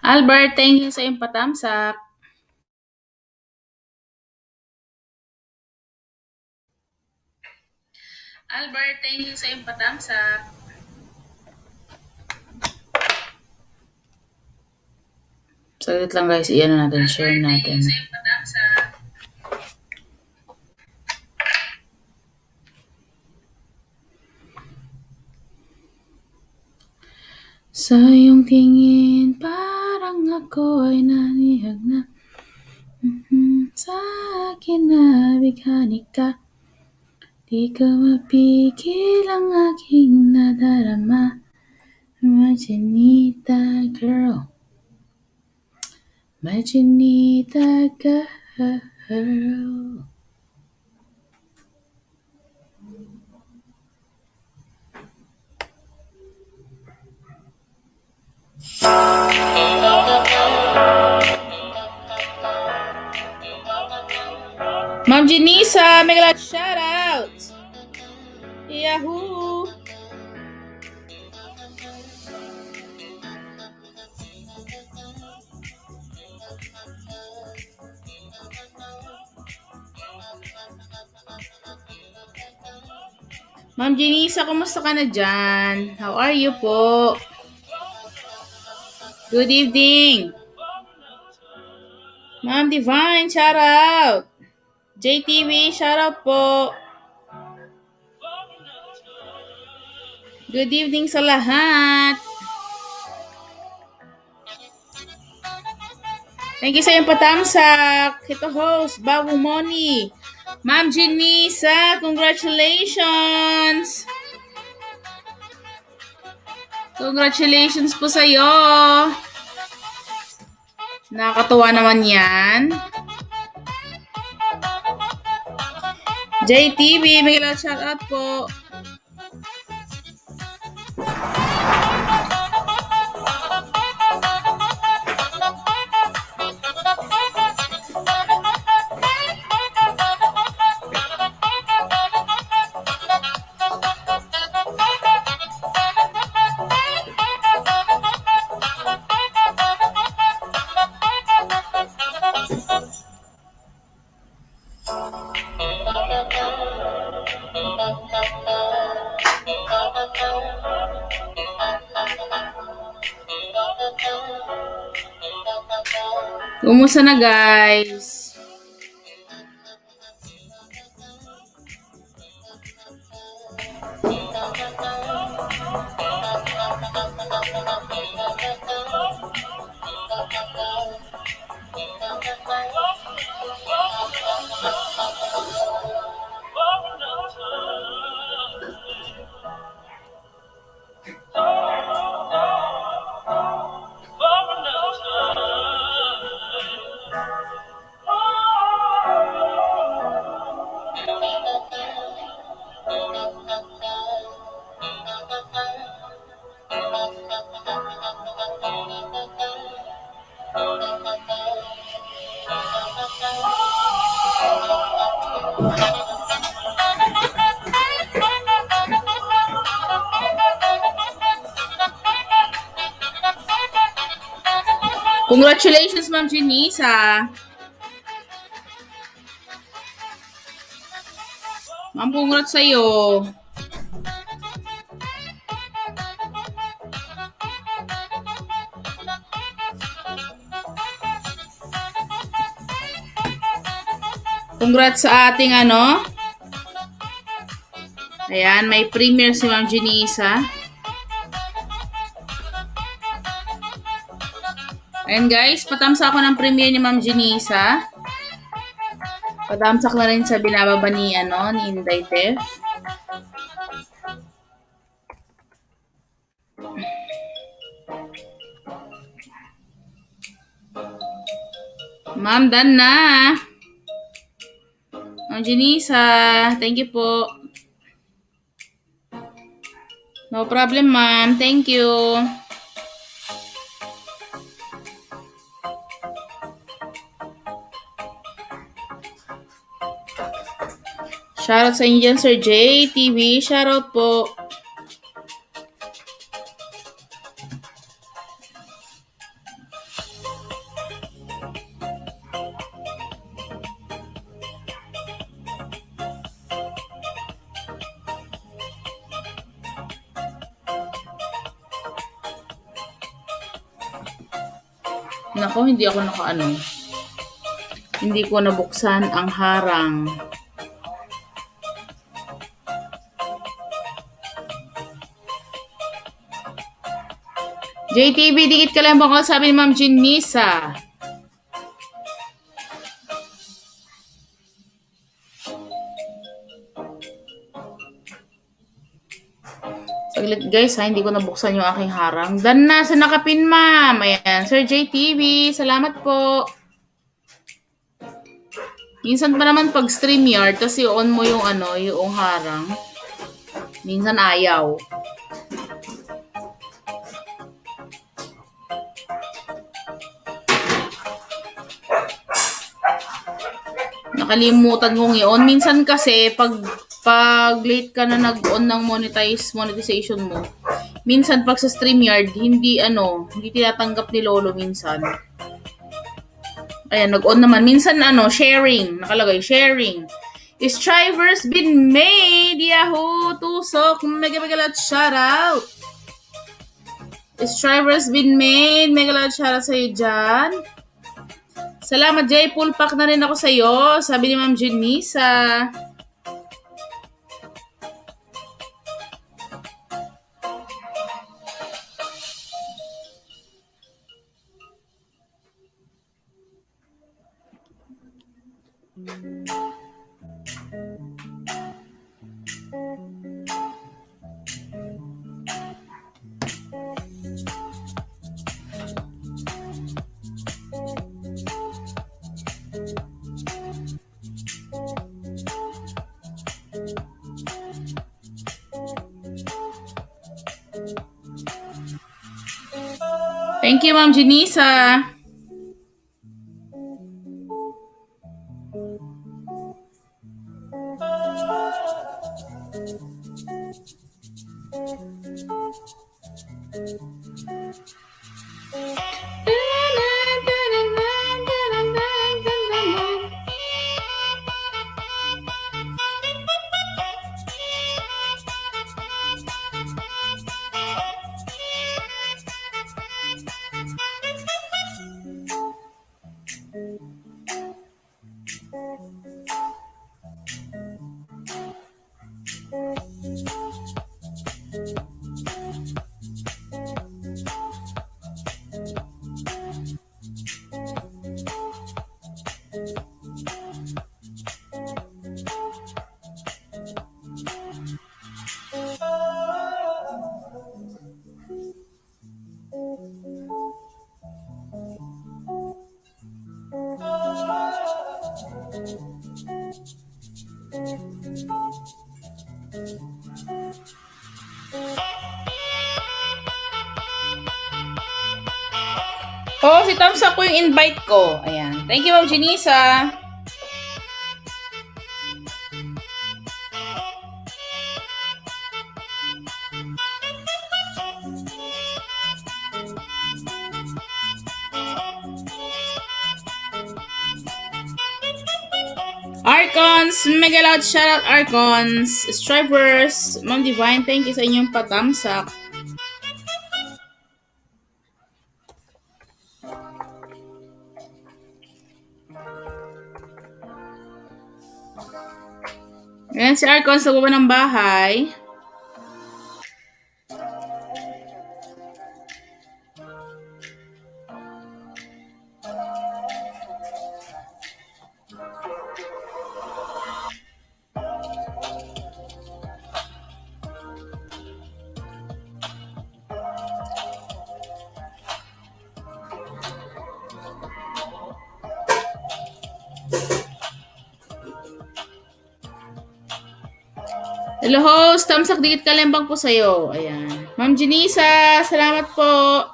Albert, thank you sa iyong patamsak. Albert, thank you sa iyong patamsak. Saglit lang guys, iyan na natin, share natin. Sa iyong tingin, parang ako ay nanihag na. Sa akin na bighani ka. Di ko mapigil ang aking nadarama. My Chinita girl. My Chinita girl. Ma'am Janisa, make a lot shout out. Yahoo! Ma'am Janisa, kumusta ka na dyan? How are you po? Good evening. Ma'am Divine, shout out. JTV, shout out po. Good evening sa lahat. Thank you sa iyong patamsak. Ito host, Babu Moni. Ma'am Janisa, congratulations. Congratulations po sa'yo. Nakakatuwa naman yan. JTV, may ilang shout out po. Kumusta na guys? Congratulations, Ma'am Janisa. Ma'am, congrats sa'yo. Congrats sa ating Ayan, may premiere si Ma'am Janisa. Ayan guys, patamsak ako ng premiere ni Ma'am Janisa. Patamsak na rin sa binababa ni Inday Tef. Ma'am, done na. Ma'am Janisa, thank you po. No problem, ma'am. Thank you. Shoutout sa inyo dyan, Sir J. TV. Shoutout po. Nako, hindi ako nakaano. Hindi ko nabuksan ang harang. JTV, dikit ka lang bang sabi ni Ma'am Jinisa. Saglit guys ha, hindi ko nabuksan yung aking harang. Dan na sa nakapin ma'am. Ayan, Sir JTV, salamat po. Minsan pa naman pag StreamYard, tapos i-on mo yung yung harang. Minsan ayaw. Nakalimutan kong i-on. Minsan kasi, pag late ka na nag-on ng monetization mo, minsan pag sa StreamYard, hindi tinatanggap ni Lolo minsan. Ayan, nag-on naman. Minsan sharing. Nakalagay, sharing. Strivers been made. Yahoo! Tusok. Mega lot shout out. Strivers been made. Mega lot shout out sa'yo dyan. Salamat, Jay. Full pack na rin ako sa'yo. Sabi ni Ma'am Jenisa. Thank you, Ma'am Jenisa. Oh, si Tamsa ko yung invite ko. Ayan. Thank you, Ma'am Jenisa. Archons, mega loud shoutout Archons. Strivers, Ma'am Divine, thank you sa inyong patamsak. Ayan si Archons, sa baba ng bahay. Hello host, tamsak dikit kalembang po sa'yo. Ayan. Ma'am Jenisa, salamat po.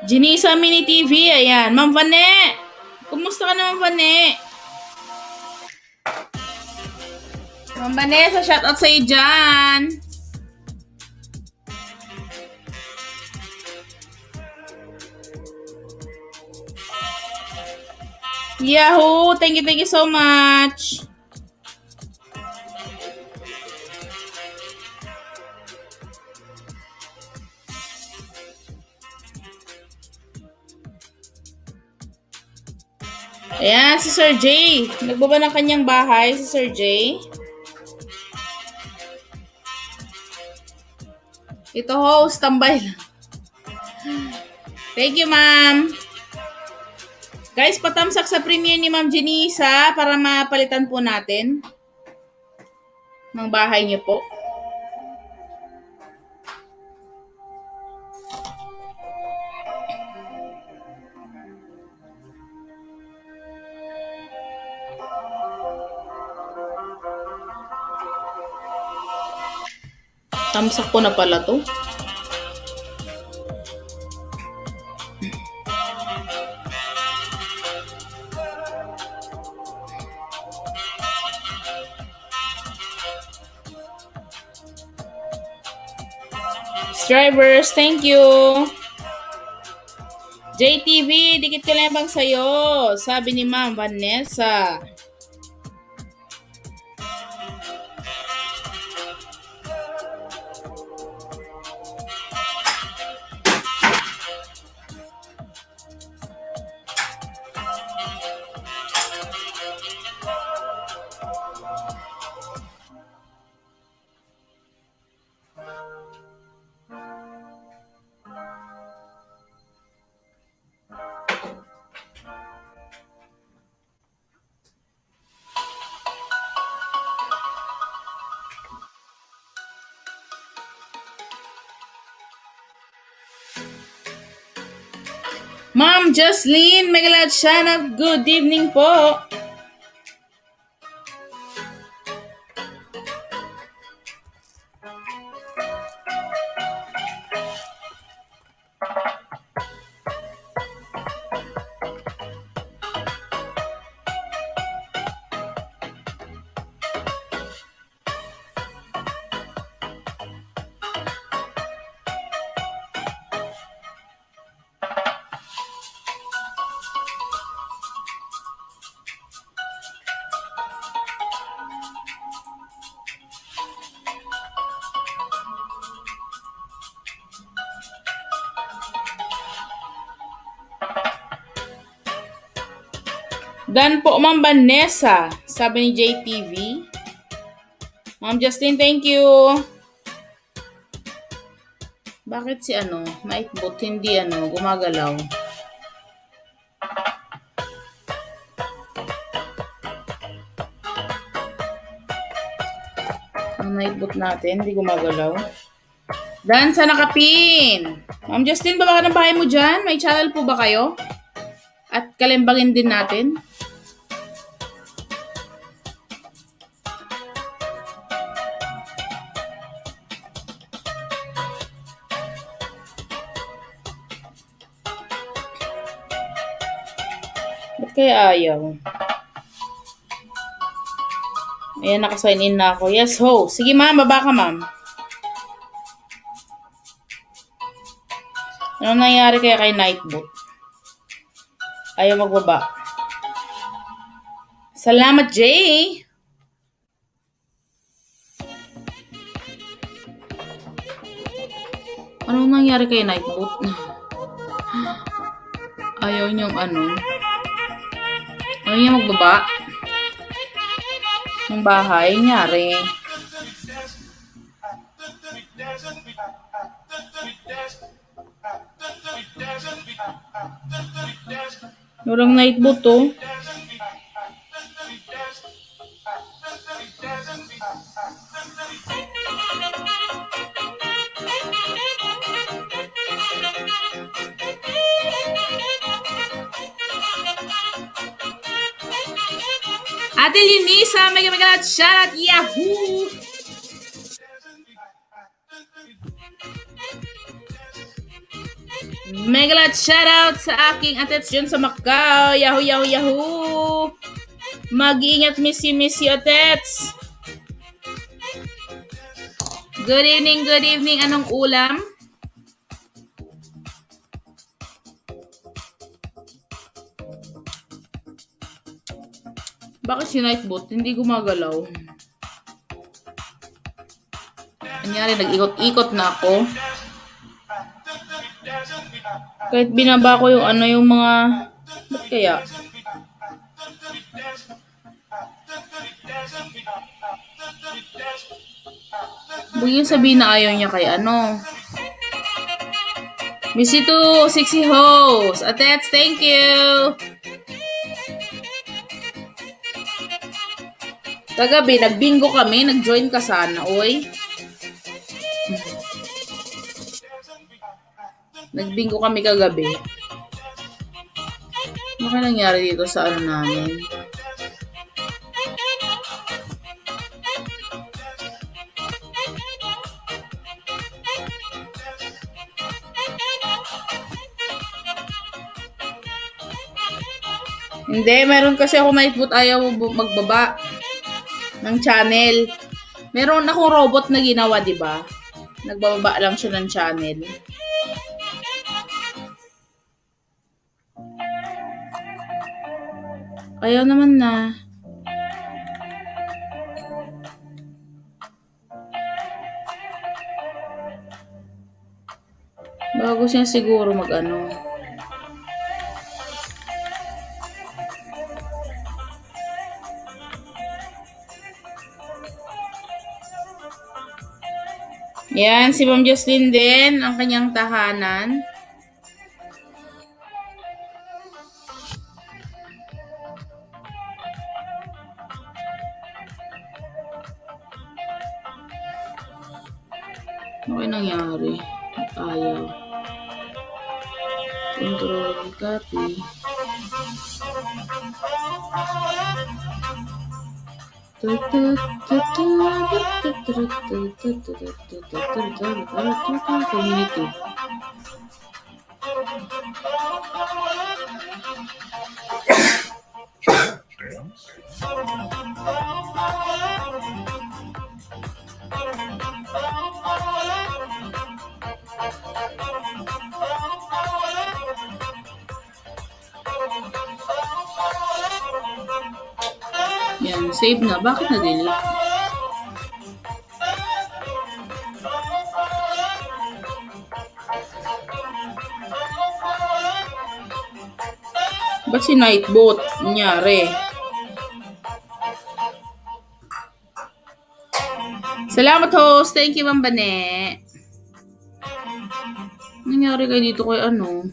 Jenisa Mini TV, ayan. Ma'am Vane, kumusta ka na Ma'am Vane? Ma'am Vanessa, shoutout sa'yo dyan. Yahoo! Thank you so much. Ayan, si Sir J. Nagbaba ng kanyang bahay, si Sir J. Ito host, tambay lang. Thank you, ma'am. Guys, patamsak sa premiere ni Ma'am Jenisa para mapalitan po natin ng bahay niyo po. Tamsak ko na pala to. Drivers, thank you. JTV, dikit ka lang bang sa'yo? Sabi ni Ma'am Vanessa. Ma'am Jocelyn, Megalad Shanab, good evening po. Dan po, Ma'am Vanessa, sabi ni JTV. Ma'am Justin, thank you. Bakit si Nightbot hindi gumagalaw? Ang Nightbot natin, hindi gumagalaw. Dan sa nakapin. Ma'am Justin, baba ka ng bahay mo dyan? May channel po ba kayo? At kalimbangin din natin. Ba't kaya ayaw? Ayan, nakasign in na ako. Yes, ho. Sige, ma'am. Baba ka, ma'am. Anong nangyari kaya kay Nightbot? Ayaw magbaba. Salamat, Jay! Anong nangyari kay Nightbot? Ayaw niyong Ayaw niya magbaba? Yung bahay, nangyari. Walang Nightbot to. Ate Linisa, mega shout out, Yahoo! Megalat shoutout sa aking atets dyan sa Macau. Yahoo, yahoo, yahoo! Mag-iingat, missy atets. Good evening, good evening. Anong ulam? Bakit si Nightbot hindi gumagalaw? Kanyari, nag-ikot-ikot na ako. Kahit binaba ko yung ano, yung mga... Ba't kaya? Huwag yung sabihin na ayaw niya kay ano. Missy to sexy host. Atets, thank you. Kagabi, nagbingo kami. Nag-join ka sana, oy. Nagbingo kami kagabi. Ano kaya nangyari dito sa ano namin? Hindi, meron kasi ako Nightbot ayaw magbaba ng channel. Meron akong robot na ginawa, di ba? Nagbababa lang siya ng channel. Ayaw naman na. Bago siya siguro mag-ano. Yan, si Ma'am Jocelyn din, ang kanyang tahanan. Ano kaya nangyari? Ayaw. Control, copy. Community. Yan, save na. Bakit na-delete? Ba't si Nightbot? Nangyari. Salamat host. Thank you, Ma'am Bane. Nangyari kayo dito kay ano?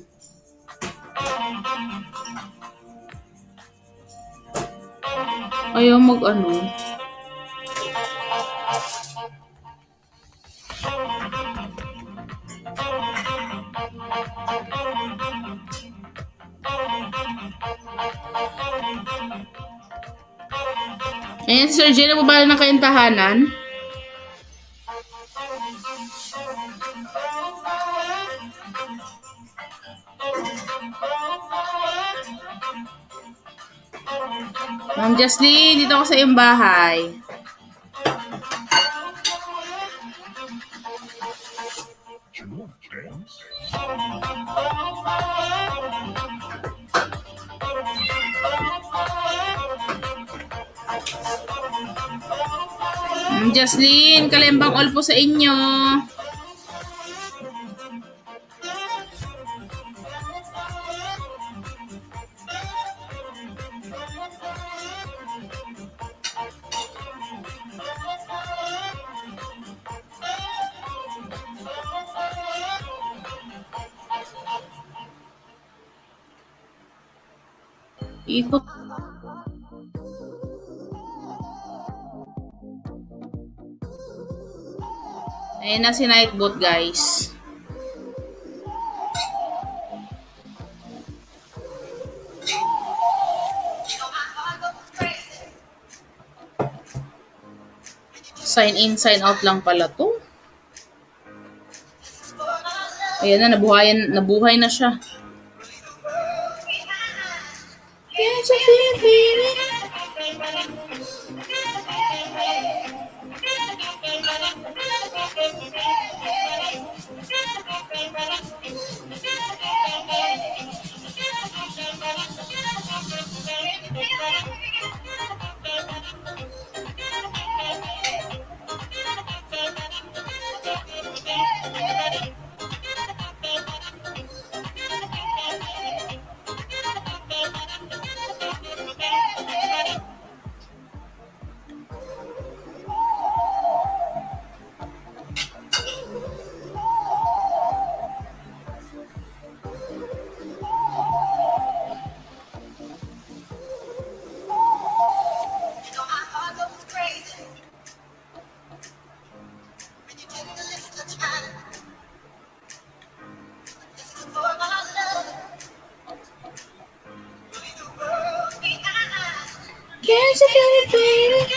Ayaw mag-ano. Ayan, si Sir Jay, nababala na kayong tahanan? Ma'am Jocelyn, dito ako sa iyong bahay. Ma'am Jocelyn, kalembang all po sa inyo. Ikot. Ayan na si Nightbot, guys. Sign in, sign out lang pala to. Ayan na, nabuhay na siya. you feel it, baby?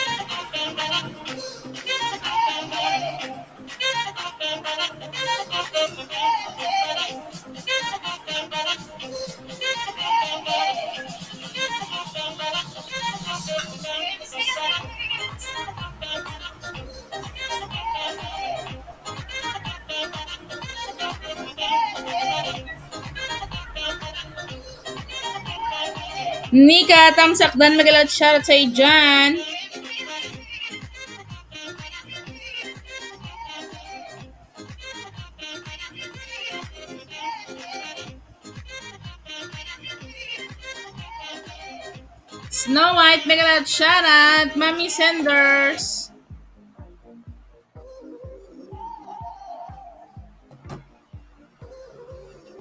Nika, tamsakdan, magalat shoutout sa'yo dyan. Snow White, magalat shoutout. Mami Sanders.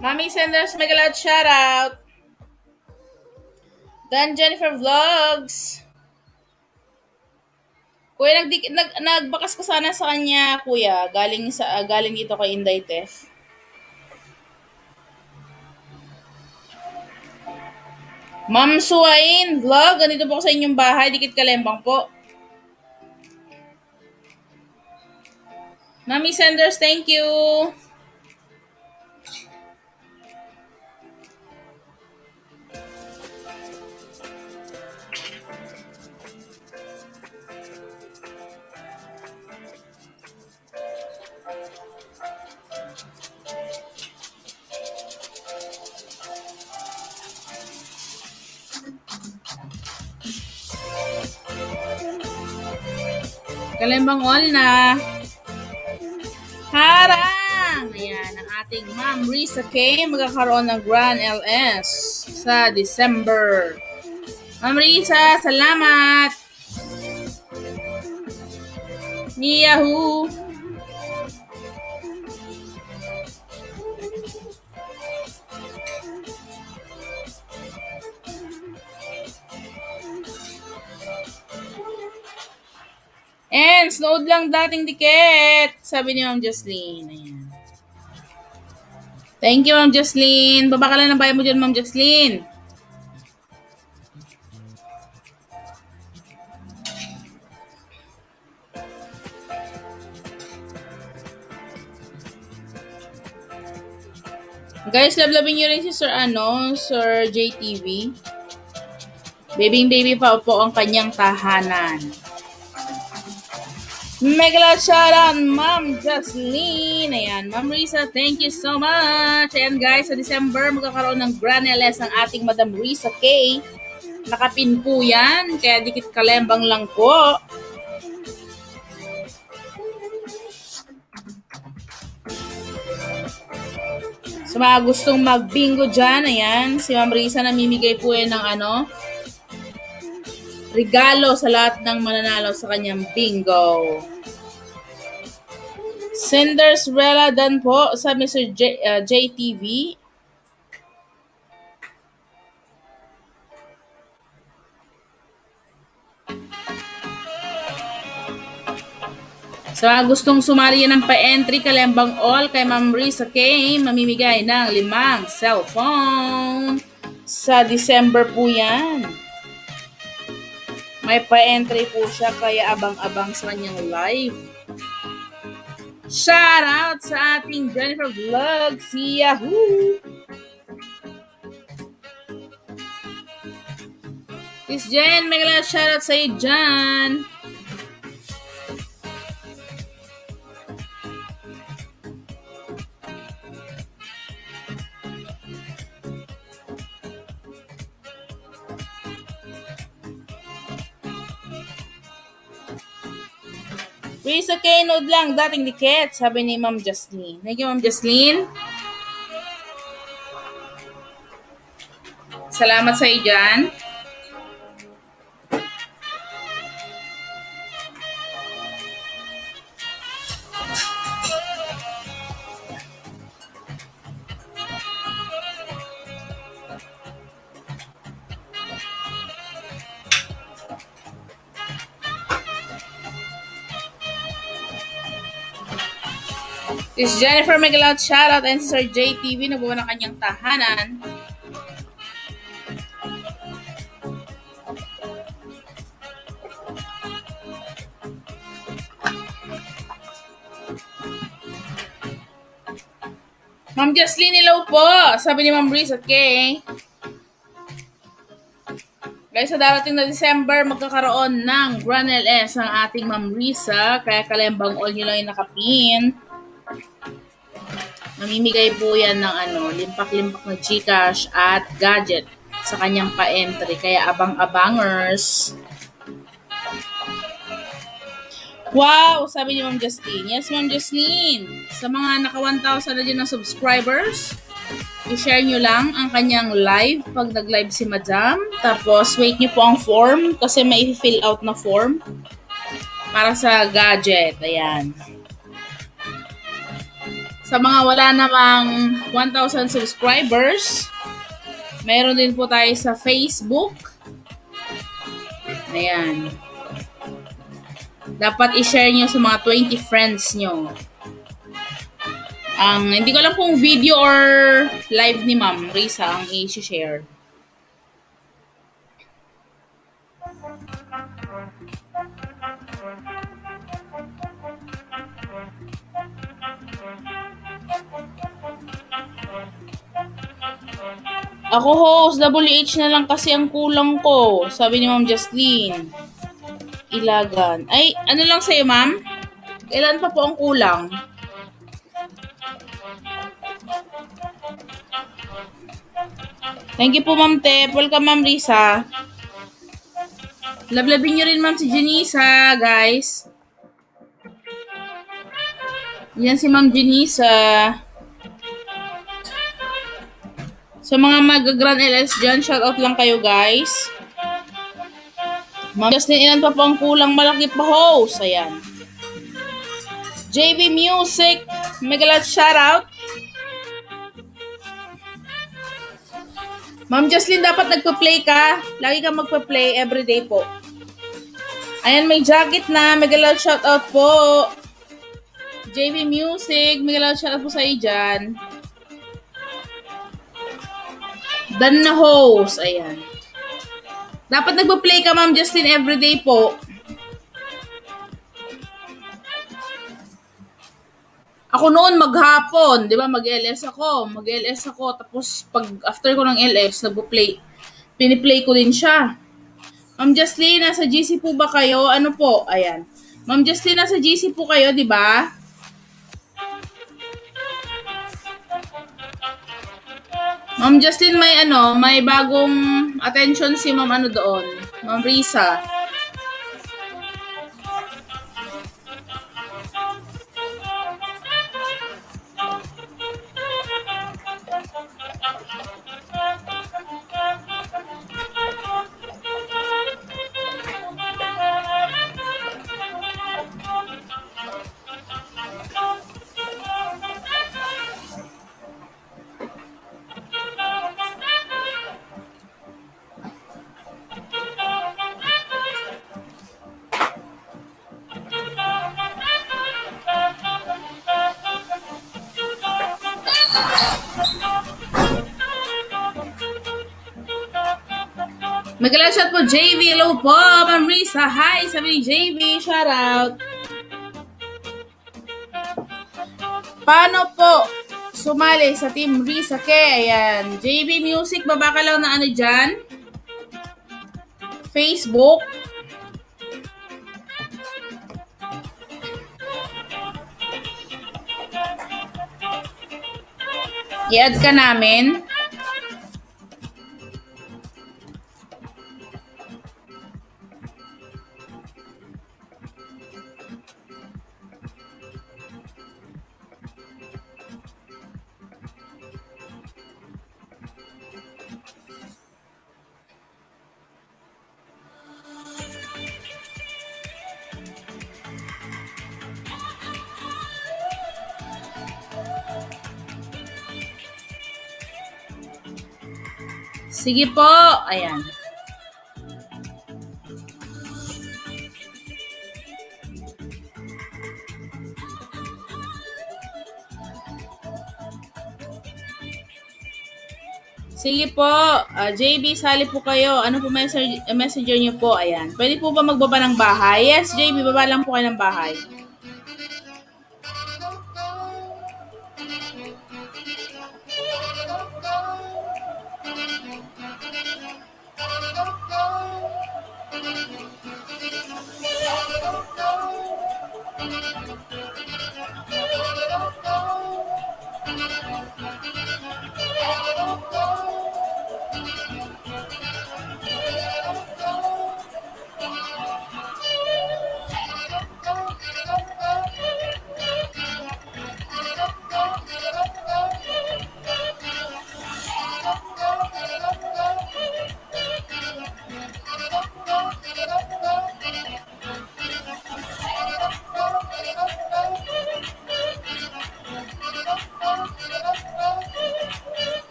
Mami Sanders, magalat shoutout. Dan Jennifer Vlogs. Kuya, nagbakas ka sana sa kanya, kuya. Galing dito kay Inday Tef. Ma'am Suwain Vlog, ganito po ako sa inyong bahay. Dikit Kalembang po. Mami Sanders, thank you. Kalembang all na. Harang! Ayan, ang ating Ma'am Risa K. Magkakaroon ng Grand LS sa December. Ma'am Risa, salamat! Yahoo! And, snood lang dating tiket. Sabi ni Ma'am Jocelyn. Ayan. Thank you, Ma'am Jocelyn. Baba ka lang ng bayan mo dyan, Ma'am Jocelyn. Guys, lablabin nyo rin si Sir JTV. Baby pa po ang kanyang tahanan. Mega shoutout, Ma'am Jocelyn. Ayan, Ma'am Risa, thank you so much. Ayan guys, sa December, magkakaroon ng Grand LS ang ating Madam Risa K. Nakapin po yan, kaya dikit kalembang lang po. So mga gustong mag-bingo dyan, ayan, si Ma'am Risa namimigay po yan ng regalo sa lahat ng mananalo sa kanyang bingo. Cinderella dan po sa Mr. JTV. So, gustong sumali yan ng pa-entry kalembang all kay Ma'am Risa K. Mamimigay ng 5 cellphone. Sa December po yan. May pa-entry po siya kaya abang-abang sa kanyang live. Shout out sa ating Jennifer Vlogs. Yahoo! Miss Jen, may kailangan shout out sa iyo dyan. Risa K, nood lang, dating tiket, sabi ni Ma'am Jocelyn. Thank you, Ma'am Jocelyn. Salamat sa iyo dyan. Is Jennifer Megalout, shoutout, and Sir JTV nabuo ng kanyang tahanan. Ma'am Jocelyn, hello po. Sabi ni Ma'am Riz, okay. Guys, sa darating na December, magkakaroon ng Grand LS ang ating Ma'am Risa. Kaya kalembang all nyo lang yung nakapin. Mamimigay po yan ng limpak-limpak na Gcash at gadget sa kanyang pa-entry. Kaya abang-abangers. Wow! Sabi ni Ma'am Justine. Yes, Ma'am Justine. Sa mga naka 1,000 na din ng subscribers, i-share nyo lang ang kanyang live pag nag-live si Madam. Tapos, wait nyo po ang form kasi may fill out na form para sa gadget. Ayan. Sa mga wala namang 1,000 subscribers, meron din po tayo sa Facebook. Ayan. Dapat i-share nyo sa mga 20 friends nyo. Hindi ko alam kung video or live ni Ma'am Risa ang i-share. Ako host, WH na lang kasi ang kulang ko. Sabi ni Ma'am Justine. Ilagan. Ay, ano lang sa'yo, Ma'am? Ilan pa po ang kulang? Thank you po, Ma'am Tep. Welcome, Ma'am Risa. Lablabin nyo rin, Ma'am, si Janisa, guys. Yan si Ma'am Janisa. Sa mga mag-Grand LS dyan, shoutout lang kayo, guys. Ma'am Justin, ilan pa po ang kulang? Malaki pa, host. Ayan. JV Music. Megalat shoutout. Ma'am Jocelyn, dapat nagpa-play ka. Lagi kang magpa-play everyday po. Ayan, may jacket na. Mega loud shoutout po. JV Music. Mega loud shoutout po sa iyo dyan. Dan na host. Ayan. Dapat nagpa-play ka, Ma'am Jocelyn, everyday po. Ako noon maghapon, 'di ba? Mag-LS ako, tapos pag after ko ng LS, nagpo-play. Pini-play ko din siya. Ma'am Jocelyn, nasa GC po ba kayo? Ano po? Ayan. Ma'am Jocelyn, nasa GC po kayo, 'di ba? Ma'am Jocelyn, may bagong attention si Ma'am doon. Ma'am Risa. Magalang shot po, JV. Hello po, Ma'am Risa. Hi, sabi ni JV. Shout out. Paano po sumali sa Team Risa Ke? Ayan. JV Music, baba ka lang na dyan. Facebook. I-add ka namin. Sige po. Ayan. Sige po. JB, sali po kayo. Ano po messenger niyo po? Ayan. Pwede po ba magbaba ng bahay? Yes, JB, baba lang po kayo ng bahay.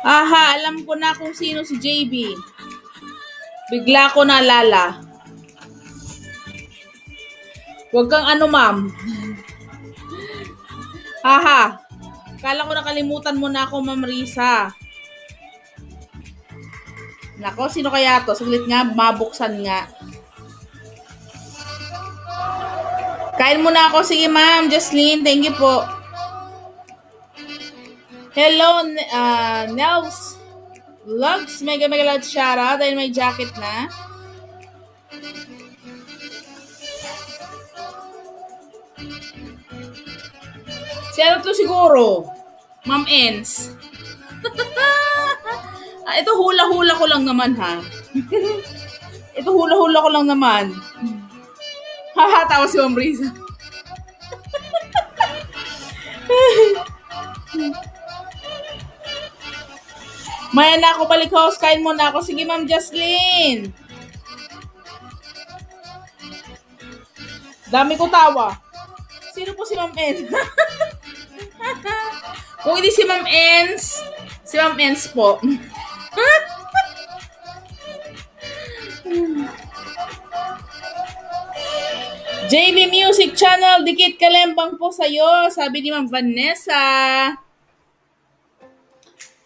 Aha, alam ko na kung sino si JB. Bigla ko naalala. Huwag kang ano, ma'am. Aha. Kala ko nakalimutan mo na ako, Ma'am Risa. Nako, sino kaya to? Saglit nga, mabuksan nga. Kain mo na ako. Sige, Ma'am Jocelyn. Thank you po. Hello, Nels Vlogs. Mega loud shoutout dahil may jacket na. Si ano to siguro? Ma'am Ens. Ito hula-hula ko lang naman ha. Ito hula-hula ko lang naman. Haha, tawa si Ma'am Risa. Maya na ako, balik house. Kain mo na ako. Sige, Ma'am Jocelyn. Dami ko tawa. Sino po si Ma'am Ens? Kung hindi si Ma'am Ens, si Ma'am Ens po. JB Music Channel, dikit kalembang po sa'yo, sabi ni Ma'am Vanessa.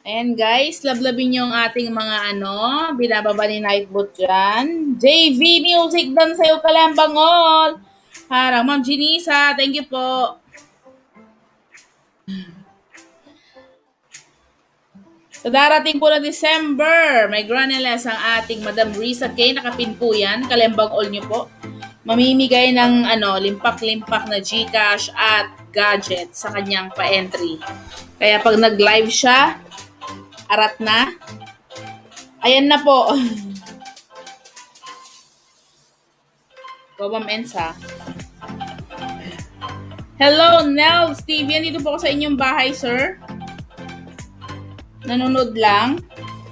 Ayan guys, lablabin nyo ang ating mga binababa ni Nightbot dyan. JV Music dan sa'yo kalembang all. Harang Ma'am Jinisa, thank you po. Sa darating po na December, may granules ang ating Madam Risa K. Nakapin po yan. Kalembang all nyo po. Mamimigay ng limpak-limpak na GCash at gadget sa kanyang pa-entry. Kaya pag nag-live siya, arat na. Ayan na po. Go, Ma'am Ensa. Hello, Nels TV. Dito po ako sa inyong bahay, sir. Nanonood lang.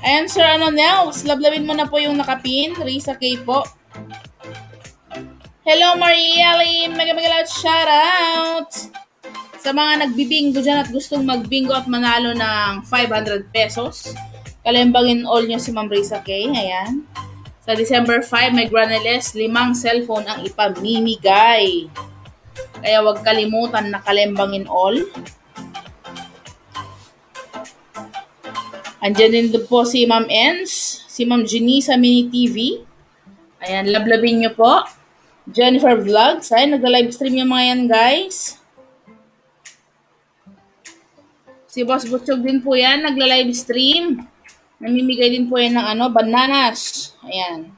Ayan, sir, Nels. Lablabin mo na po yung nakapin. Risa K po. Hello, Maria Lim. Mega loud shoutout. Sa mga nagbibingo dyan at gustong magbingo at manalo ng 500 pesos, kalembangin all nyo si Ma'am Risa K. Ayan. Sa December 5, may granules, 5 cellphone ang ipamimigay. Kaya huwag kalimutan na kalembangin all. Andyan din po si Ma'am Ens, si Ma'am Jenisa Mini TV. Ayan, lablabin nyo po. Jennifer Vlogs. Ayan, nag-livestream yung mga yan, guys. Si Boss Butchog din po yan, nagla-livestream. Namimigay din po yan ng bananas. Ayan.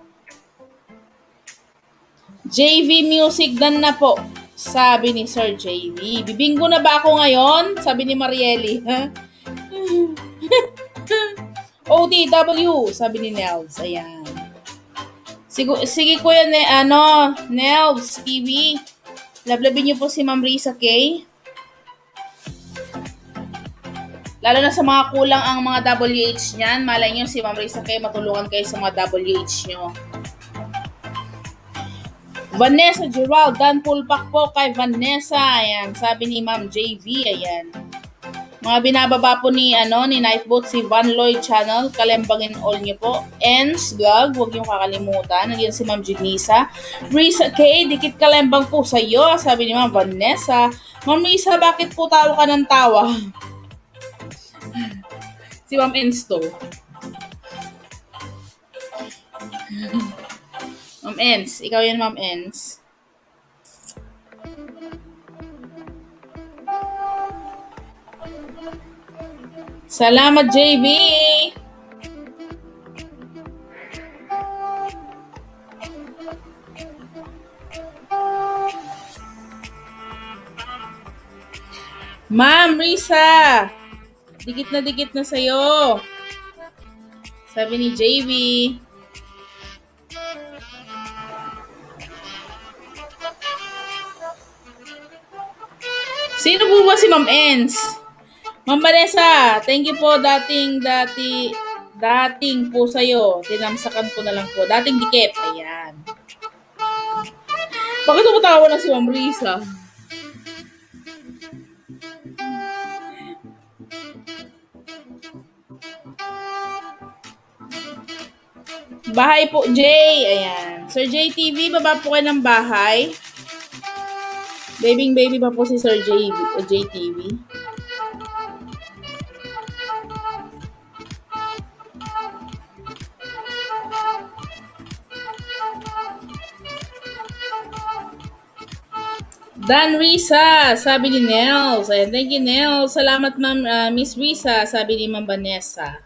JV Music dan na po, sabi ni Sir JV. Bibingo na ba ako ngayon? Sabi ni Marieli. OTW, sabi ni Nels. Ayan. Sige kuya, Nels TV. Lablabin niyo po si Ma'am Risa K. Lalo na sa mga kulang ang mga WH niyan. Malay niyo si Ma'am Risa K, matulungan kayo sa mga WH niyo. Vanessa Gerald, Dan Pulpak po kay Vanessa. Ayan, sabi ni Ma'am JV. Ayan. Mga binababa po ni Nightbot, si Van Lloyd Channel, kalembangin all niyo po. Ens Vlog, huwag niyo kakalimutan. Nandiyan si Ma'am Janisa. Risa K, dikit kalembang po sa iyo, sabi ni Ma'am Vanessa. Ma'am Risa, bakit po tawa ka ng tawa? Si Ma'am Ens to. Ma'am Ens, ikaw yan Ma'am Ens. Salamat, JB! Ma'am Risa! Dikit na sa'yo. Sabi ni JB. Sino po ba si Ma'am Ens? Ma'am Vanessa, thank you po dating po sa'yo. Tinamsakan ko na lang po. Dating dikit. Ayan. Bakit tumatawa na si Ma'am Risa? Bahay po, Jay. Ayan. Sir JTV, baba po kayo ng bahay. Baby pa po si Sir JTV. Dan Risa, sabi ni Nels. Ayan, thank you, Nels. Salamat, Ma'am Miss Risa, sabi ni Ma'am Vanessa.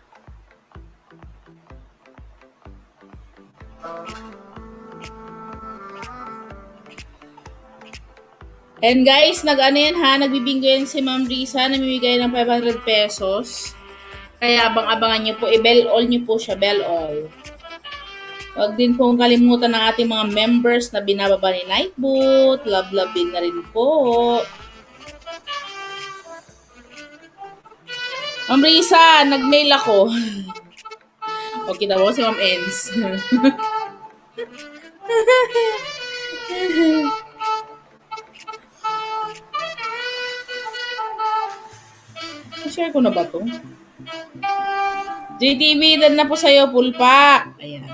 And guys, nag-ano yan ha, nagbibinggo yan si Ma'am Risa, namimigay ng 500 pesos. Kaya abang-abangan nyo po, i-bell all nyo po siya, bell all. Huwag din pong kalimutan ng ating mga members na binababa ni Nightboot. Love din na rin po. Ma'am Risa, nag-mail ako. O, kita mo si Ma'am Ens. Share ko na ba to? JTV, dan na po sa'yo, pulpa. Ayan.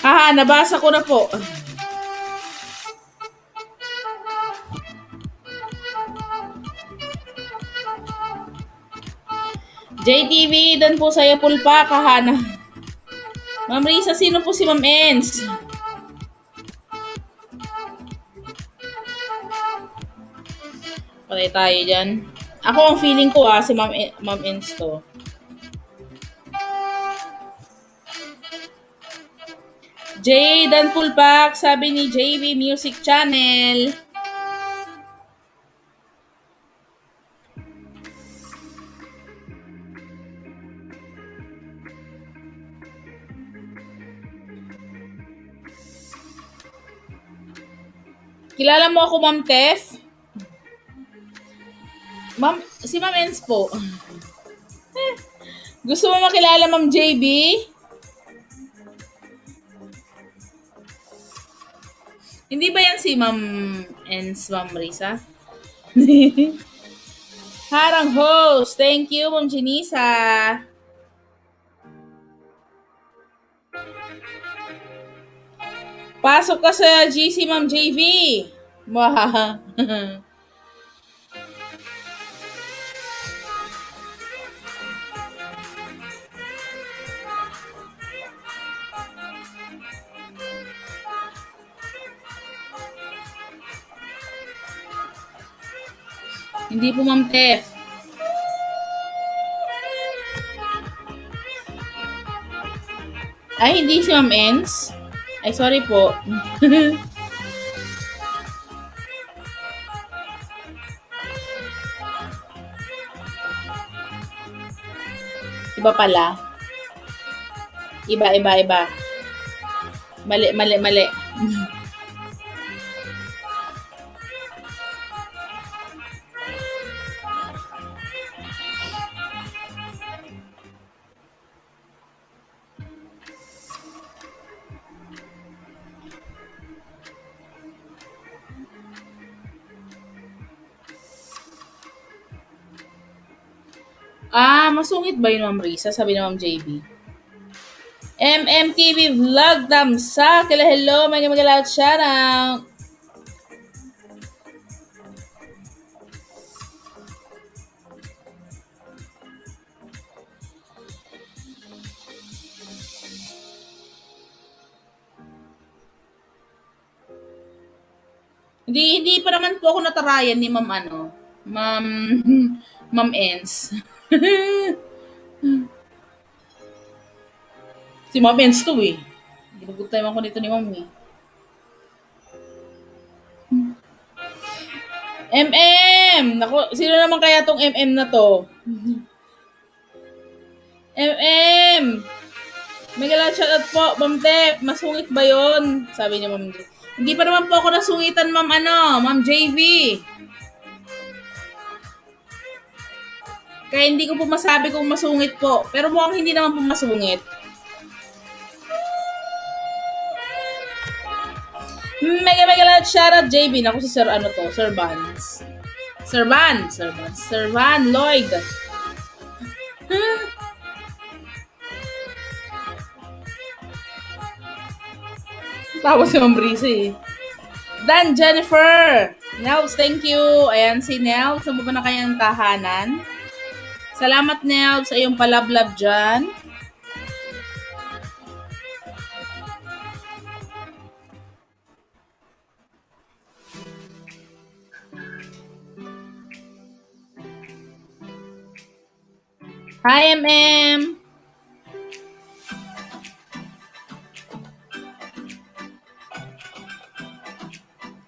Haha, nabasa ko na po. JTV, dan po sa'yo, pulpa, kahana. Ma'am Risa, sino po si Ma'am Ens? Patay tayo dyan. Ako ang feeling ko si Ma'am Ens to. Jay Dan Pulpak, sabi ni JV Music Channel. Kilala mo ako, Ma'am Tef? Si Ma'am Ens po. Gusto mo makilala, Ma'am JB? Hindi ba yan si Ma'am Ens, Ma'am Risa? Harang host. Thank you, Ma'am Janisa. Pasok ka sa GC, Ma'am JV. Wow. Hindi po, Ma'am Tef. Ay, hindi si Ma'am Ens. Ay, sorry po. Iba pala. Iba. Mali. Masungit ba yun, Ma'am Risa? Sabi ni Ma'am JB. MMTV Vlog Damsa. Hello, may magalaw shoutout. Hindi pa naman po ako natarayan ni Ma'am Ma'am Ens. Si Ma'am Ens to eh. Ginugod tayo ako nito ni Ma'am eh. Naku, sino naman kaya tong na to? May galang shoutout po, Ma'am Tep. Masungit ba yun? Sabi niya, Ma'am. Hindi pa naman po ako nasungitan, Ma'am JV. Kaya hindi ko po masabi kung masungit po. Pero mukhang hindi naman po masungit. Mega lahat shoutout JB. Naku si Sir Sir Van Lloyd. Tapos si Ma'am Brisa eh. Dan Jennifer! Nels, thank you. Ayan si Nels. Saan mo ba na kayang tahanan? Salamat Nels sa iyong palablab dyan. Hi MM!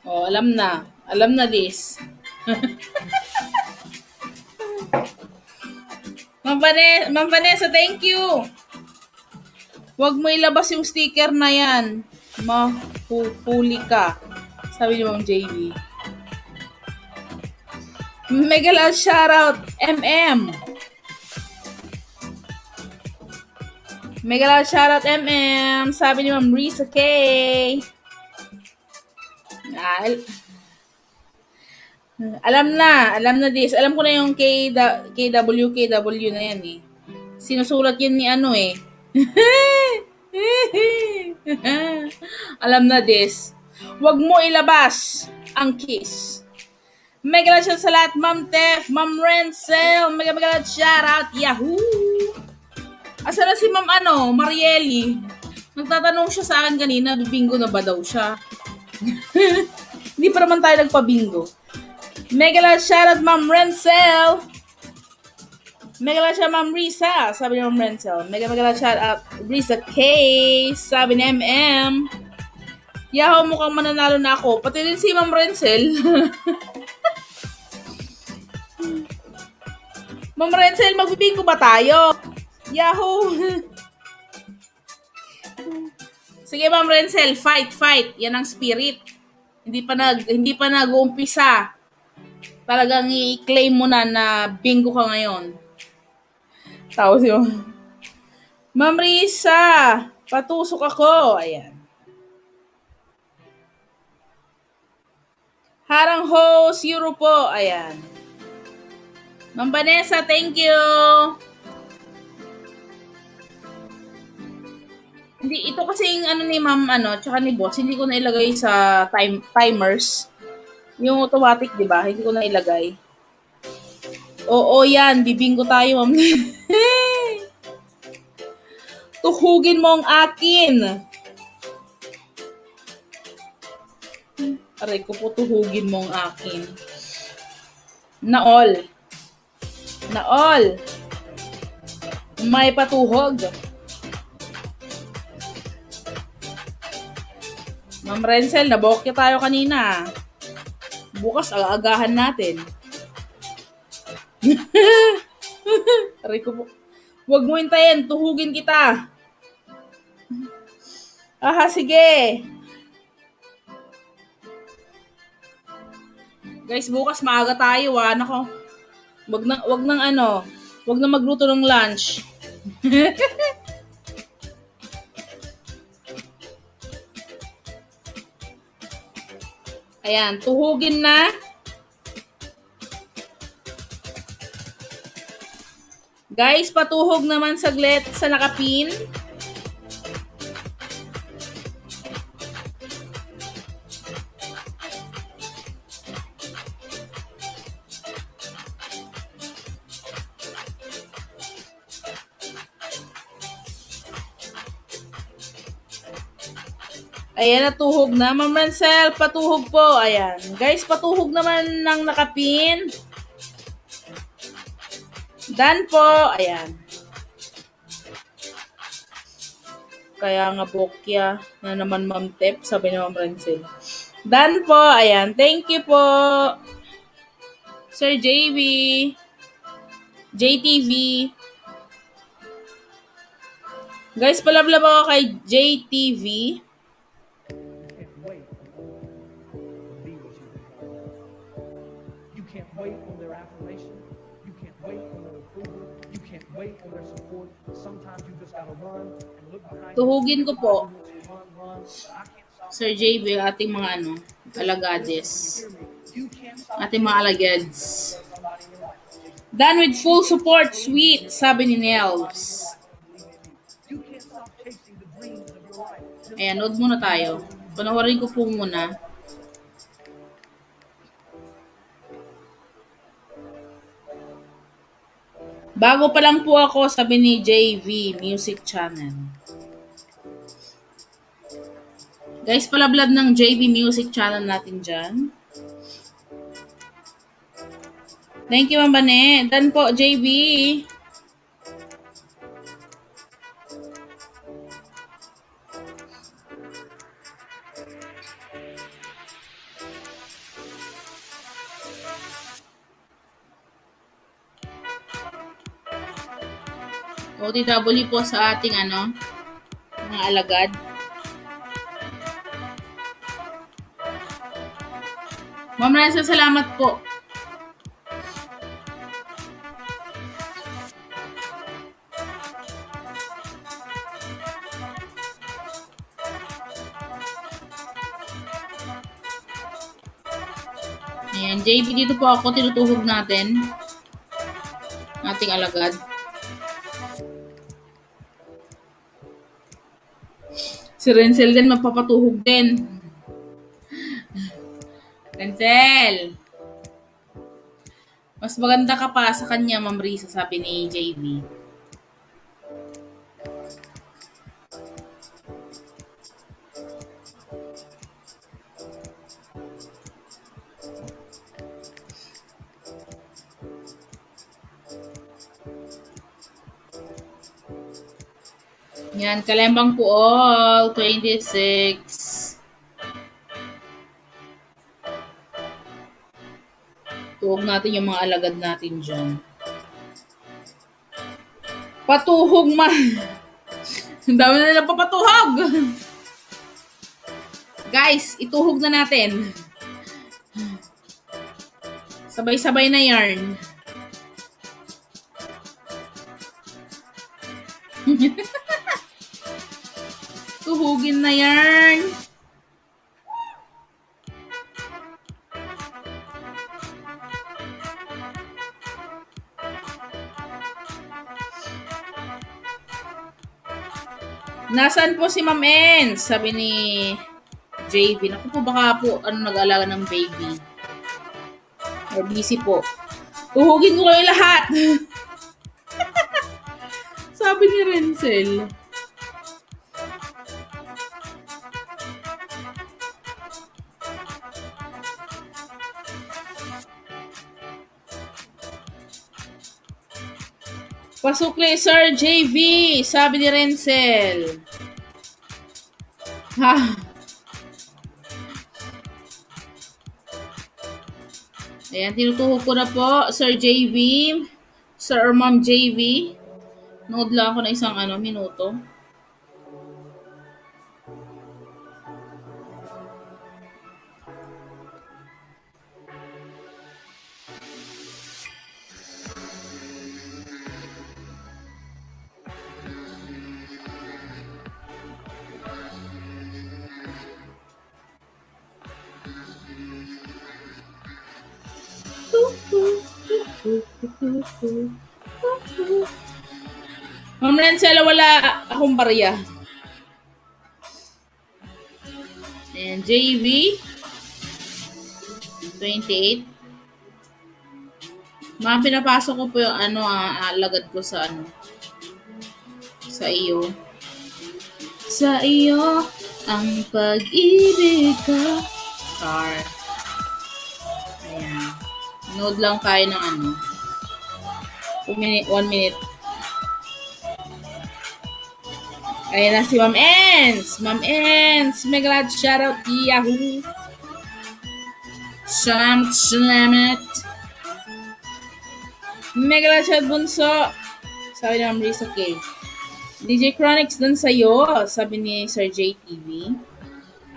Oh, alam na. Alam na this. Ma'am Vanessa, thank you. Huwag mo ilabas yung sticker na yan. Mahuli ka. Sabi ni Ma'am JB. Mega love shoutout, MM. Mega love shoutout, MM. Sabi ni Ma'am Risa K. Alam na this. Alam ko na yung KW na yan eh. Sinusulat yun ni ano eh. Alam na this. Huwag mo ilabas ang kiss. Mega love shoutout sa lahat, Ma'am Tef, Ma'am Renzel, mega love shoutout, Yahoo! Asa na si Ma'am Marieli? Nagtatanong siya sa akin kanina, bingo na ba daw siya? Hindi pa naman tayo nagpa-bingo. Mega love shoutout, Ma'am Renzel. Mega love shoutout, Ma'am Risa. Sabi ni Ma'am Renzel. Mega love shoutout, Risa K. Sabi ni MM. Yaho, mukhang mananalo na ako. Pati din si Ma'am Renzel. Ma'am Renzel, magbibingo ba tayo? Yahoo! Sige, Ma'am Renzel, fight. Yan ang spirit. Hindi pa nag-uumpisa. Talagang i-claim mo na bingo ka ngayon. Tapos yun. Ma'am Risa, patusok ako. Ayan. Harang host, Euro po. Ayan. Ma'am Vanessa, thank you. Hindi, ito kasi yung ni Ma'am tsaka ni Boss, hindi ko na ilagay sa timers. Yung automatic, di ba? Hindi ko na ilagay. Oo, yan. Bibingo tayo, Ma'am. Tuhugin mo ang akin. Aray ko po, tuhugin mo ang akin. Naol. May patuhog. Ma'am Renzel, nabokya tayo kanina. Bukas, agahan natin. Aray ko po. Huwag mo hintayin, tuhugin kita. Aha, sige. Guys, bukas maaga tayo, Nako. Wag na magluto ng lunch. Ayan, tuhugin na. Guys, patuhog naman saglit sa nakapin. Ayan, natuhog na. Ma'am Rancel, patuhog po. Ayan. Guys, patuhog naman ng nakapin. Done po. Ayan. Kaya nga bokya na naman Ma'am Tep, sabi ni Ma'am Rancel. Done po. Ayan. Thank you po. Sir JV. JTV. Guys, palablab ako kay JTV. Wait on their affirmation. You can't wait on their approval. You can't wait on their support. Sometimes you just gotta run and look behind. Tuhugin ko po. Sir JB, ating mga alagades. Ating mga alagads. Done with full support, sweet, sabi ni Nels. Ayan, load muna tayo. Panoorin ko po muna. Bago pa lang po ako, sabi ni JV Music Channel. Guys, palablad ng JV Music Channel natin dyan. Thank you, Ma'am Bane. Dan po, JV. OTW po sa ating mga alagad. Ma'am Ransa, salamat po. Ayan, JB, dito po ako, tinutuhog natin. Ating alagad. Si Renzel din, magpapatuhog din. Renzel! Mas maganda ka pa sa kanya, Ma'am Risa, sabi ni JB. Yan, kalembang po all, 26. Tuhog natin yung mga alagad natin dyan. Patuhog man! Ang dami na nilang papatuhog! Guys, ituhog na natin. Sabay-sabay na yarn. Tuhugin na yarn. Nasaan po si Ma'am Ens? Sabi ni JV. Naku po, baka po nag-alaga ng baby. Or busy po. Tuhugin ko kayo lahat. Sabi ni Renzel. Pasukli, Sir JV, sabi ni Renzel. Ha? Ayan, tinutuhog ko na po, Sir JV, Sir or Ma'am JV. Nood lang ako na isang minuto. Ma'am Renzel, wala akong barya. Ayan, JV 28. Ma'am, pinapasok ko po yung alagad ko sa sa iyo. Sa iyo ang pag-ibig ko. Car. Ayan. Nood lang tayo ng 1 minute. Ayan na si Ma'am Ens. Ma'am Ens. Mega glad shoutout. Yahoo. Salamat. Mega glad shoutout bunso. Sabi ni Ma'am Risa K. DJ Chronics dun sa'yo. Sabi ni Sir JTV.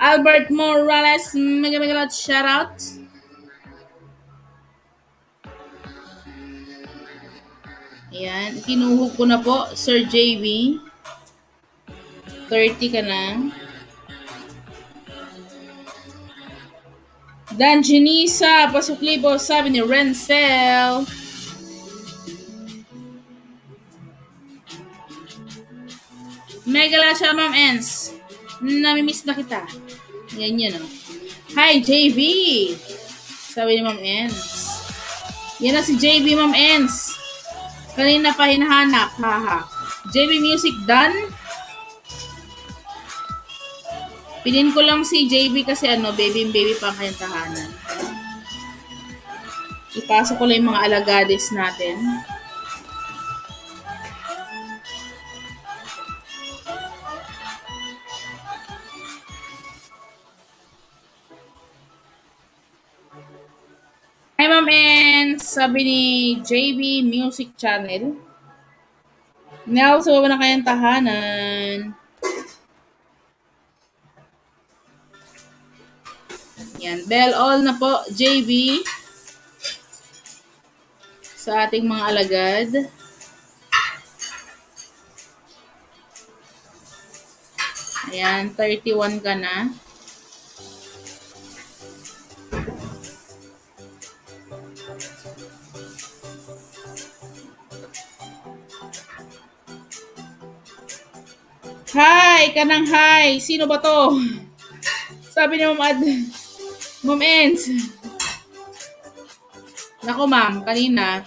Albert Morales. Mega glad shoutout. Ayan. Kinuhog ko na po. Sir JV. 30 ka na. Dan Janisa, pasukli po, sabi ni Renzel. Mega la siya, Ma'am Ens. Namimiss na kita. Yan yun, oh. Hi, JV! Sabi ni Ma'am Ens. Yan na si JV, Ma'am Ens. Kanina pa hinahanap, haha. JV Music done? Pinin ko lang si JV kasi baby pa ang kanyang tahanan. Ipasok ko lang yung mga alagades natin. Hi, Ma'am Ens! Sabi ni JV Music Channel. Now, sa baba na kayang tahanan. Yan. Bell all na po, JV. Sa ating mga alagad. Ayan, 31 ka na. Hi! Kanang hi! Sino ba to? Sabi ni Ma'am Ens. Nako ma'am, kanina,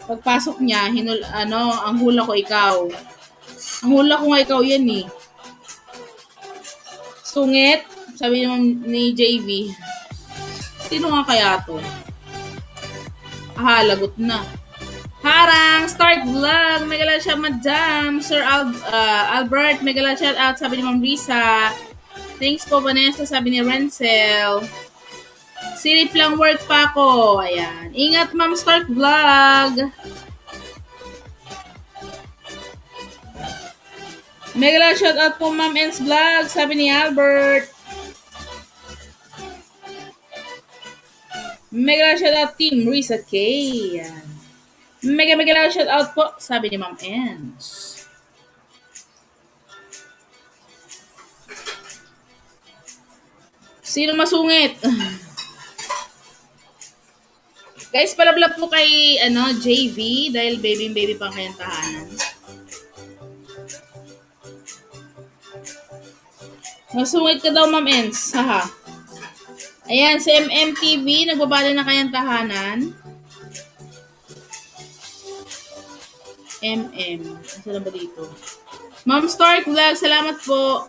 pagpasok niya, ang hula ko ikaw. Ang hula ko nga ikaw yan eh. Sungit, sabi ni JV. Sino nga kaya to? Aha, lagot na. Harang, start vlog. Megala siya, madam. Sir Albert, megala shout out, sabi ni Ma'am Risa. Thanks po, Vanessa, sabi ni Renzel. Silip lang work pa ako. Ayan. Ingat, Ma'am, start vlog. Megala shout out po, Ma'am Ens Vlog, sabi ni Albert. Megala shout out, Team Risa K. Ayan. Mega shout out po, sabi ni Ma'am Ens. Sino masungit? Guys, palablab po kay JV dahil baby pang kayang tahanan. Masungit ka daw, Ma'am Ens. Haha. Ayan, si MMTV, nagbabala na kayang tahanan. Asa na ba dito? Ma'am Stark Vlog, salamat po.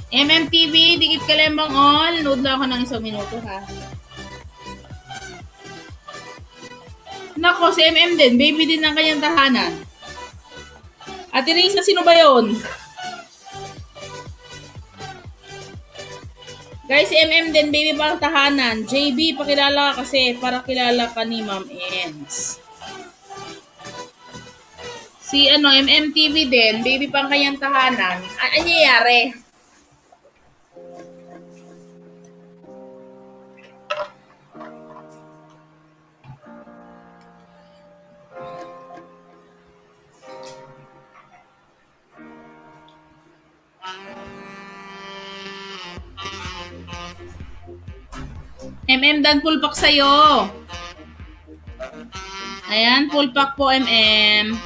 MMTV, dikit ka lembang all. Load lang ako ng 1 minuto, ha. Nako, si MM din. Baby din ng kanyang tahanan. Ate Risa, sino ba yun? Guys, si MM din, baby pa ang tahanan. JB, pakilala ka kasi para kilala ka ni Ma'am Ens. Si MMTV din, baby pa ang kanyang tahanan. Ano nangyayari? MM Dan, full pack sa'yo. Ayan, full pack po, MM.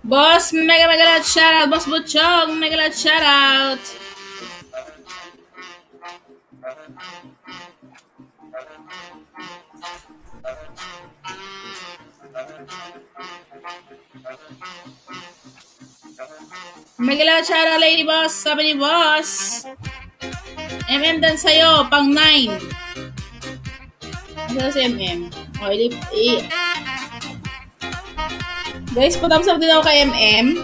Boss, mega lot shoutout. Boss Butchog, mega lot shoutout. Mega lot shoutout, Lady Boss. Sabi ni Boss. MM Dan sa'yo, pang 9. Ano si MM? O, guys, pa-thumbs up din ako kay MM.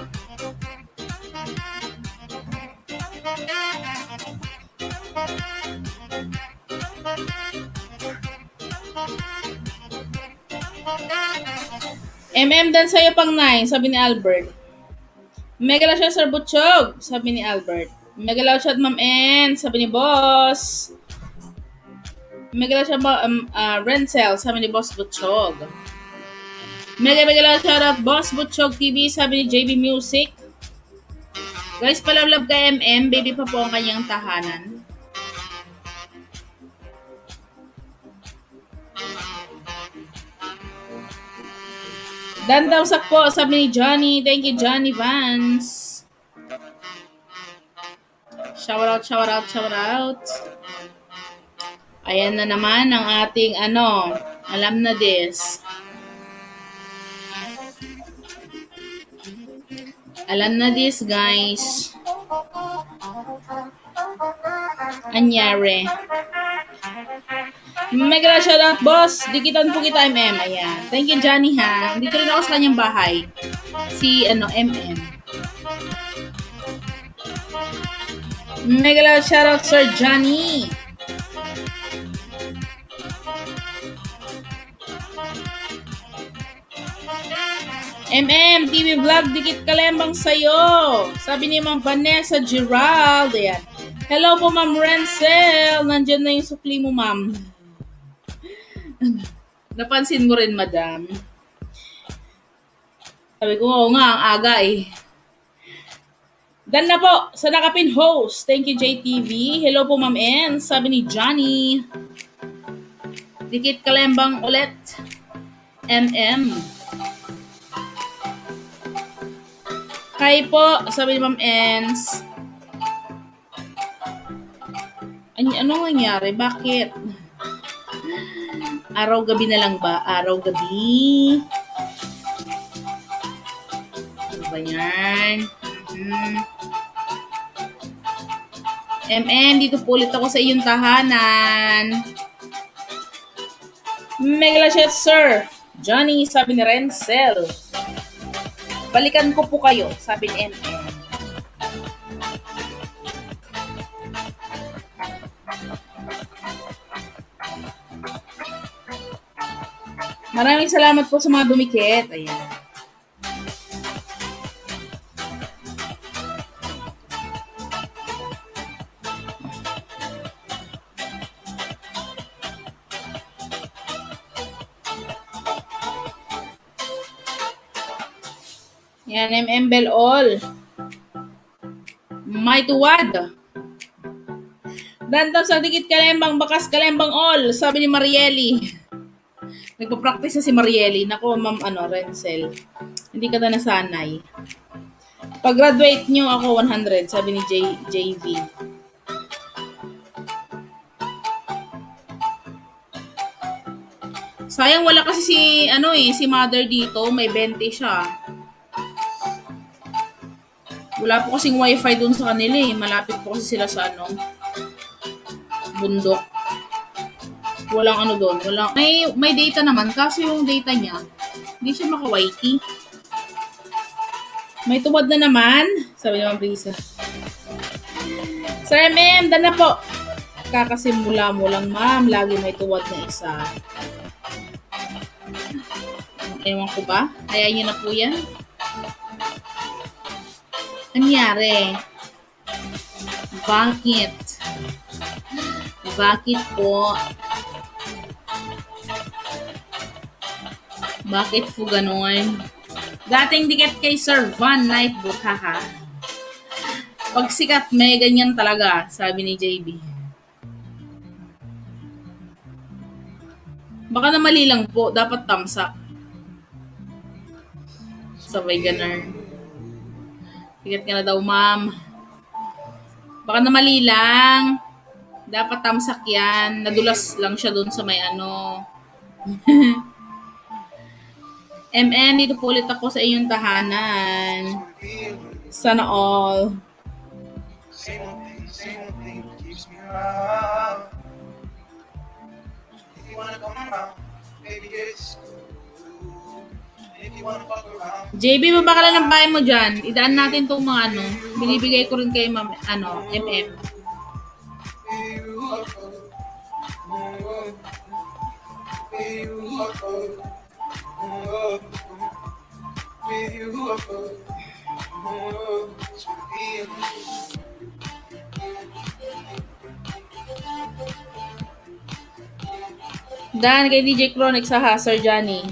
MM Dan sa'yo pang 9, sabi ni Albert. Mega love shot, Sir Butchog, sabi ni Albert. Mega love shot, Ma'am N, sabi ni Boss. Mega siya ba, Renzel, sabi ni Boss Butchog. Mega shoutout Boss Butchog TV, sabi ni JB Music. Guys, palawlab kay MM, baby pa po ang kanyang tahanan. Dandawsak po, sabi ni Johnny. Thank you, Johnny Vance. Shout out. Ayan na naman ang ating alam na this. Alam na this, guys. Anyari. Mega shoutout, boss. Dikitan po kita, MM. Ayan. Thank you, Johnny, ha. Dito rin ako sa kanyang bahay. Si, MM. Mega shoutout, Sir Johnny. TV Vlog, dikit kalembang sa'yo. Sabi ni Ma'am Vanessa Gerald. Ayan. Hello po, Ma'am Renzel. Nandyan na yung sukli mo, Ma'am. Napansin mo rin, Madam. Sabi ko, oo nga, ang aga eh. Dan na po sa nakapin host. Thank you, JTV. Hello po, Ma'am N. Sabi ni Johnny. Dikit kalembang ulit. MM. Hi po, sabi ni Ma'am Ens. Anong nangyari? Bakit? Araw-gabi na lang ba? Araw-gabi. Ano ba yan? Dito po ulit ako sa iyong tahanan. Megalashet, sir. Johnny, sabi ni Renzel. Balikan ko po kayo, sabi ni MM. Maraming salamat po sa mga dumikit. Ayan. Yan, MM Bell All. May tuwad. Dantam sa dikit kalembang, bakas kalembang all, sabi ni Marieli. Nagpa-practice na si Marieli. Naku, Ma'am Renzel. Hindi ka na nasanay. Pag-graduate nyo ako 100, sabi ni JV. Sayang wala kasi si mother dito, may 20 siya. Wala po kasing wifi dun sa kanila eh. Malapit po kasi sila sa bundok. Walang doon. May data naman. Kaso yung data niya, hindi siya maka-YT. May tuwad na naman. Sabi naman Brisa. Sir MM, dan na po. Kakasimula mo lang, ma'am. Lagi may tuwad na isa. Ewan ko ba? Hayaan niyo na po yan. Anyari? Bakit? Bakit po? Bakit po ganon? Dating dikit kay Sir Van Nightbook, haha. Pag sikat, may ganyan talaga, sabi ni JB. Baka na mali lang po, dapat thumbs up. Sabay ganon. Sikat ka na daw, ma'am. Baka na mali lang. Dapat thumbs up yan. Nadulas lang siya dun sa may MM, dito po ulit ako sa iyong tahanan. Sana all. JB, baba ka lang ng bahay mo dyan. Idaan natin itong mga binibigay ko rin kay MM. Dan, kay DJ Chronic sa ha, Sir Johnny.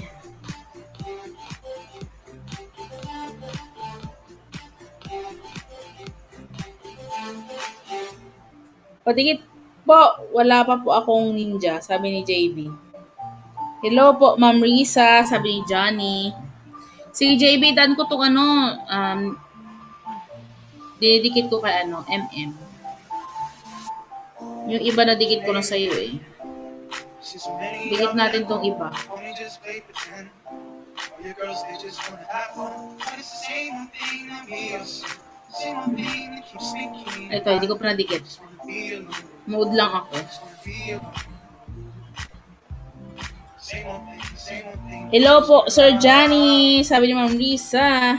Patikit po, wala pa po akong ninja, sabi ni JB. Hello po, Ma'am Risa, sabi ni Johnny. Si JB, dan ko tong dinidikit ko kay MM. Yung iba na dikit ko na sa'yo eh. Dikit natin tong iba. Ito, hindi ko pa nadikit. Mood lang ako. Hello po, Sir Johnny. Sabi ni Ma'am Lisa.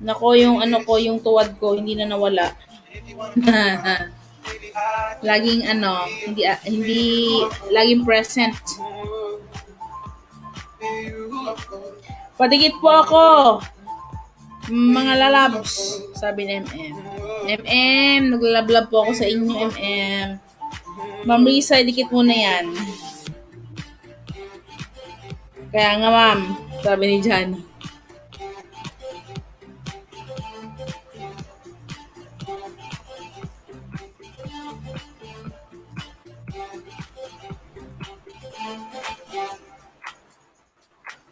Nako, yung yung tuwad ko, hindi na nawala. Laging hindi laging present. Patikit po ako. Mga lalabs, sabi ni MM. MM, naglalablab po ako sa inyo, MM. Ma'am Risa, dikit mo na yan. Kaya nga, ma'am, sabi ni Johnny.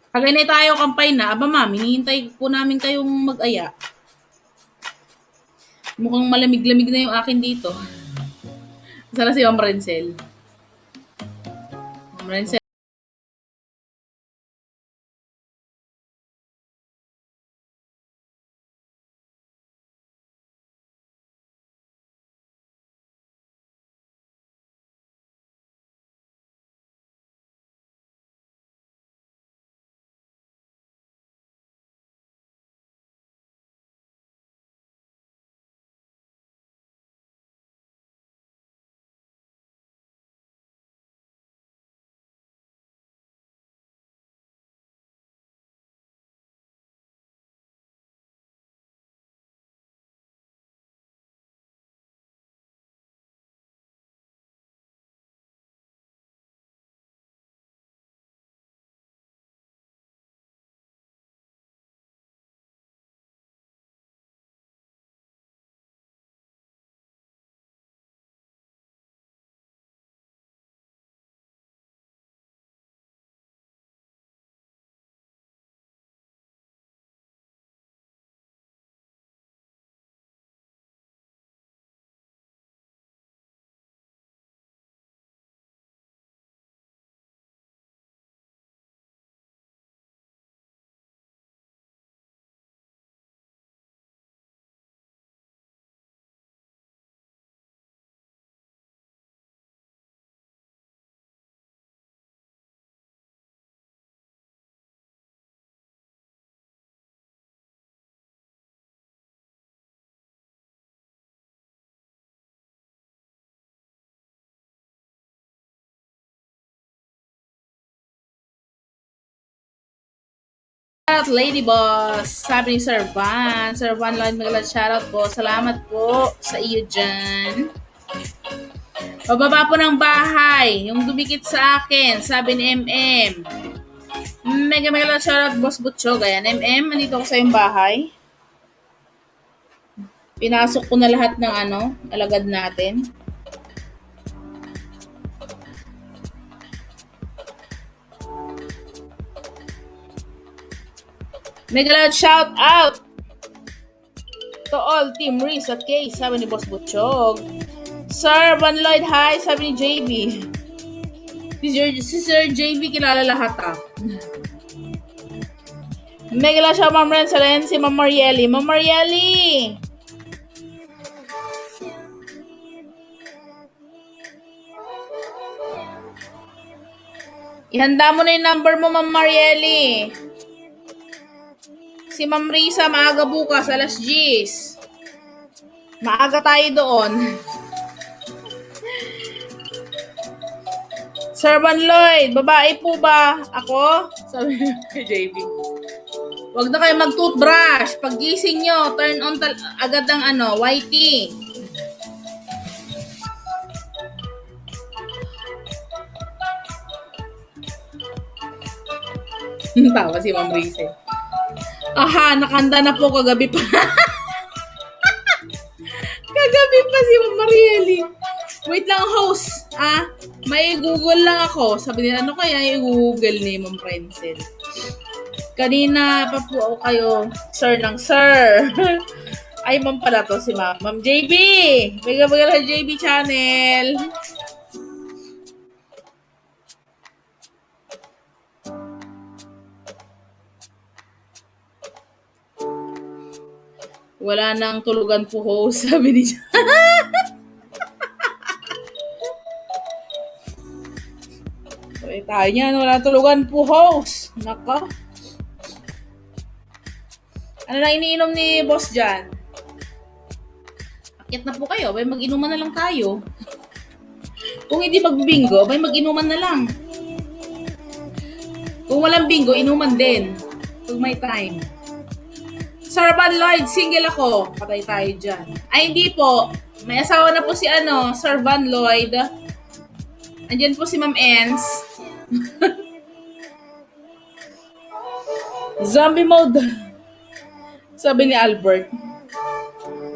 Kagay tayo kampay na. Aba ma'am, hinihintay po namin kayong mag-aya. Mukhang malamig-lamig na yung akin dito. Sana si Ma'am Rencel. Ma'am Rencel. Lady Boss, sabi ni Sir Van. Sir Van Lloyd, magalang shoutout po. Salamat po sa iyo dyan. Pababa po ng bahay, yung dumikit sa akin, sabi ni MM. Magalang shoutout, Boss Butchog. Ayan, MM, andito ako sa iyong bahay. Pinasok ko na lahat ng alagad natin. Mega shout out to all Team Reese at Kay, sabi ni Boss Butchog. Sir Van Lloyd, hi, sabi ni JB. Si Sir JB kilala lahat Mega shout Ma'am Ren, si Ma'am Marieli. Ma'am Marieli! Ihanda mo na yung number mo, Ma'am Marieli. Si Ma'am Risa, maaga bukas, alas 10. Maaga tayo doon. Sir Van Lloyd, babae po ba ako? Sabi ni JB. Huwag na kayo mag-toothbrush. Pag gising nyo, turn on agad ng whitey. Tawa si Ma'am Rize. Aha, nakanda na po kagabi pa. Kagabi pa si Ma'am Marieli. Wait lang, host. May Google lang ako. Sabi nila, ano kaya i-Google ni Ma'am Prenzel? Kanina pa po kayo, sir ng sir. Ay, ma'am pala to si ma'am. Ma'am JB! Baga-baga sa JB channel. Wala nang tulugan po host, sabi ni Wait, tayo niyan, wala tulugan po host. Naka. Ano na iniinom ni boss dyan? Akit na po kayo, may mag-inuman na lang tayo. Kung hindi magbingo, may mag-inuman na lang. Kung walang bingo, inuman din. Pag may time. Sir Van Lloyd, single ako. Patay tayo dyan. Ay, hindi po. May asawa na po si Sir Van Lloyd. Andyan po si Ma'am Ens. Zombie mode. Sabi ni Albert.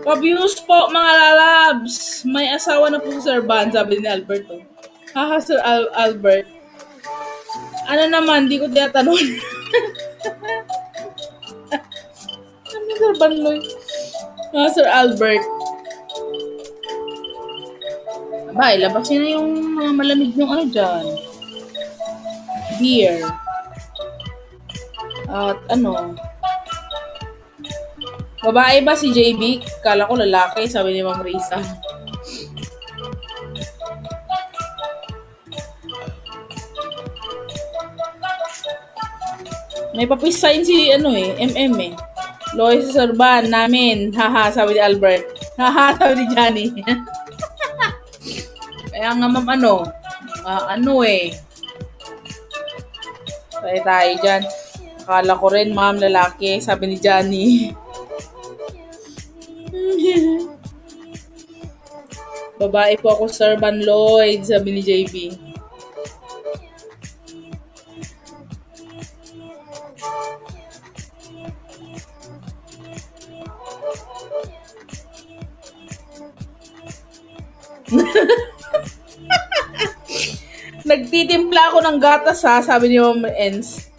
Abuse po, mga lalabs. May asawa na po si Sir Van, sabi ni Albert. Haha, Sir Albert. Ano naman, di ko tinatanong. Ano Sir Van Lloyd? Sir Albert. Abay, labasin na yung mga malamig ng dyan. Beer. At babae ba si JB? Kala ko lalaki, sabi ni Ma'am Risa. May papis sign si MM eh. Lois Sorban namin. Haha, sabi ni Albert. Haha, sabi ni Johnny. Kaya nga ma'am Kaya tayo dyan. Akala ko rin ma'am lalaki, sabi ni Johnny. Babae po ako, Sir Van Lloyd, sabi ni JB. Nagtitimpla ako ng gatas sabi ni Ma'am Ens.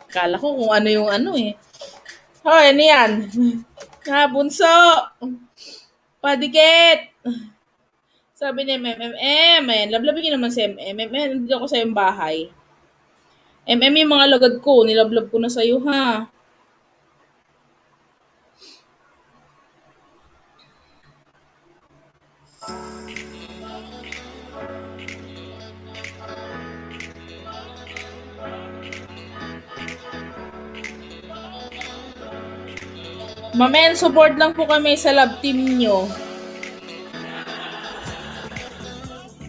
Kala ko kung ano yung Hoy, ano yan? Bunso! Padikit! Sabi ni MM, ayan, lablabin naman si MM. Nandito ako sa iyong bahay. MM yung mga lagad ko, nilablab ko na sa'yo ha. Mamen, support lang po kami sa love team nyo.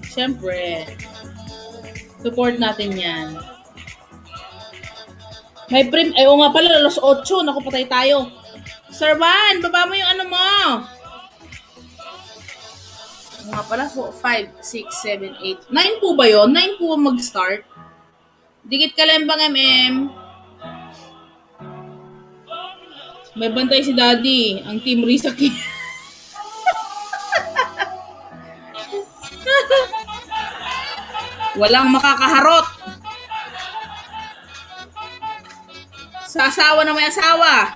Siyempre. Support natin yan. May prim... Ay, nga pala, alas 8. Naku, patay tayo. Sir Van, baba mo yung mo. Nga pala, 5, 6, 7, 8. 9 po ba yun? 9 po mag-start? Dikit ka lang bang MM? May bantay si Daddy, ang Team Risaki. Walang makakaharot. Sa asawa na may asawa.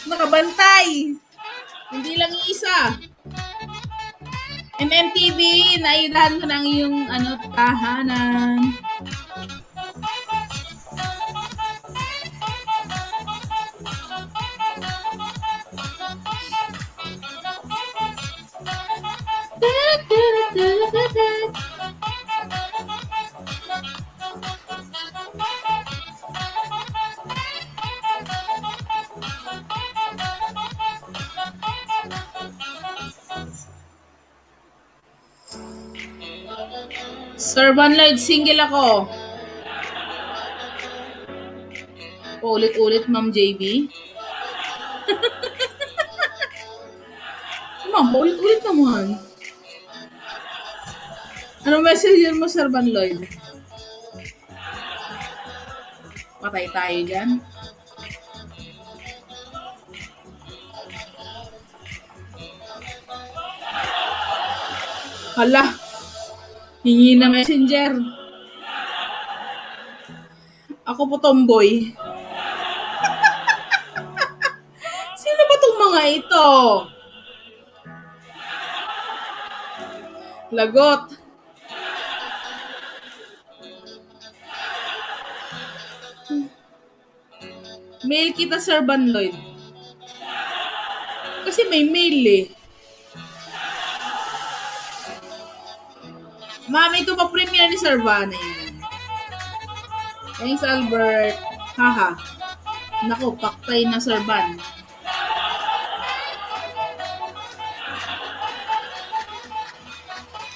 Nakabantay. Hindi lang isa. MMTV, naidahan ko ng iyong tahanan. Sir Van Lloyd, single ako. Ulit-ulit, Ma'am JB. Ma'am, paulit-ulit naman. Ano messenger mo, Sir Van Lloyd? Patay tayo dyan. Hala, hingi na messenger. Ako po tomboy. Sino ba tong mga ito? Lagot. Mail kita, Sir Van Lloyd. Kasi may mail eh. Mami, ito pa premiere ni Sir Van eh. Thanks, Albert. Haha. Nako, paktay na, Sir Van.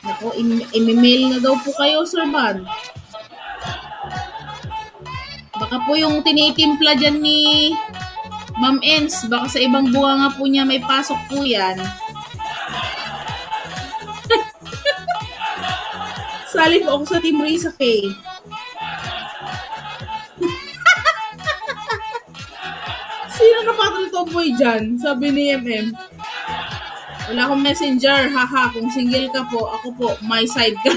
Nako, i-mail na daw po kayo, Sir Van. Baka po yung tinitimpla dyan ni Ma'am Ens, baka sa ibang bunga nga po niya may pasok po yan. Sali po ako sa Team Risa K. Sino na patol tomboy dyan? Sabi ni MM. Wala akong messenger. Haha, kung single ka po, ako po, my side ka.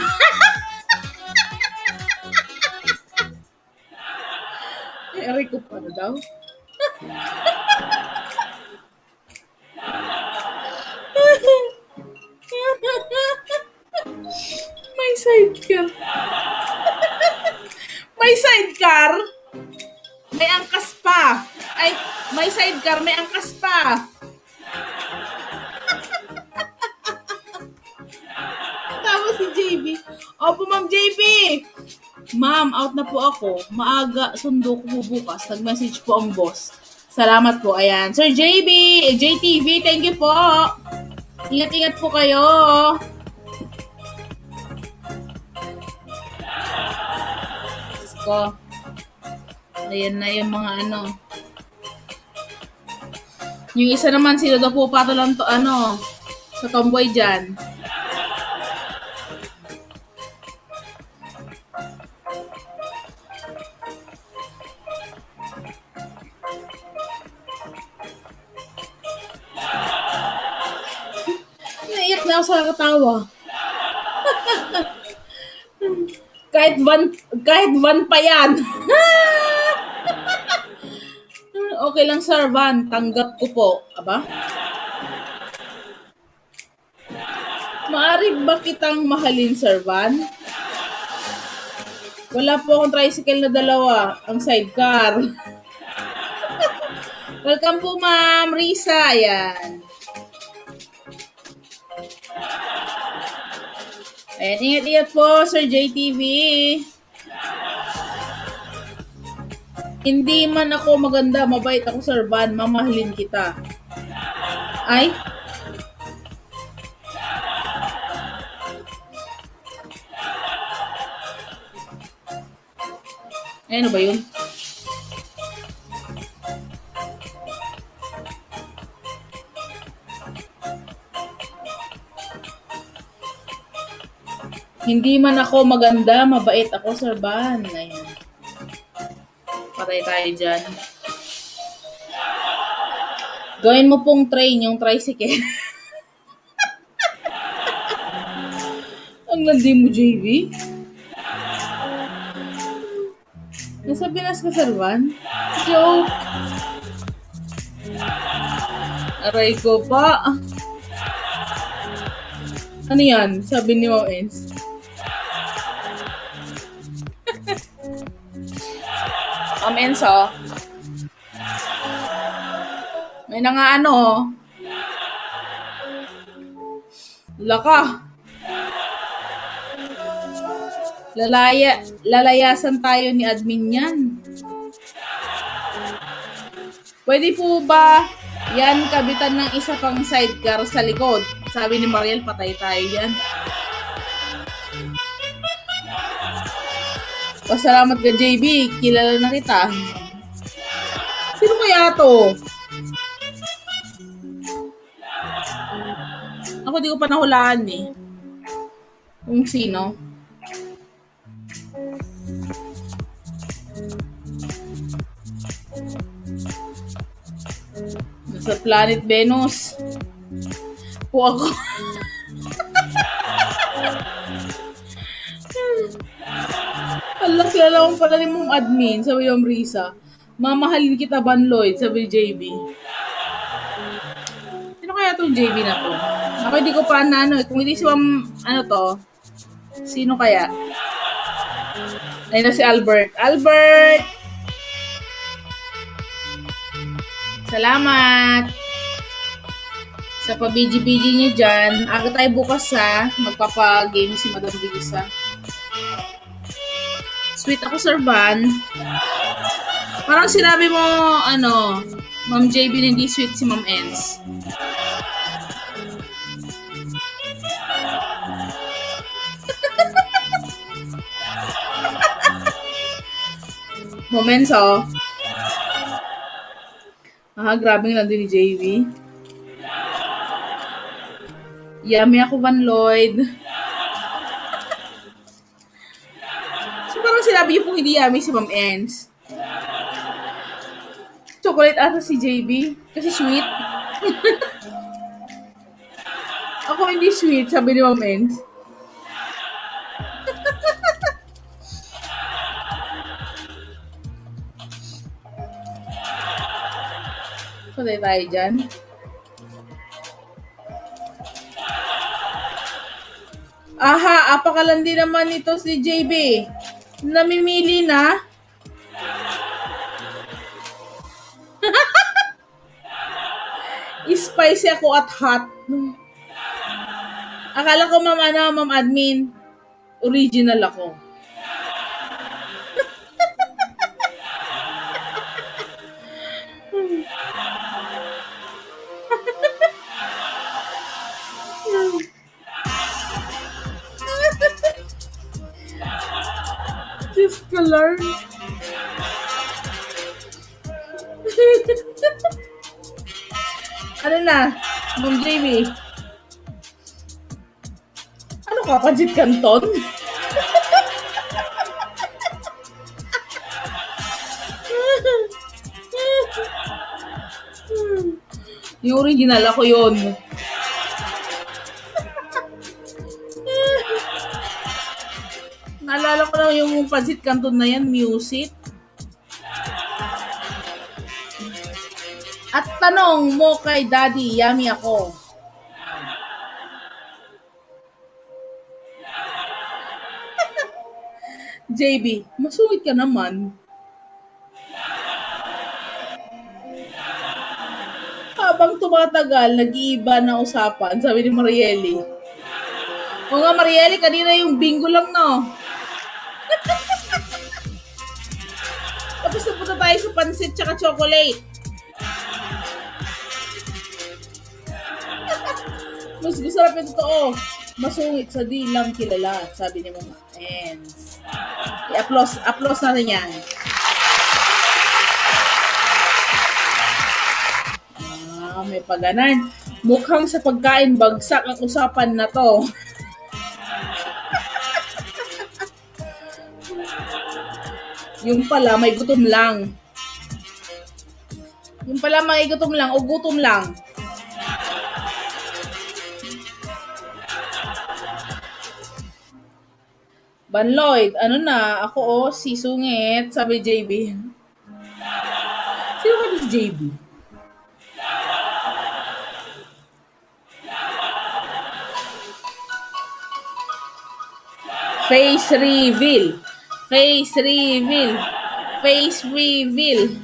Eric ko pa na daw. May sidecar. May sidecar? May angkas pa. Ay, may sidecar, may angkas pa. Tapos si JB. Opo, Ma'am JB. Ma'am, out na po ako. Maaga, sundo ko po bukas. Nag-message po ang boss. Salamat po. Ayan. Sir JB, JTV, thank you po. Ingat-ingat po kayo. Ko. Ayan na yung mga ano. Yung isa naman, sino daw po patulang to, ano, sa tomboy dyan. Naiyak na ako sa katawa. Kahit van pa yan. Okay lang, Sir Van. Tanggap ko po. Aba? Maari ba kitang mahalin, Sir Van? Wala po akong tricycle na dalawa. Ang sidecar. Welcome po, Ma'am Risa. Ayan. Ayan, ingat-ingat po, Sir JTV. Hindi man ako maganda, mabait ako, Sir Van. Mamahalin kita. Ay? Ano ba yun? Hindi man ako maganda, mabait ako, Sir Van. Ayan. Patay tayo dyan. Gawin mo pong train, yung tricycle. Ang landi mo, JV. Nasa Pinas ka, Sir Van? Joke. Aray ko pa. Ano yan? Sabi ni Ma'am Ens. Ma'am Ens, oh. May na nga ano, oh. Laka. Lalayasan tayo ni admin yan. Pwede po ba yan kabitan ng isa pang sidecar sa likod? Sabi ni Mariel, patay tayo yan. Pasalamat ka, JB. Kilala na kita. Sino kaya to? Ako di ko pa nahulaan eh. Kung sino. Sa Planet Venus. Po ako. Alam, kilala ko pala ni mong admin, sabi yung Risa. Mamahalin kita, Van Lloyd, sabi ni JB. Sino kaya itong JB na to? Ako hindi ko pa na ano, kung hindi si Ma'am, ano to, sino kaya? Ayun na si Albert. Albert! Salamat! Sa pa-BG-BG niyo dyan, aga tayo bukas ha, magpapa-game si Madam Bisa. Sweet ako, Sir Van. Parang sinabi mo, ano, Ma'am JB na hindi sweet si Ma'am Ens. Momenso. Grabe nga din ni JB. Yummy ako, Van Lloyd. So parang sinabi niyo pong hindi yummy si Ma'am Ens. Chocolate ata si JB. Kasi sweet. Ako hindi sweet, sabi ni Ma'am Ens. Patay tayo dyan. Aha, apakalandi naman ito si JB. Namimili na. Spicy ako at hot. Akala ko Ma'am Admin, original ako. Just to learn. Ano na, Ma'am JB? Ano ka, Pancit Canton? Yung original ako yun. Naalala ko lang yung Pancit Canton na yan, music. At tanong mo kay Daddy, yummy ako. JB, masungit ka naman. Habang tumatagal, nag-iiba na usapan, sabi ni Marieli. O nga Marieli, kanina yung bingo lang, no? Tapos napunta tayo sa pansit tsaka chocolate. Mas masarap yung totoo. Masungit sa di lang kilala, sabi ni Mama Ens. I-applause natin yan. May paganan. Mukhang sa pagkain bagsak ang usapan na to. Yung pala may gutom lang. Yung pala may gutom lang o gutom lang. Van Lloyd, ano na, ako si Sungit, sabi JB. Sino ka si JB? Face reveal. Face reveal. Face reveal.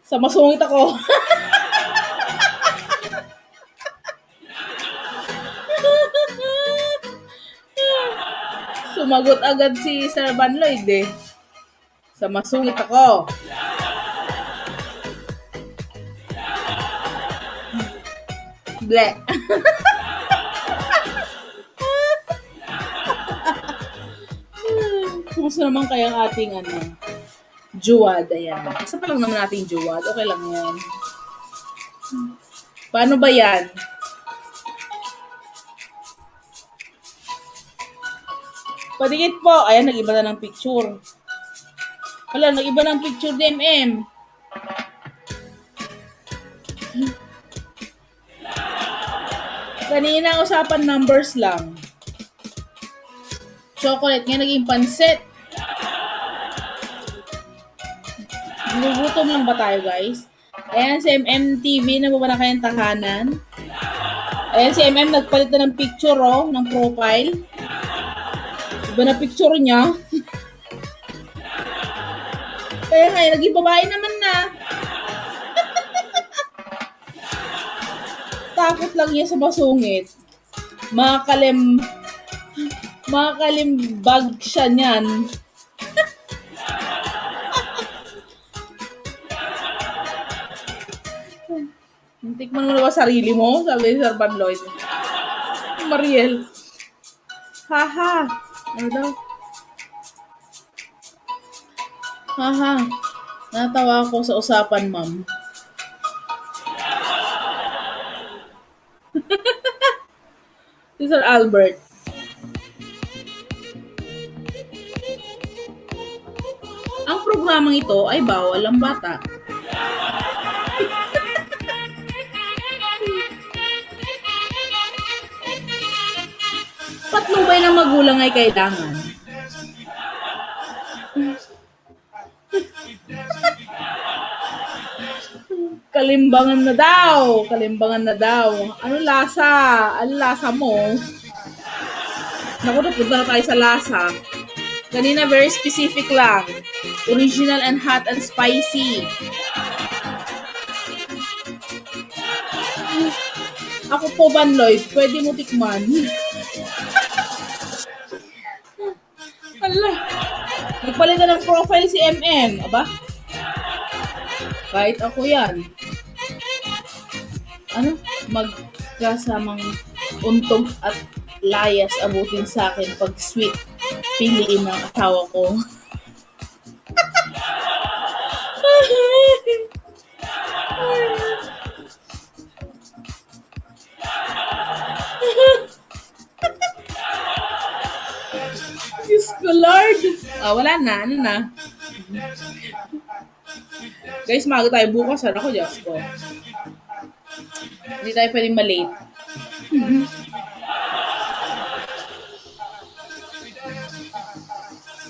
Sa masungit ako. Sumagot agad si Sir Van Lloyd eh. Sa masungit ako. Ble. Kumusta naman kaya ang ating juwad? Ayan. Isa pa lang naman nating juwad. Okay lang yan. Paano ba yan? Padikit po. Ayan, nag-iba na ng picture. Wala, nag-iba ng picture ni MM. Kanina usapan numbers lang. Chocolate, ngayon naging pansit. Gugutom lang ba tayo, guys? Ayan, si MM TV, nababa na kayang tahanan. Ayan, si MM nagpalit na ng picture, oh, ng profile. Iba na picture niya. Kaya nga, naging babae naman na. Takot lang niya sa masungit. Makakalimbag siya niyan. Tikman mo na ba sarili mo? Sabi ni Sir Van Lloyd. Mariel. Haha. Ano daw? Haha. Natawa ako sa usapan, ma'am. Si Sir Albert. Ang programang ito ay bawal ang bata. Patnubay ng magulang ay kailangan. Kalimbangan na daw. Kalimbangan na daw. Ano lasa? Ano lasa mo? Naku, napunta na tayo sa lasa. Kanina, very specific lang. Original and hot and spicy. Ako po, Van Lloyd, pwede mo tikman. Hala. Nagpalit na ng profile si MM. Aba? Kahit ako yan. Ano? Magkasamang untog at layas abutin sa akin pag sweet piliin ng asawa ko. Diyos ko, Lord. Wala na. Ano na? Guys, maga tayo bukas. Ano ko, Diyos ko. Hindi tayo pwedeng malate.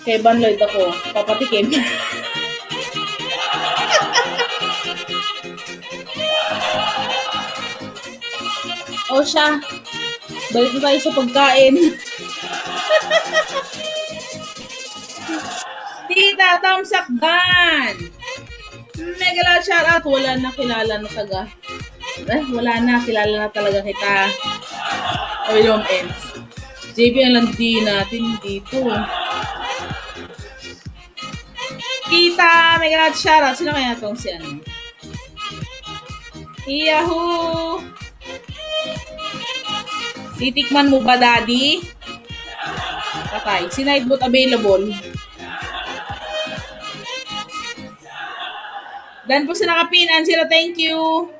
Kay Van Lloyd ako. Papatikim. Siya. Balik na tayo sa pagkain. Tita, thumbs up ban! Mega loud shoutout. Wala na kilala na taga. Wala na. Kilala na talaga kita. Yung ends. JB ang landi natin dito. Kita, mega loud shoutout. Sino kaya itong si ano? Yahoo! Titikman mo ba, Daddy? Patay. Si Nightbot available. Dan po sila kapinan sila. Thank you.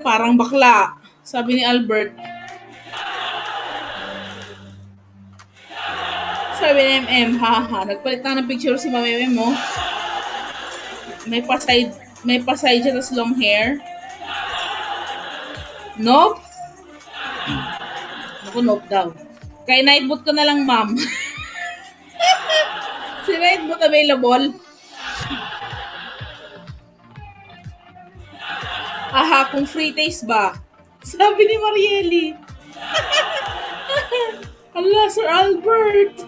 Parang bakla. Sabi ni Albert. Sabi ni MM. Haha. Nagpalit na ng picture si Mami MM mo. May pasay siya tas long hair. Nope. Ako, nope daw. Kay Nightbot ko na lang, ma'am. Si Nightbot available. Aha, kung free taste ba? Sabi ni Marieli. Allah, Sir Albert.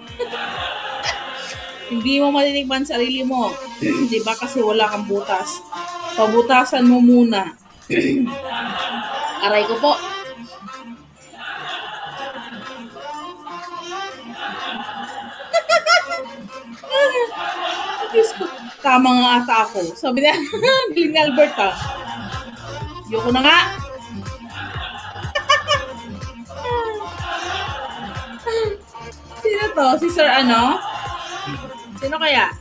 Hindi mo matitikman sarili mo. Diba kasi wala kang butas. Pabutasan mo muna. Aray ko po. Tama nga ata ako. Sabi niya, ni Albert ha. Yoko na nga. Sino to? Si Sir ano? Sino kaya?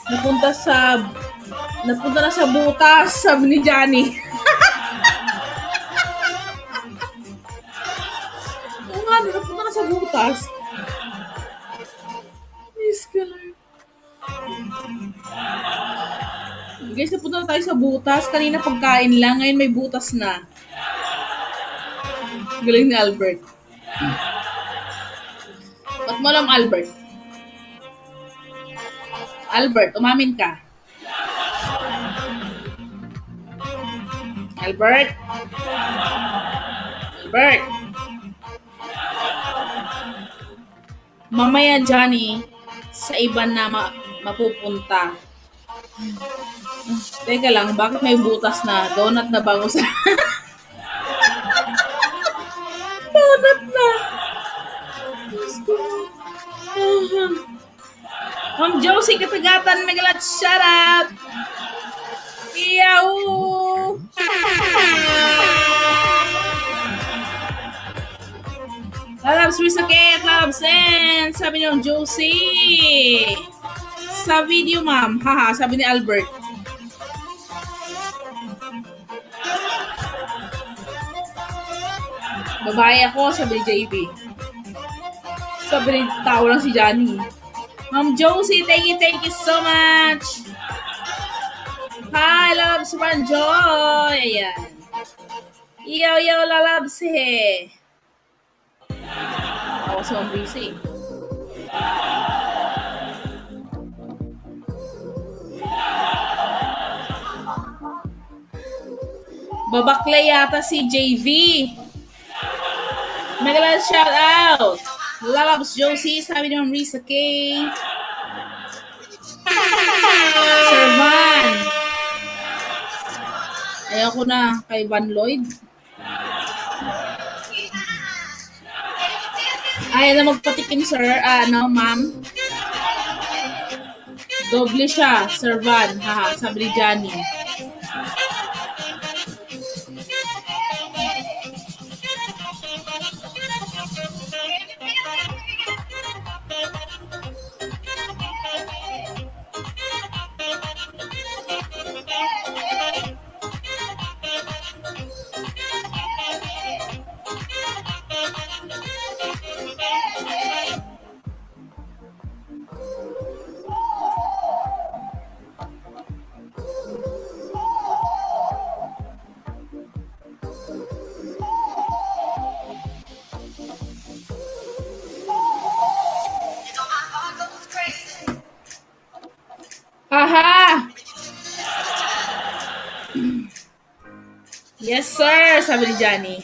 Napunta sa Napunta na sa butas, sabi ni Johnny. Oo nga, napunta na sa butas. Miss ka lang. Guys, napunta na tayo sa butas. Kanina pagkain lang, ngayon may butas na. Galing ni Albert. Ba't mo alam, Albert? Albert, umamin ka. Albert? Albert? Mamaya, Johnny, sa iba na mapupunta. Teka lang, bakit may butas na? Donut na bango sa... Donut na! Ma'am Josie Katagatan, Megalat, shout out! Yahoo! Lalabs, Rizakit, Lalabs, and sabi niyo, Josie. Sa video, ma'am. Haha, sabi ni Albert. Babae ako, sabi ni JB. Sabi ni tao lang si Johnny. Ma'am Josie, thank you so much. Hi, Lalabs, Ranjoy. Ayan. Yo, Lalabs, he. Ako sa busy. Babakla yata si JV. Magalang shout out. Lalabs Josie, sabi ni Ma'am Risa K. Sir Van. Ayoko na kay Van Lloyd. Ayaw na magpatikim, sir. Ma'am. Doble siya, Sir Van. Haha, sabi ni Johnny. Haha! Yes, sir, sabi ni Johnny.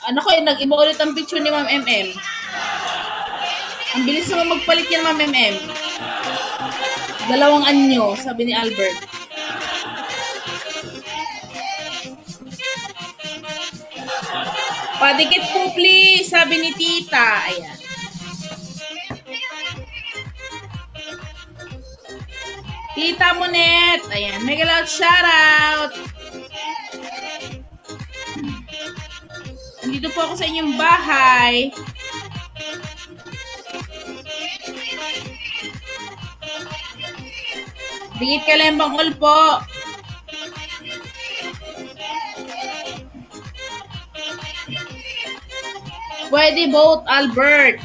Ano ko, nag-iba ulit ang picture ni Ma'am MM. Ang bilis naman magpalit yan, Ma'am MM. 2 anyo, sabi ni Albert. Padikit po, please, sabi ni Tita. Ayan. Tita Monet. Ayan. Mega loud shoutout. Nandito po ako sa inyong bahay. Bigit Kalembang all po. Pwede both, Albert.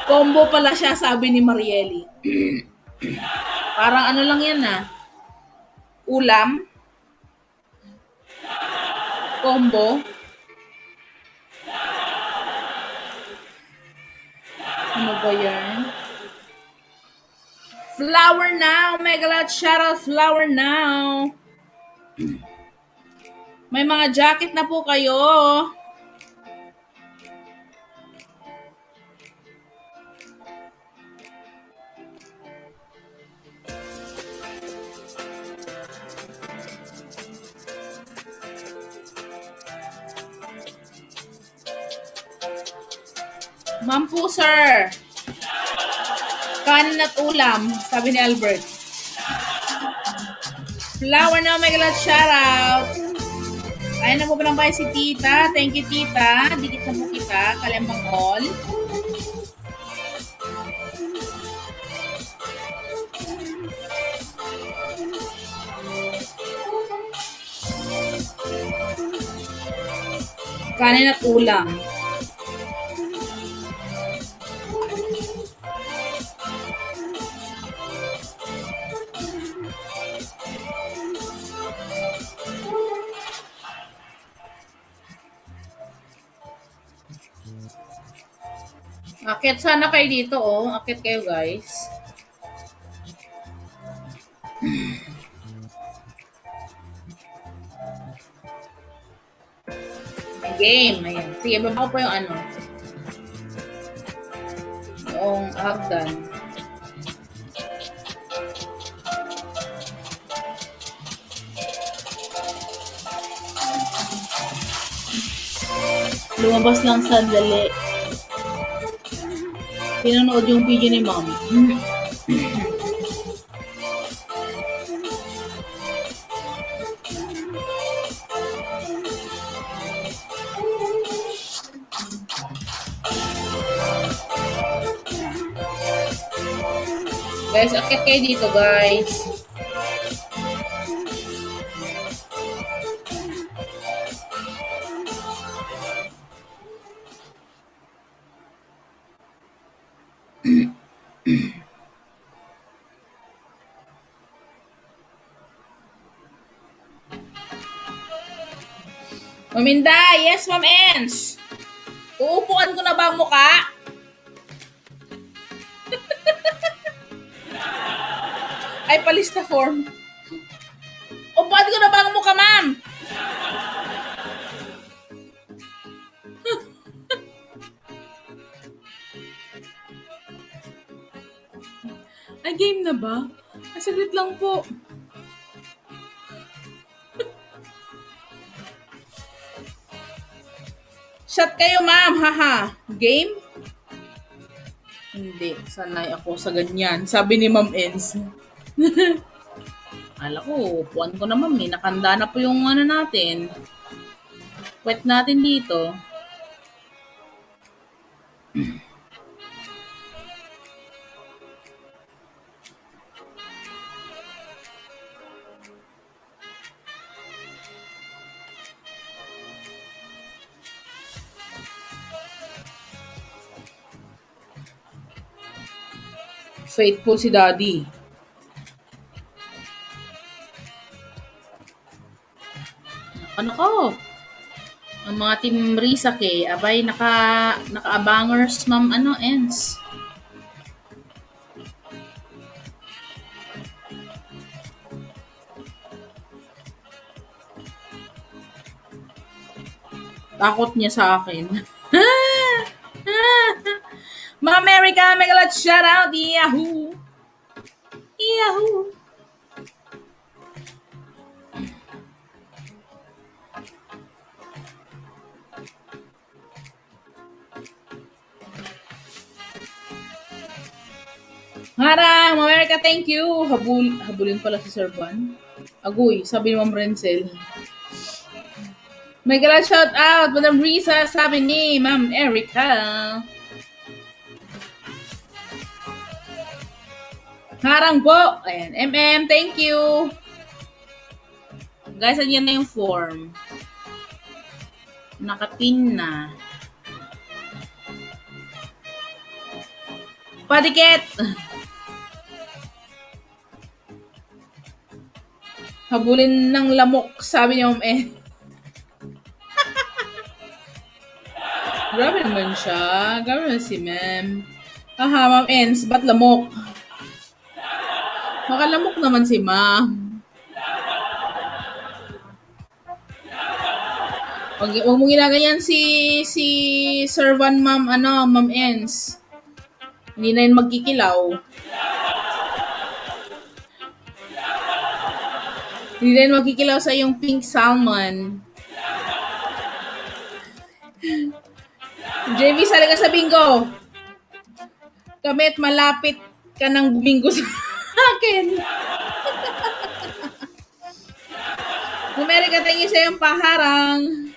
Combo pala siya, sabi ni Marieli. Parang ano lang yan ulam. Combo. Ano ba yan? Flower now. Mega loud shoutout, flower now. May mga jacket na po kayo. Ma'am po, sir. Kanin at ulam, sabi ni Albert. Flower na, mega loud shoutout. Ay, na po ba ng bahay si tita? Thank you, tita. Dikit na po kita. Kalembang all. Kanin at ulam. Akit sana kayo dito, oh. Akit kayo, guys. May game. Ayan. Sige, baba ko po yung ano. Yung hagdan. Lumabas lang sandali. Pinanood yung video ni mom. Guys, akit kayo dito, guys. Ma'am Inday, yes, Ma'am Ens. Uupuan ko na ba ang muka? Ay, palista form. Upuan ko na ba ang muka, ma'am? Ay, game na ba? Ay, saglit lang po. Shot kayo, ma'am. Haha. Game? Hindi. Sanay ako sa ganyan. Sabi ni Ma'am Ens. Ala ko, upuan ko na, ma'am. Nakanda na po yung ano natin. Wet natin dito. Faithful si Daddy. Ano ko? Ang mga team Risa kay abay naka-abangers ma'am ano ends. Takot niya sa akin. Mga America, mega lot shout out, Yahoo! Yahoo! Harang, America, thank you. Habulin pala si Sir Juan. Agoy, sabi ni Ma'am Renzel. Mega lot shout out, Madam Risa, sabi ni Ma'am Erica. Harang po. Ayan. Thank you. Guys, andyan na yung form. Nakapin na. Padikit. Habulin ng lamok, sabi niya, Grabe naman siya. Grabe naman si Ma'am. Aha, Ma'am Ens, ba't lamok? Makalamok naman si Ma'am. Wag mong ginaganyan si Sir Van Ma'am, Ma'am Ens. Hindi na yun magkikilaw. Hindi na yun magkikilaw sa iyong pink salmon. JV, sali ka sa bingo. Kamit, malapit ka ng bingo sa akin. America, tingin sa yung paharang.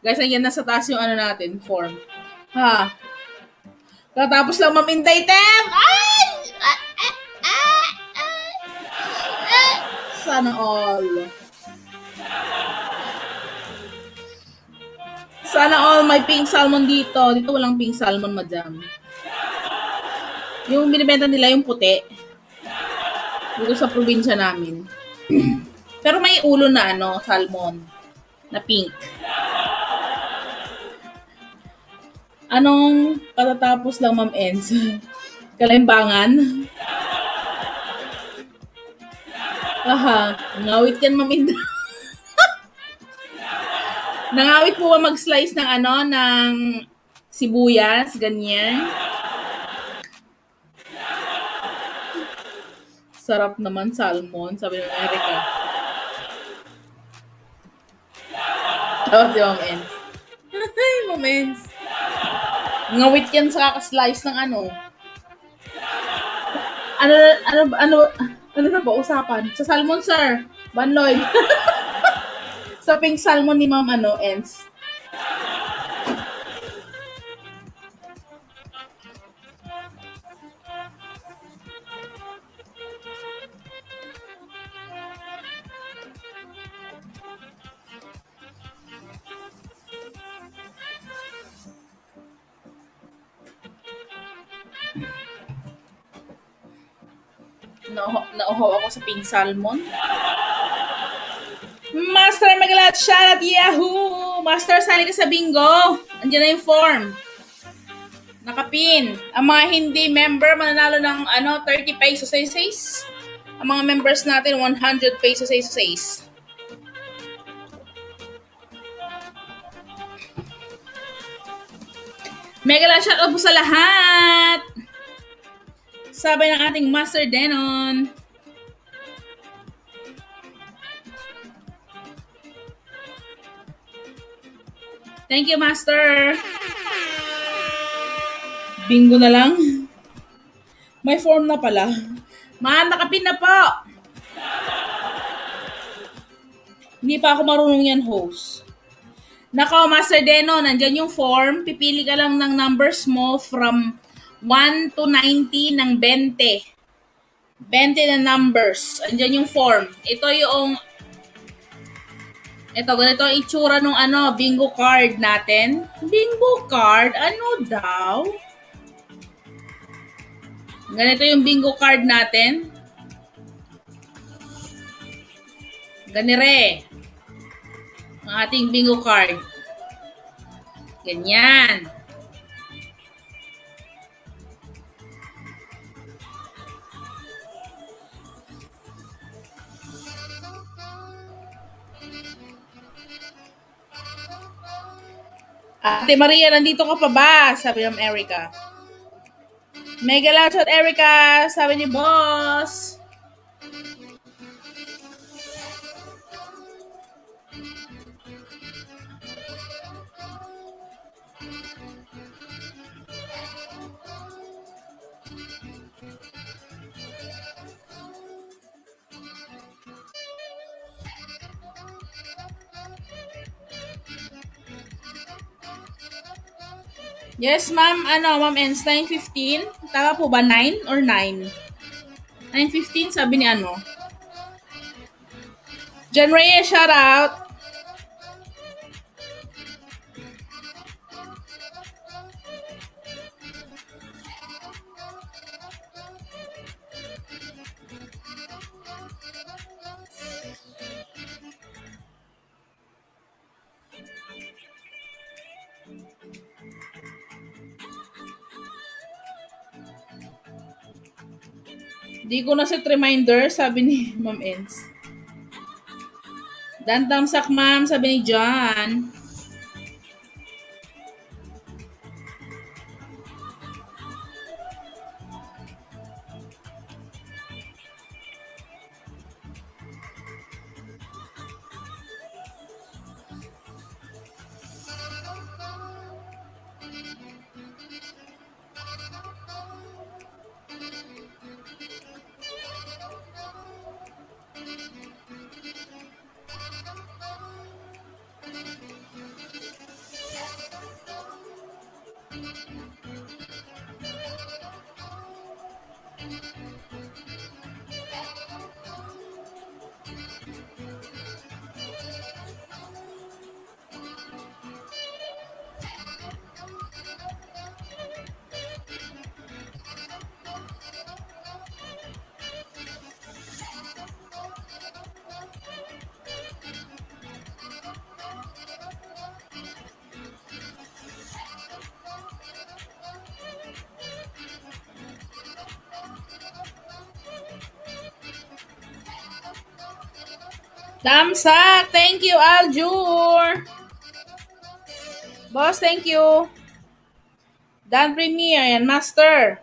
Guys, ayan nasa taas yung ano natin, form. Ha? Katapos lang Ma'am Inday, Tem! Ay! Sana all. Sana all may pink salmon dito. Dito walang pink salmon, madam. Yung binibenta nila yung puti. Dito sa probinsya namin. Pero may ulo na ano, salmon. Na pink. Anong katatapos lang, Ma'am Enz? Kalimbangan? Aha, ngawit yan, Ma'am Inday. Nangawit po ba mag-slice ng ano, ng sibuyas, ganyan? Sarap naman salmon, sabi ng Erica. Tapos si Ma'am Enz. Ay, Ma'am Enz. Ngawit yan sa kakaslice ng ano. Ano, ano na ba usapan? Sa salmon, sir. Van Lloyd. Sa pink salmon ni Ma'am ano, Enz. Nauhaw ako sa pink salmon. Master Magalat, shout out, Yahoo! Master, sali ka sa bingo. Andiyan na yung form. Nakapin. Ang mga hindi member, mananalo ng ano, 30 pesos says. Ang mga members natin, 100 pesos says. Magalat, shout out po sa lahat. Sabay ng ating Master Denon. Thank you, Master. Bingo na lang. May form na pala. Nakapin na po. Hindi pa ako marunong yan, host. Nako, Master Deno, nandyan yung form. Pipili ka lang ng numbers mo from 1 to 90 ng 20. 20 na numbers. Andyan yung form. Ganito ang itsura ng ano, bingo card natin. Bingo card? Ano daw? Ganito yung bingo card natin. Ganire. Ang ating bingo card. Ganyan. Ate Maria, nandito ka pa ba? Sabi ng Erica. Mega loud shot, Erica. Sabi ni boss. Yes, ma'am. Ma'am Ens, 9:15. Tama po ba? 9 or 9? 9:15, sabi ni John Reyes, shout out. Di ko na set reminder, sabi ni Ma'am Ens. Dan tamsak, ma'am, sabi ni John. Damsak! Thank you, Aljur! Boss, thank you. Dan Premier, yan, Master.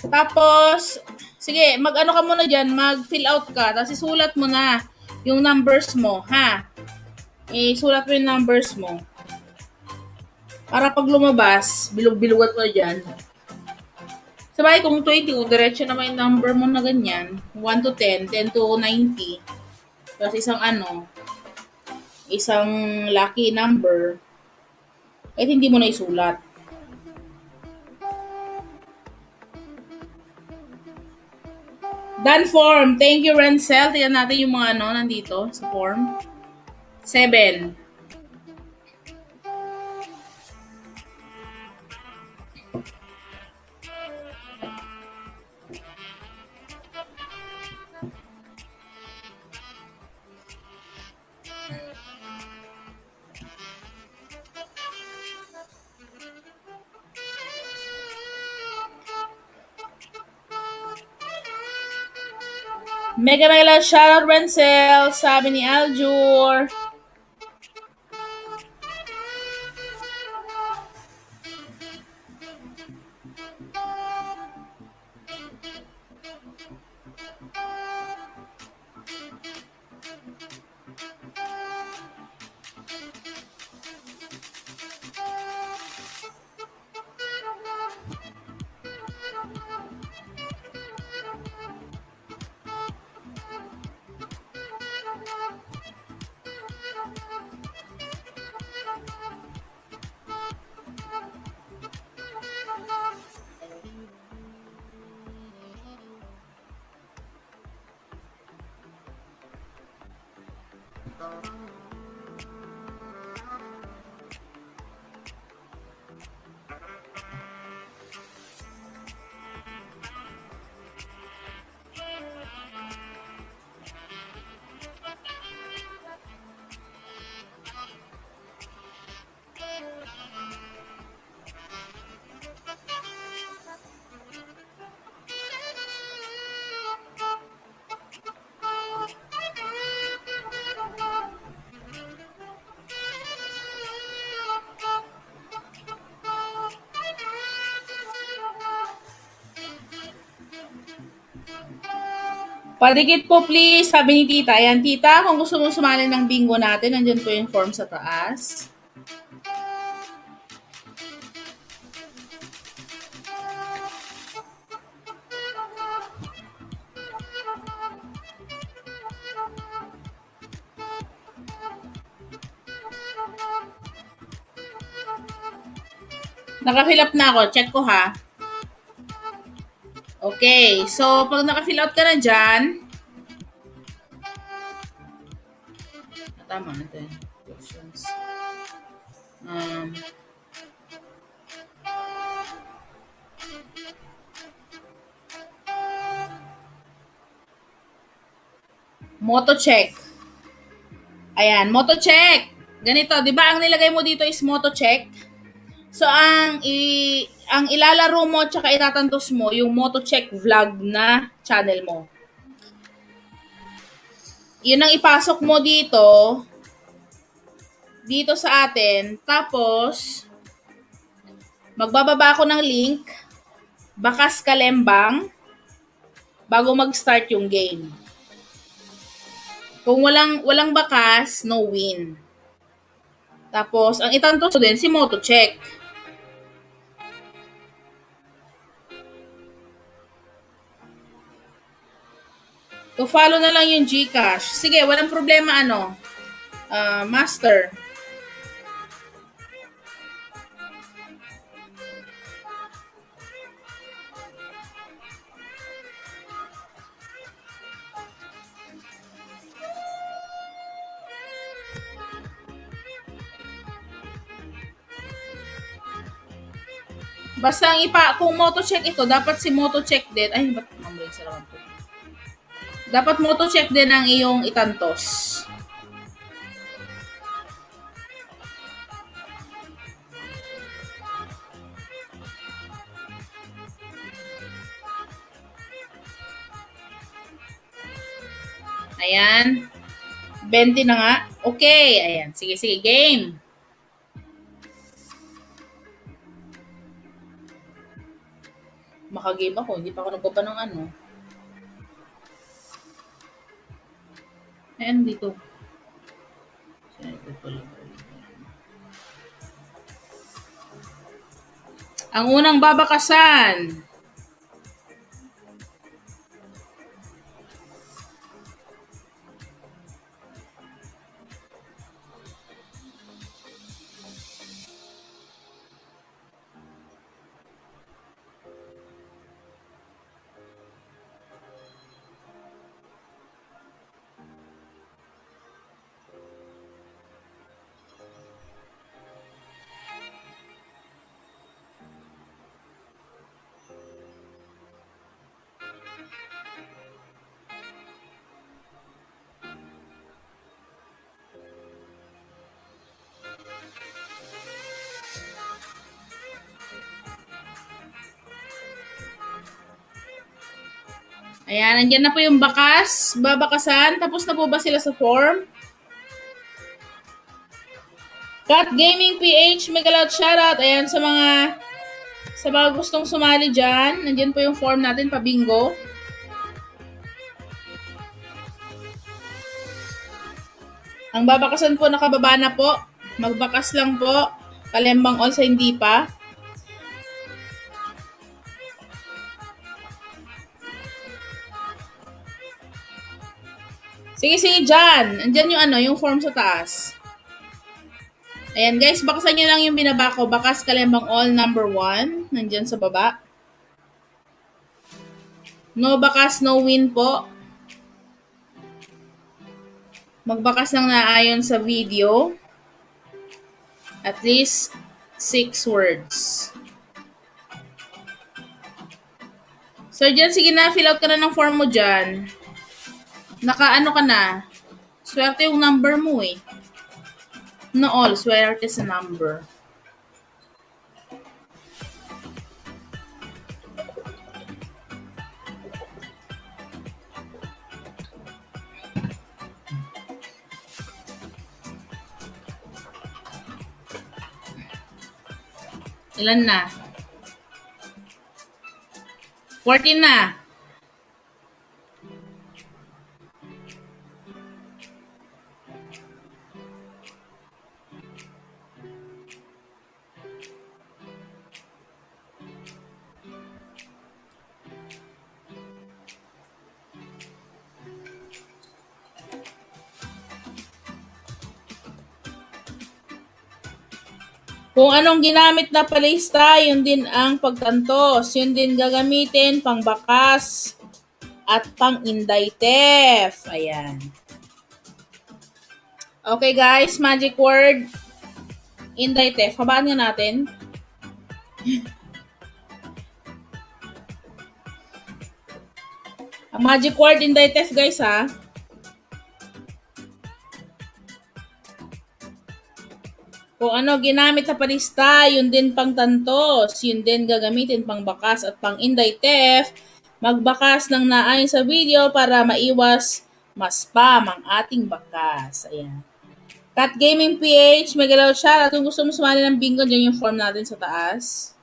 Tapos, sige, mag-ano ka muna dyan, mag-fill out ka, tapos isulat mo na yung numbers mo, ha? Isulat mo yung numbers mo. Para pag lumabas, bilog-bilugan mo dyan. Sabay, kung 20, kung diretso naman yung number mo na ganyan, 1 to 10, 10 to 90, tapos isang lucky number, kahit hindi mo na isulat. Done form. Thank you, Rancel. Tignan natin yung mga nandito sa form. 7. Mega mega shoutout, Rancel. Sabi ni Aljur. Padikit po please, sabi ni tita. Ayan, tita, kung gusto mo sumali ng bingo natin, nandyan po yung form sa taas. Naka-fill up na ako. Check ko ha. Okay. So, pag naka-fill out ka na dyan, tama natin. Questions. Um, Moto check. Ayan, moto check. Ganito, 'di ba? Ang nilagay mo dito is moto check. So ang ilalaro mo at saka itatantos mo yung moto check vlog na channel mo. 'Yun ang ipasok mo dito sa atin. Tapos magbababa ako ng link, Bakas Kalembang, bago mag-start yung game. Kung walang bakas, no win. Tapos, ang itantos ko din si Moto Check. So, follow na lang yung GCash. Sige, walang problema master. Basta kung moto check ito, dapat si moto check din. Ay, ba't mamulay sa naman po? Dapat moto check din ang iyong itantos. Ayan. 20 na nga. Okay. Ayan. Sige, game. Makagame ako. Hindi pa ako nagpapa ng ano. Ayan dito. Ang unang babakasan. Ayan, nandiyan na po yung babakasan. Tapos na po ba sila sa form? Cat Gaming PH, mega loud shoutout. Ayan, sa mga gustong sumali dyan, nandiyan po yung form natin, pa-bingo. Ang babakasan po, nakababa na po. Magbakas lang po. Kalembang all sa hindi pa. Sige dyan. Andyan yung form sa taas. Ayan guys, bakasan nyo lang yung binaba ko. Bakas Kalembang all number 1. Nandyan sa baba. No bakas, no win po. Magbakas lang na ayon sa video. At least 6 words. So dyan, sige na, fill out ka na ng form mo dyan. Nakaano ka na. Swerte yung number mo eh. No all, swerte sa number. Ilan na? 14 na. Kung anong ginamit na palista, yun din ang pagtantos. Yun din gagamitin pangbakas at pang Inday theft. Ayan. Okay guys, magic word, Inday theft. Habaan nga natin. Ang magic word, Inday theft guys ha. Kung ano ginamit sa palista, yun din pang tantos, yun din gagamitin pang bakas at pang Inday theft. Magbakas ng naayon sa video para maiwas ma-spam ang ating bakas. Ayan. Cat Gaming PH, may galaw siya. At kung gusto mo sumali ng bingo, dyan yung form natin sa taas.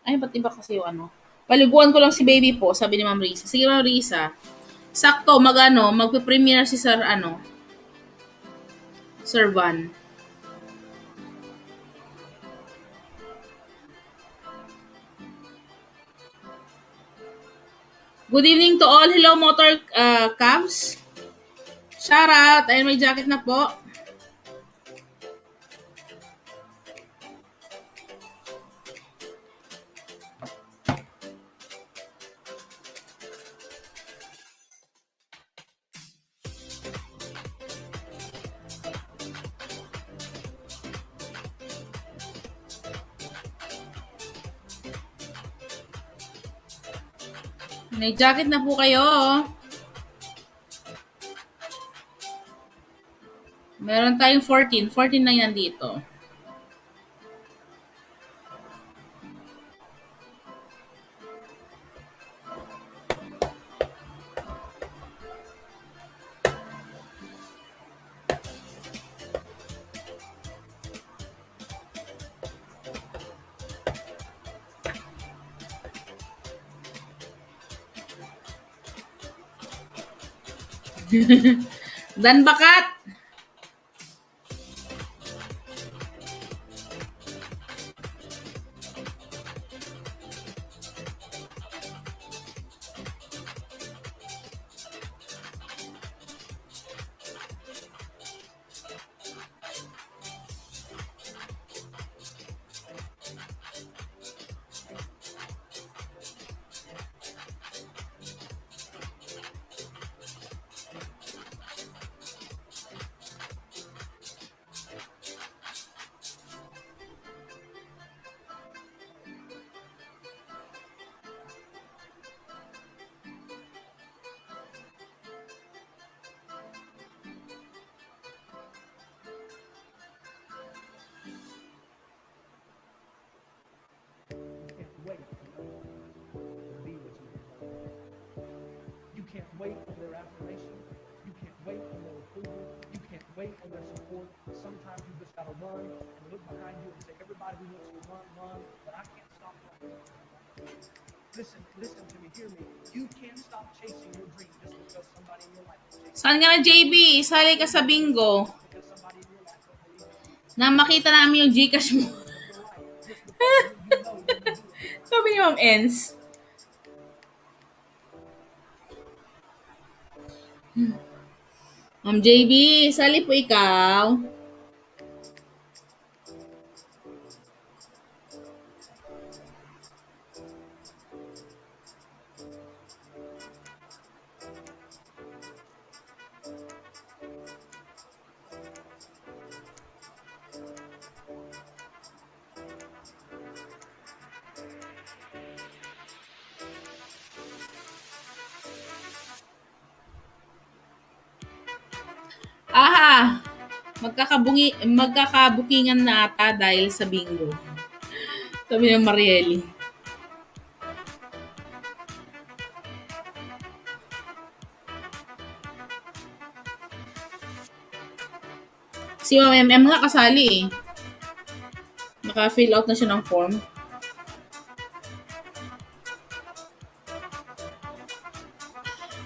Ay, ba't iba kasi yung ano? Paliguan ko lang si baby po, sabi ni Ma'am Risa. Sige Ma'am Risa. Sakto, magpe-premiere si Sir Van. Good evening to all. Hello, Motor Cavs. Shout out. Ayun, may jacket na po. May jacket na po kayo. Meron tayong 14. 14 na yan dito. Dan Bakat. can't wait on their affirmation. You can't wait on their approval. You can't wait on their support. Sometimes you just gotta run and look behind you and say, everybody who wants to run, but I can't stop running. Listen to me, hear me. You can't stop chasing your dream just because somebody in your life is chasing. Saan ka na, JB? Isali ka sa bingo. Na makita namin yung Gcash mo. Sabi ni Ma'am Ens. Ma'am JB, sali po ikaw. Aha! Magkakabukingan na ata dahil sa bingo. Sabi ng Marieli. Si Ma'am MM nga kasali eh. Naka-fill out na siya ng form.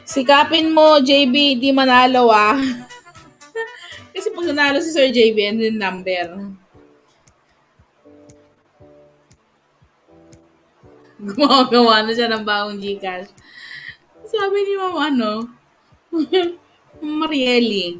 Sikapin mo, JB, di manalo ah. Kasi pag nanalo si Sir JB, ano yung number? Gumagawa na siya ng bagong Gcash. Sabi ni Ma'am Marieli.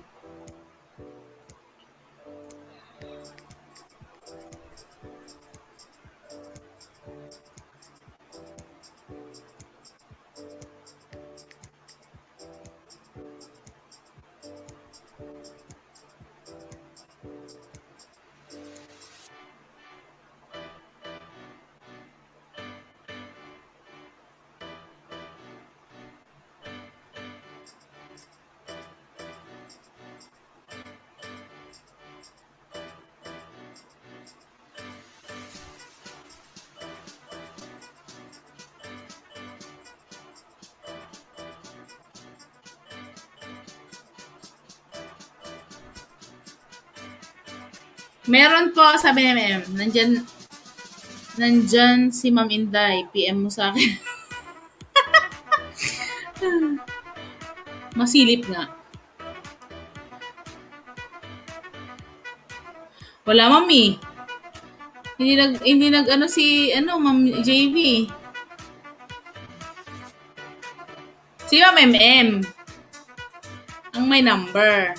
Meron po, sabi ni Ma'am, nandyan si Ma'am Inday, PM mo sa akin. Masilip nga. Wala, Mami. Hindi nag ano si Ma'am JV. Si Ma'am MM ang may number.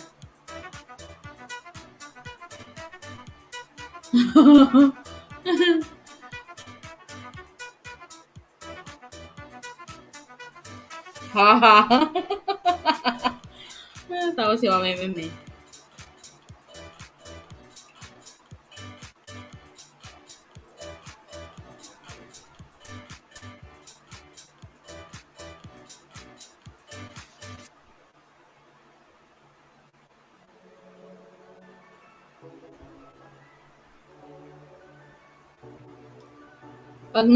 Ha ha. Tawa si Ma'am MM eh. Pag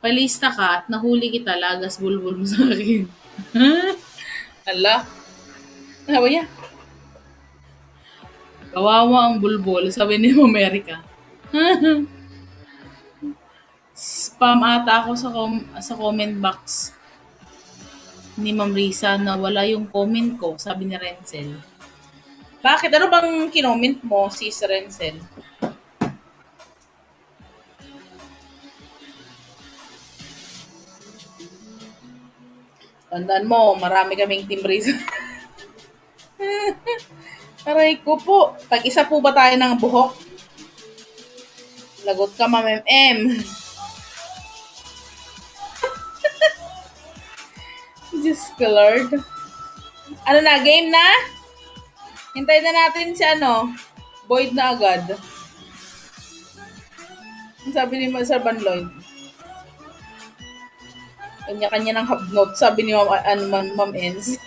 palista ka at nahuli kita, lagas bulbul mo sa akin. Ala, sabi niya, kawawa ang bulbul, sabi ni America. Spam ata ako sa comment box ni Ma'am Risa na wala yung comment ko, sabi ni Renzel. Bakit? Ano bang kinoment mo, sis Renzel? Tandaan mo, marami kaming Team Risa. Aray ko po. Tag-isa po ba tayo ng buhok? Lagot ka, Ma'am MM. Diyos ko, Lord. Ano na, game na? Hintayin na natin si Void na agad. Ang sabi ni Sir Banloy. Kanya-kanya ng habnot, sabi ni Ma'am Enz.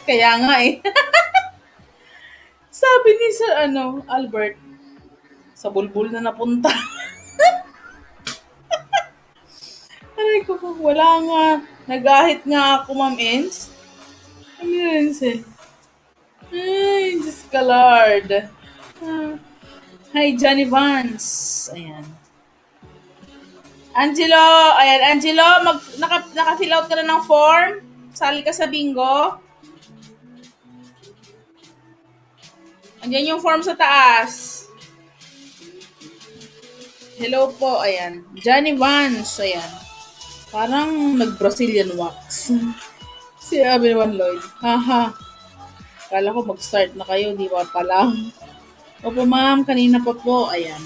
Kaya nga eh. Sabi ni Sir Albert, sa bulbul na napunta. Aray ko po, wala nga. Nagahit nga ako, Ma'am Enz. Ano yun, Sir? Ay, Diyos ka, Lord. Hi, Johnny Vance. Ayan. Angelo, ayan, Angelo, naka-fill out ka na ng form? Sali ka sa bingo? Andiyan yung form sa taas. Hello po, ayan. Johnny Vance, ayan. Parang nag-Brazilian wax. Si Abelwan Lloyd. Haha. Kala ko mag-start na kayo, di ba pala? Opo ma'am, kanina pa po. Ayan.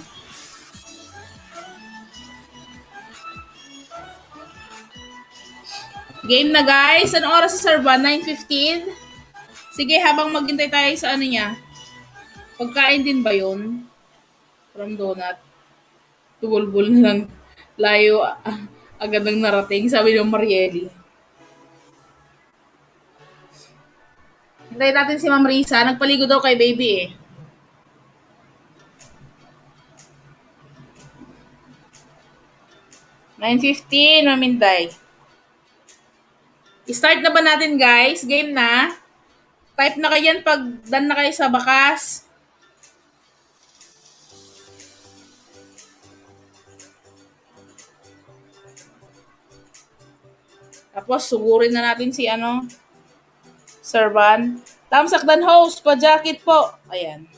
Game na guys. Anong oras sa serva? 9:15? Sige, habang maghintay tayo sa niya. Pagkain din ba yun? From donut. Tubulbul na lang. Layo. Agad ang narating. Sabi ng Marieli. Hintayin natin si Ma'am Risa. Nagpaligo daw kay baby eh. $9.15, Ma'am Inday. Start na ba natin guys? Game na. Type na kayo yan pag done na kayo sa bakas. Tapos sugurin na natin si Sir Van. Tamsakdan host, pa-jacket po. Ayan.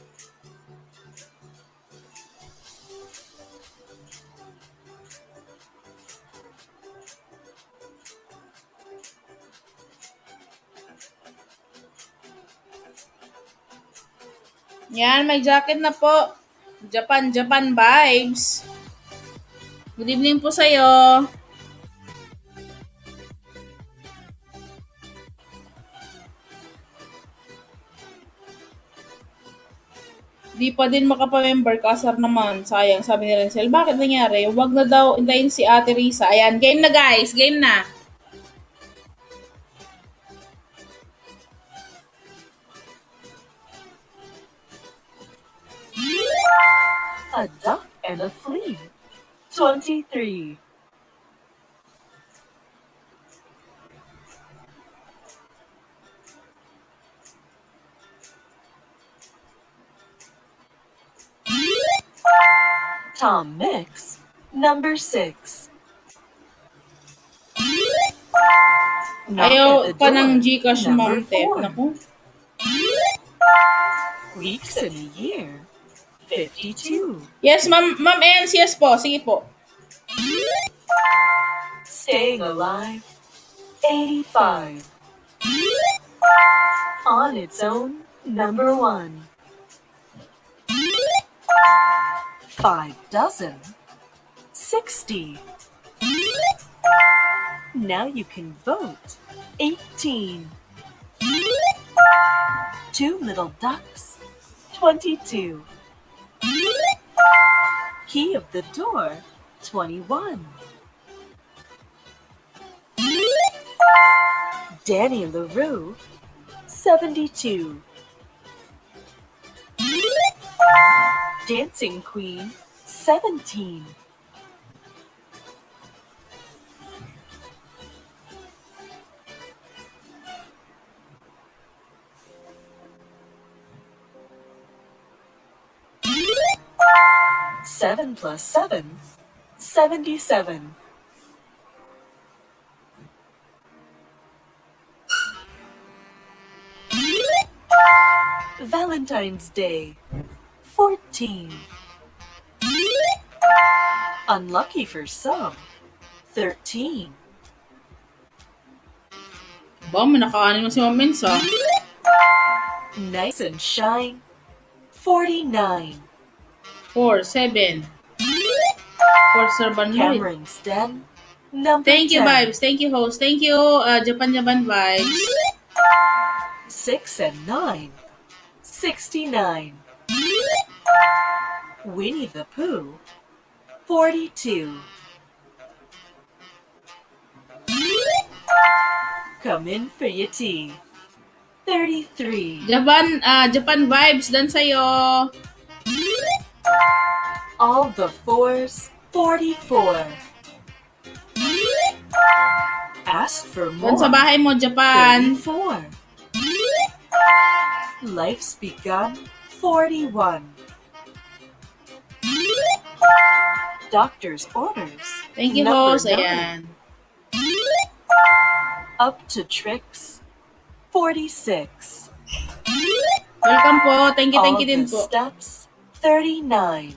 Yan, may jacket na po. Japan vibes. Good evening po sa'yo. Di pa din makapamember, kasar naman. Sayang, sabi ni Renzel. Bakit nangyari? Huwag na daw intayin si Ate Risa. Ayan, game na guys. Game na. A duck and a flea. 23. Tom Mix, number 6. Knock Ayaw at the pa ng door, Gcash, number Ma'am Tep. 4. Naku. Weeks in a year, 52. Yes, Ma'am Ens. Yes po. Sige po. Staying alive, 85. On its own, number 1. 5 dozen, 60. Now you can vote, 18. 2 little ducks, 22. Key of the door, 21. Danny LaRue, 72. Dancing Queen, 17. Seven plus 7, 77. Valentine's Day, 14. Unlucky for some, 13. Ba, manakaanin mo si Ma'am Ens, ah. Nice and shine, 49. 4, 7. 4, Sir Banloy. Cameron's Den, number Thank you, 10. Vibes. Thank you, host. Thank you, Japan Vibes. 6 and 9, 69. Winnie the Pooh, 42. Come in for your tea, 33. Japan Vibes, dan sa'yo. All the 4s, 44. Ask for more, Dan sa bahay mo, Japan. 34. Life's begun, 41. Doctor's orders, Thank you, number host. 9. Ayan. Up to tricks, 46. Welcome po. Thank you All din the po. steps, 39.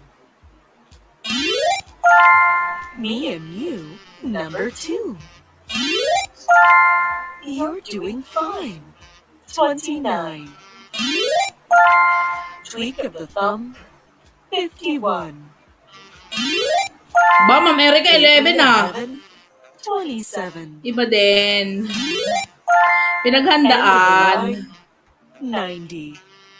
Me and you, number 2. You're doing fine, 29. Tweak of the thumb, 51. Ba, Ma'am Erica, 11 ah. 27. Iba din. End of the Pinaghandaan. line, 90.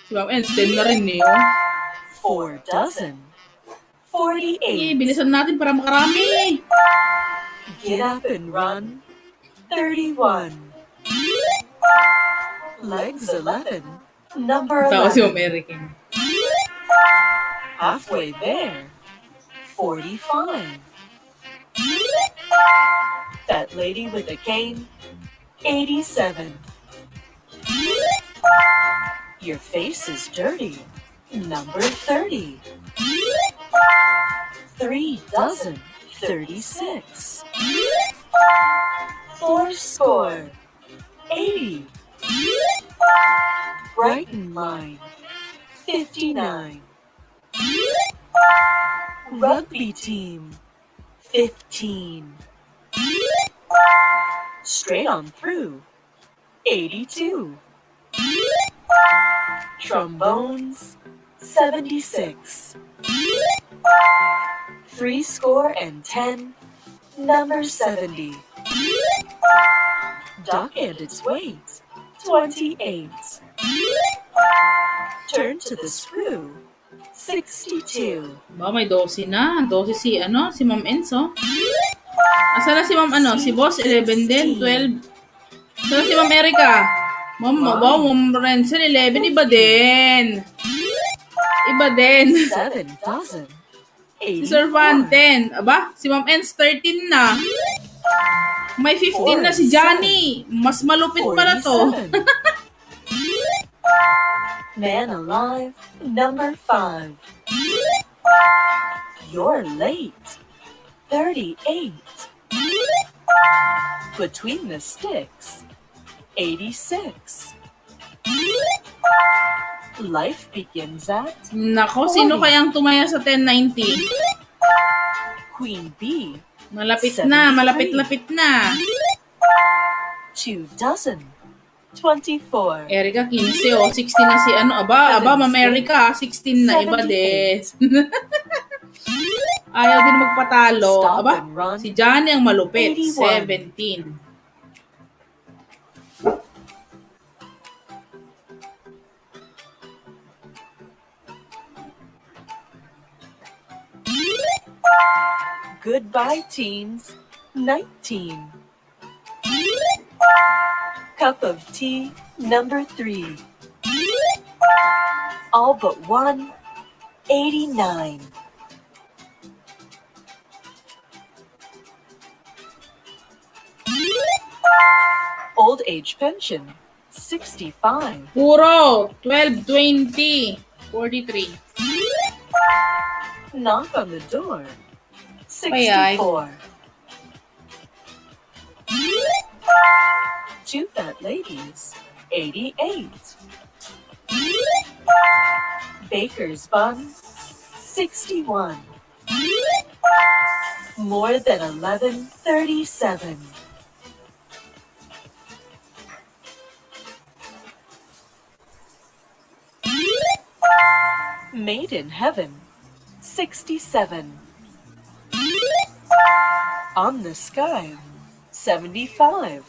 Si Ma'am Ens, 10 na rin eh. Oh. 4 dozen, Eh, 48. bilisan natin para makarami. Get up and run, 31. Legs 11, number Tao si Ma'am 11. Erica. Halfway there, 45. That lady with a cane, 87. Your face is dirty, number 30. 3 dozen, 36. 4 score, 80. Brighton line, 59. Rugby team, 15. Straight on through, 82. Trombones, 76. 3 score and 10, number 70. Duck and its weight, 28. Turn to the screw, 62. Ba, may 12 na. 12 si Ma'am Enzo. Asa na si Ma'am si Boss 11 din, 12. Asa na si Ma'am Erica? Ma'am Renzel 11, iba din. Iba din. 7 dozen, Si Sir Van 10. Aba, si Ma'am Enz 13 na. May 15 na si Johnny. Mas malupit pa na to. 47. Man alive, number 5. You're late. 38. Between the sticks. 86. Life begins at Nako, sino 40. kayang tumaya sa 1090? Queen bee. Malapit na, 73. malapit-lapit na. 2 dozen. 24. Erika, 15 o. 16 na si ano. Aba, Ma'am Erika, 16 na. Iba din. Ayaw din magpatalo. Stop Aba, and run. si Johnny ang malupit. 81. 17. Goodbye, teens. 19. Cup of tea, number 3. All but one. 89. Old age pension, 65. Puro. 12, 20. 43. Knock on the door, Payay. 64. Two fat ladies, 88. Baker's bun, 61. More than 11, 37. Made in heaven, 67. On the sky, 75.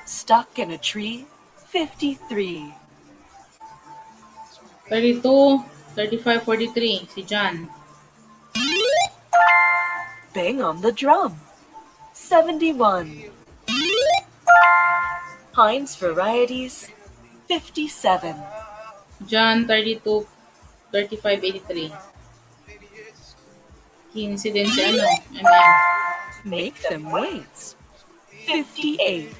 Stuck in a tree, 53. 32, 35, 43. Si John. Bang on the drum, 71. Heinz varieties, 57. John, 32, 35, 83. 15 din si ano, MM. Make them wait, 58.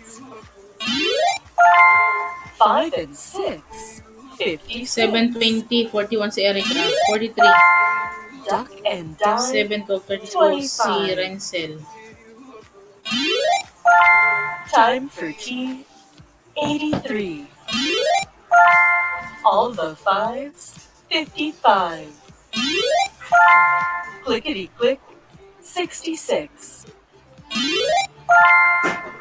5 and 6, 56. 720, 41 si Erica. 43. Duck and dime, 7, 12, 32 si 25. Renzel. Time for tea, 83. All the fives, 55. Clickety click, 66.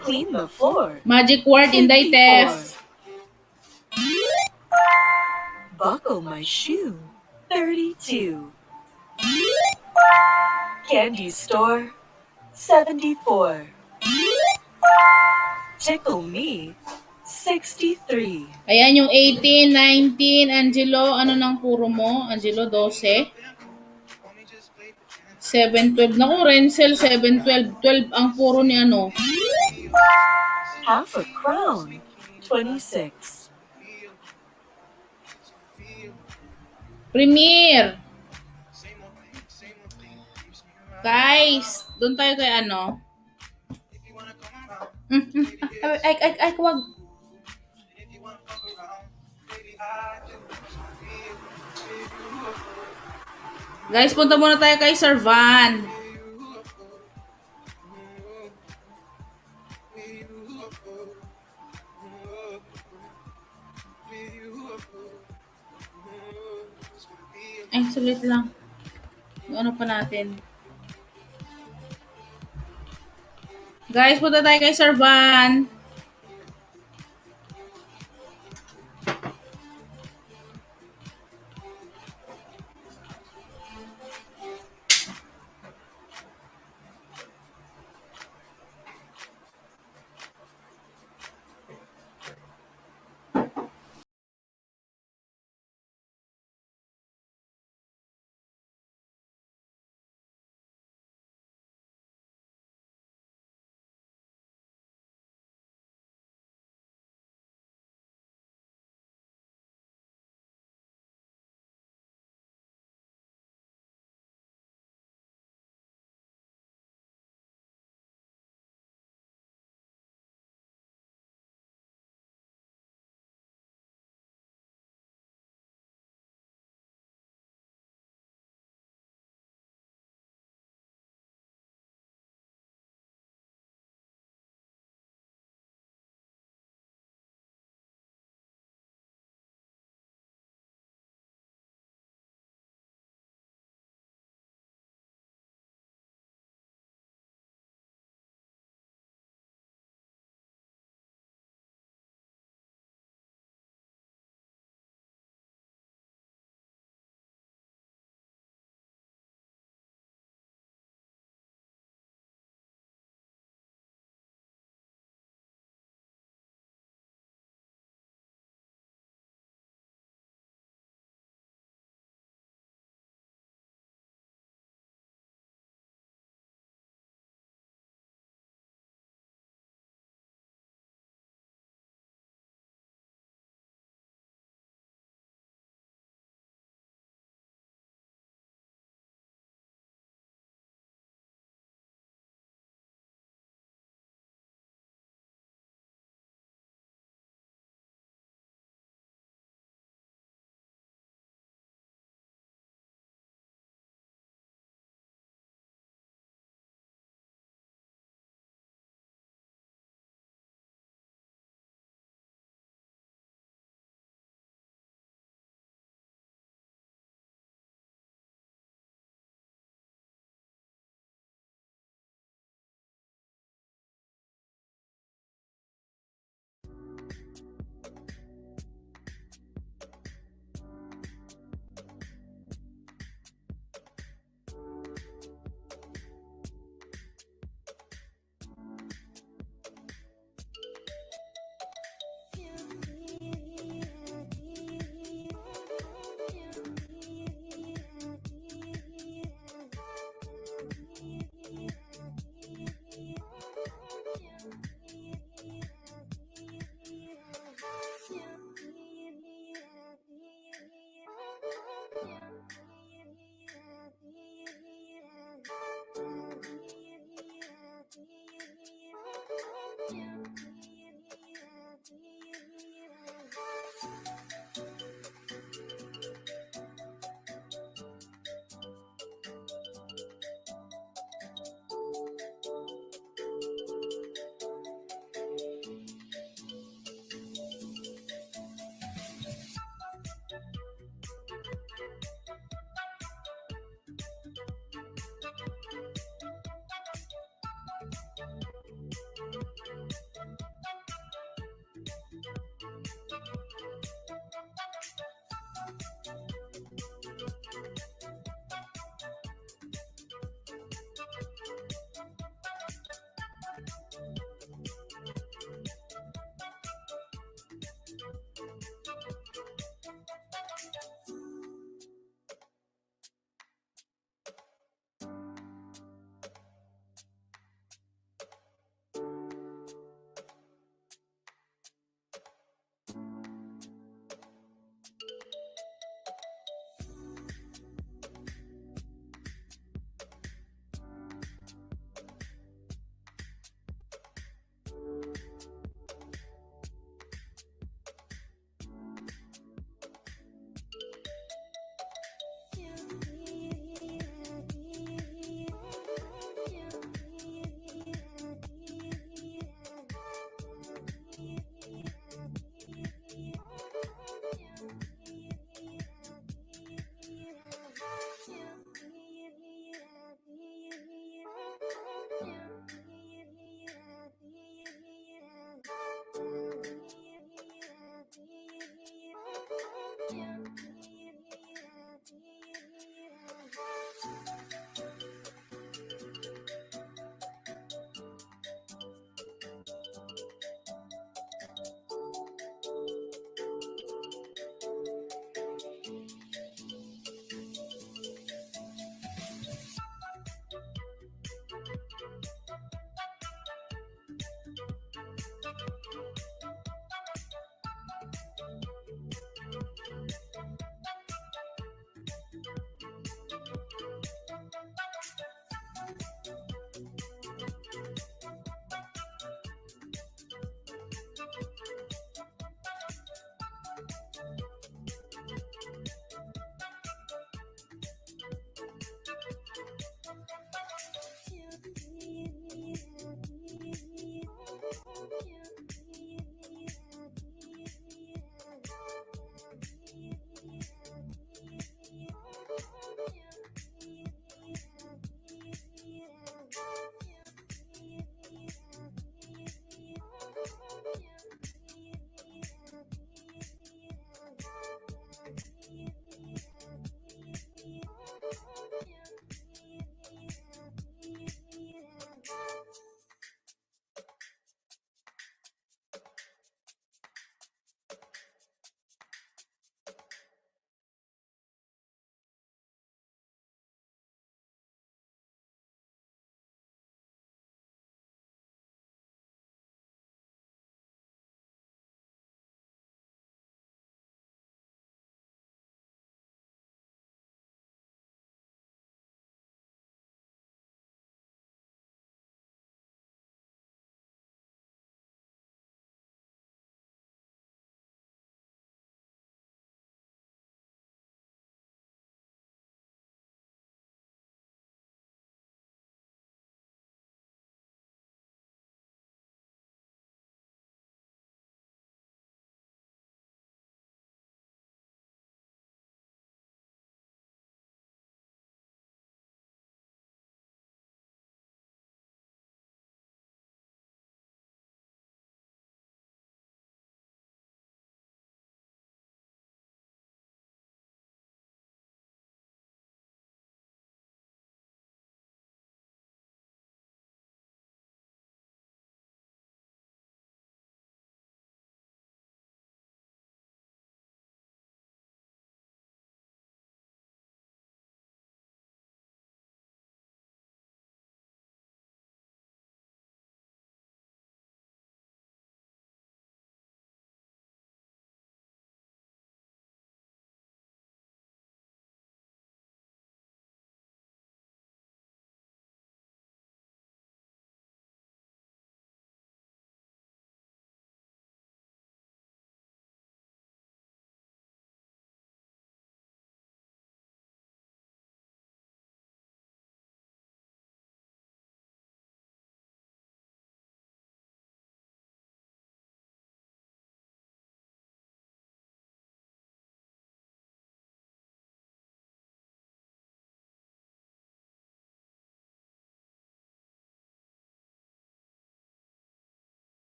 Clean the floor, Magic word, Inday 54. Tef. Buckle my shoe, 32. Candy store, 74. Tickle me, 63. Ayan yung 18, 19, Angelo, ano nang puro mo? Angelo, 12. 7, 12. Naku, Renzel, 7, 12. 12 ang puro ni ano. Half a crown, 26. Premier. Guys, doon tayo kay ano. Ay, wag. Guys, punta muna tayo kay Sir Van. Ay, sulit lang. Yung ano pa natin. Guys, punta tayo kay Sir Van.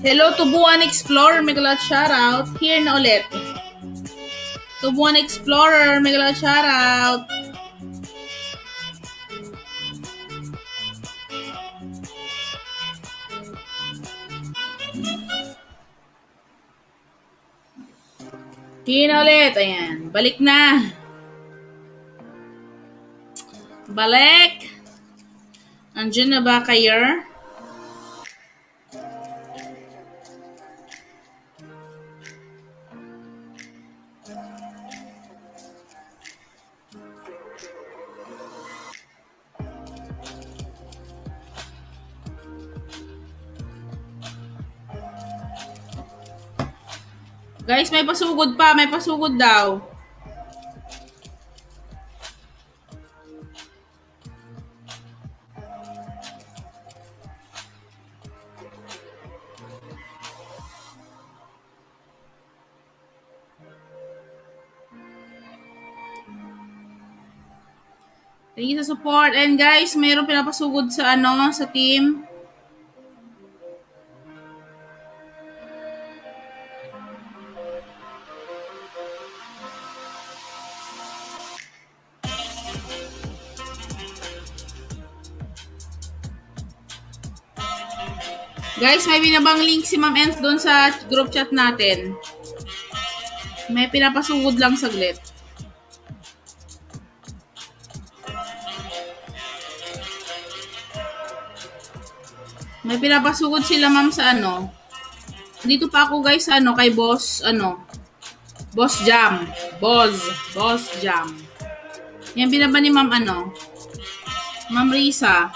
Hello, Tubuan Explorer. Mega shoutout. Here na ulit. Tubuan Explorer. Mega shoutout. Here na ulit. Ayan. Balik na. Balik. Andiyan na ba kayo? Guys, may pasugod pa. May pasugod daw. Thank you sa support. And guys, mayroong pinapasugod sa sa team. Guys, may binabang link si Ma'am Enz doon sa group chat natin. May pinapasugod lang saglit. May pinapasugod sila ma'am sa Dito pa ako guys sa kay boss, Boss Jam. Boss Jam. Yan binaba ni ma'am Ma'am Risa.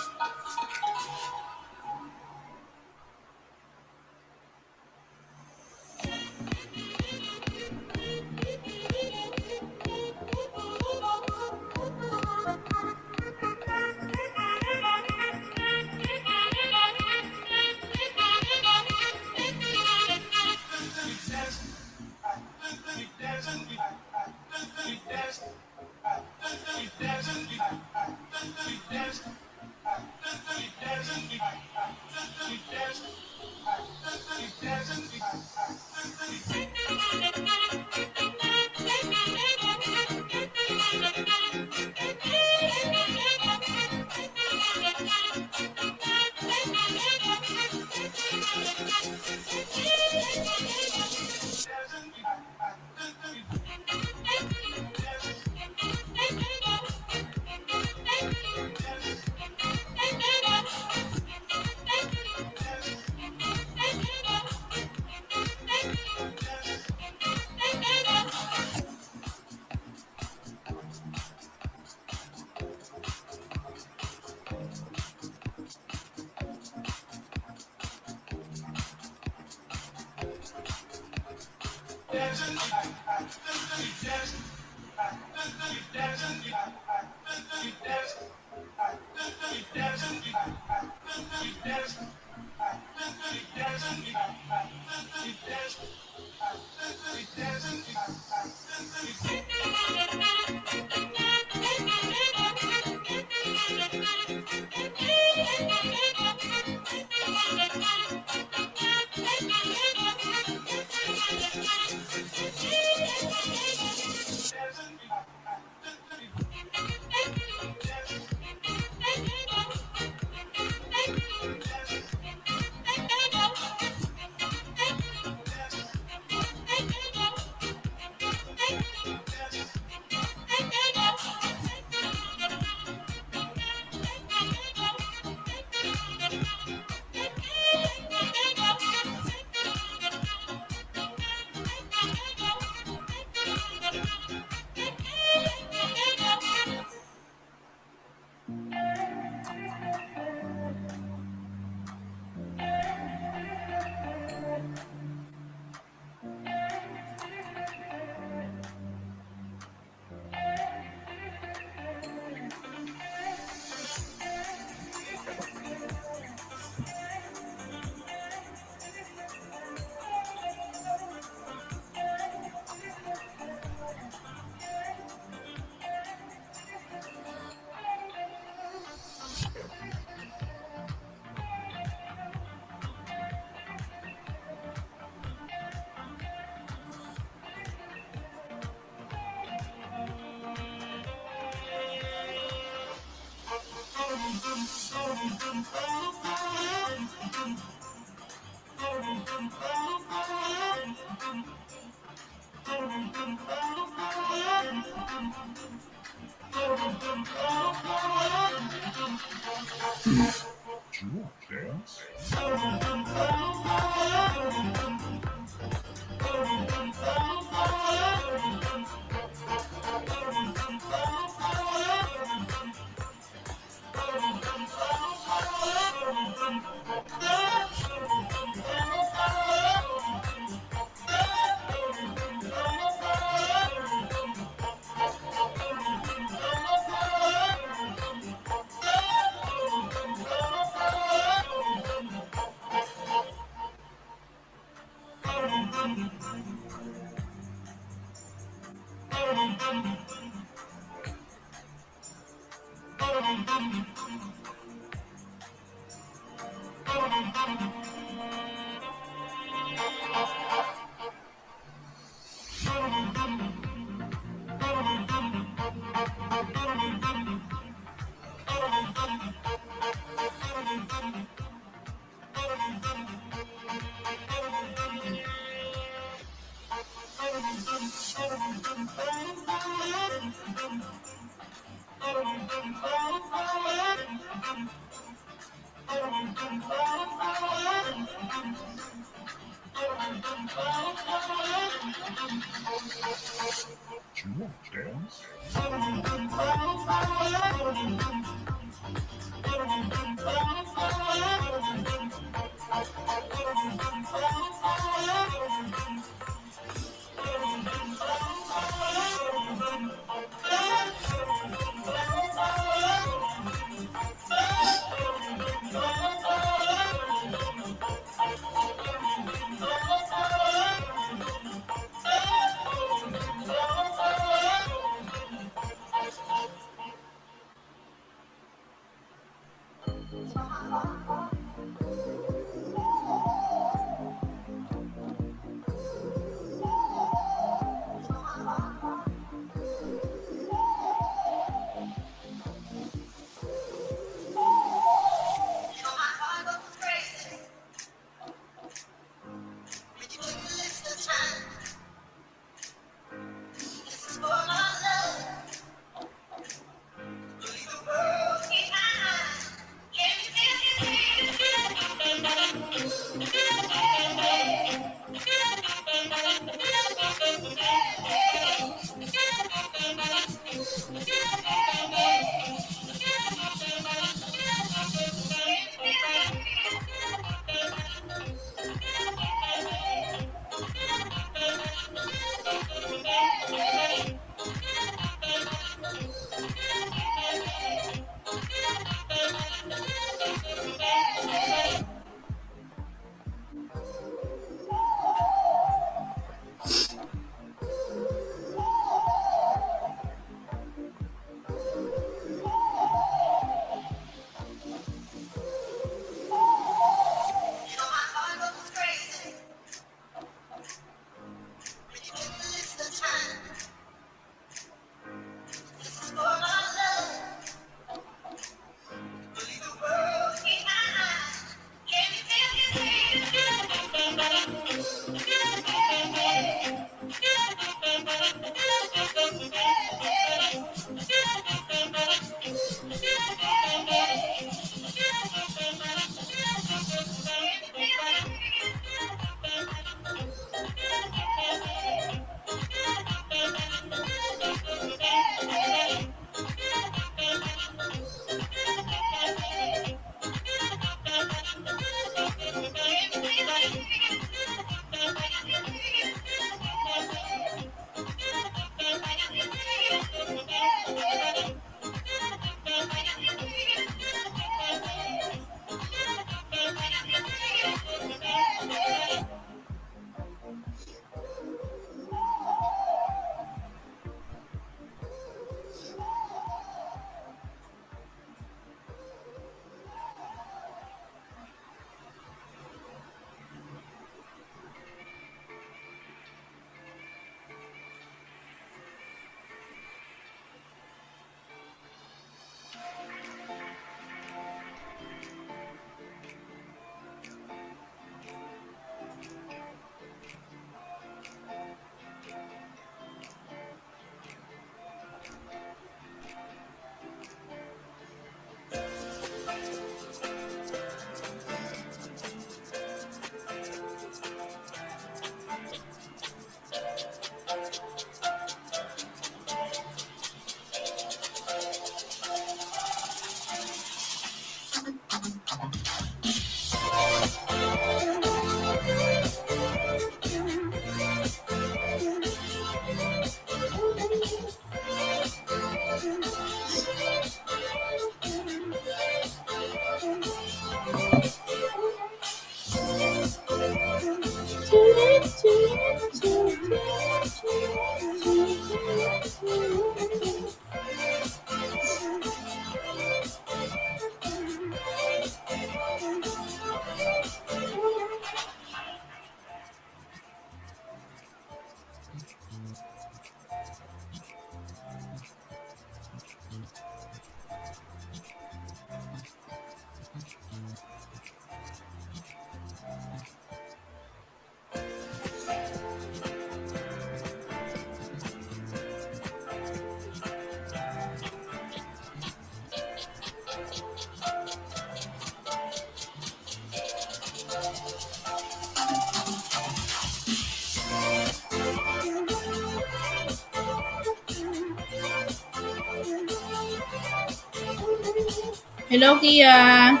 Hello, Kia.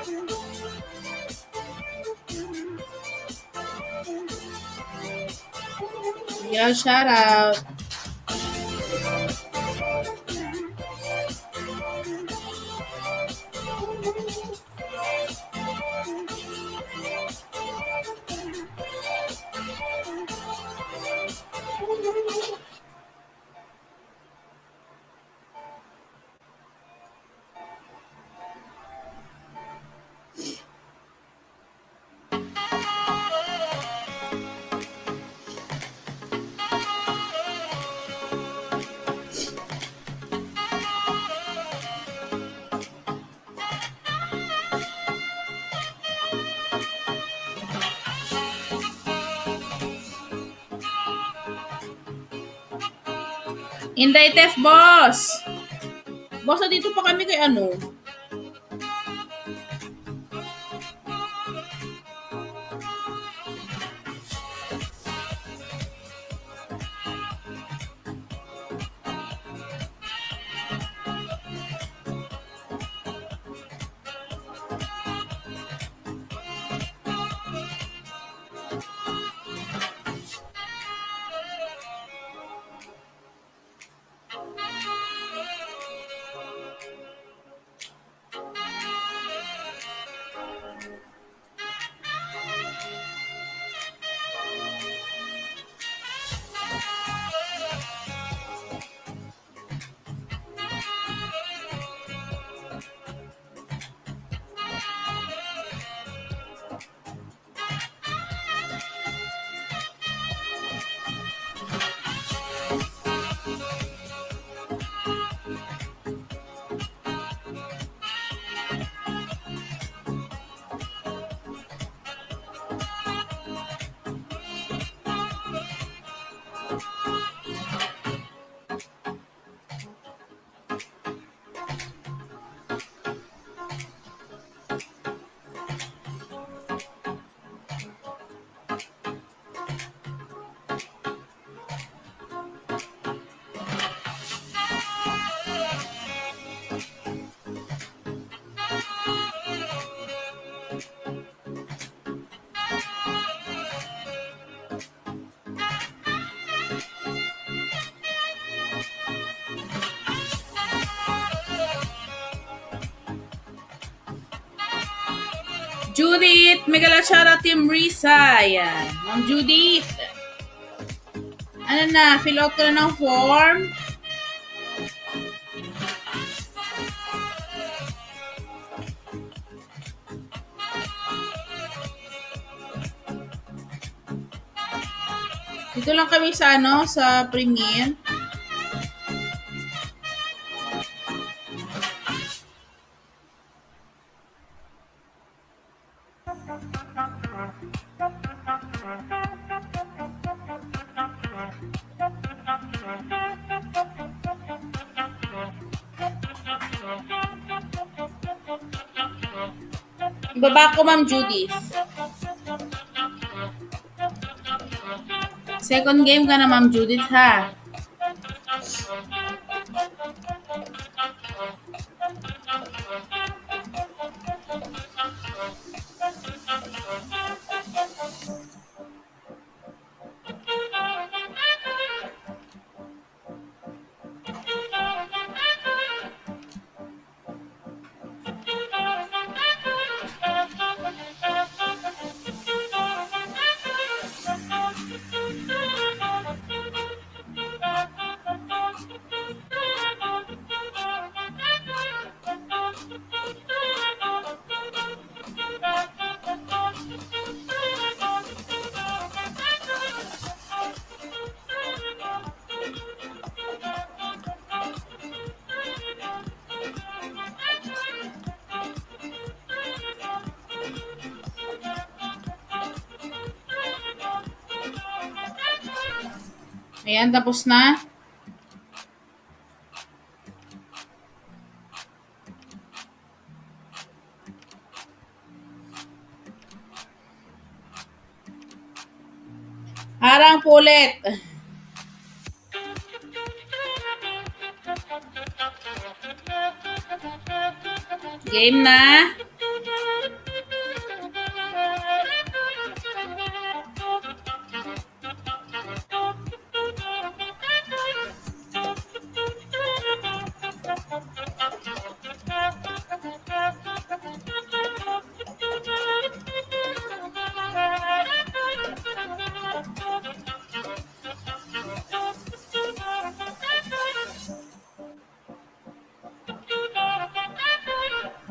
Yeah, shout out. Inday Tef, boss. Boss, dito pa kami kay ano. Judith, mega shoutout Team Risa. Yan. Ma'am Judith. Ano na, fill out ko na ng form. Dito lang kami sa ano, sa Premiere. Ibaba ko, Ma'am Judith. Second game ka na, Ma'am Judith, ha? Ayan, tapos na. Harang po ulit. Game na.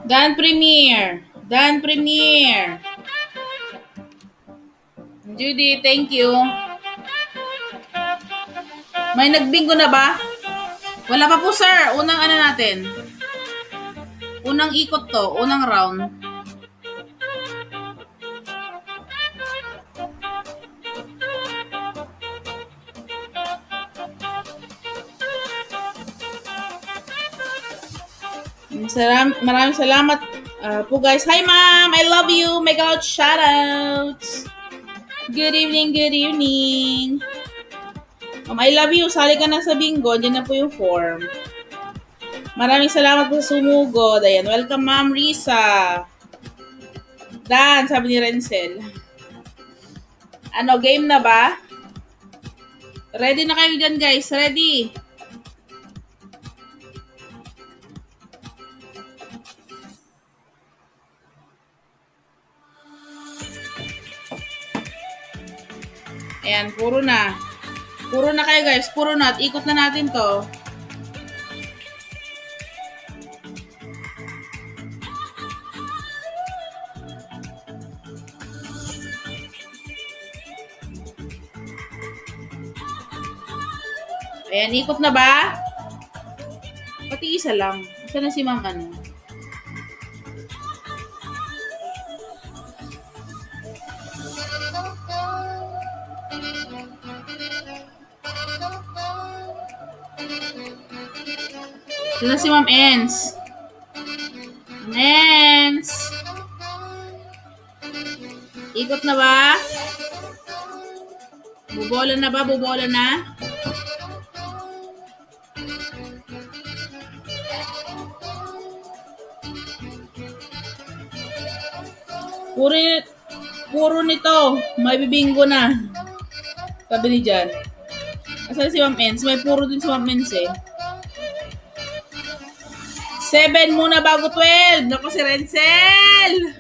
Dan Premier. Dan Premier. Judy, thank you. May nagbingo na ba? Wala pa po, sir. Unang ano natin? Unang ikot to. Unang round. Maraming salamat po guys. Hi ma'am, I love you. Make out shoutouts. Good evening, good evening. I love you. Sali ka na sa bingo. Diyan na po yung form. Maraming salamat po sa sumugod. Ayan, welcome ma'am Risa. Dan, sabi ni Renzel. Ano, game na ba? Ready na kayo dyan guys. Ready? Ayan, puro na. Puro na kayo guys. Puro na. At ikot na natin to. Ayan, ikot na ba? Pati isa lang. Isa na si ma'am ano. Ito na si Ma'am Ens. Ma'am Ens. Ikot na ba? Bubola na ba? Bubola na? Puro nito. May bibinggo na. Sabi ni Jan. Asan si Ma'am Ens? May puro din si Ma'am Ens eh. 7 muna bago 12. Naku si Renzel.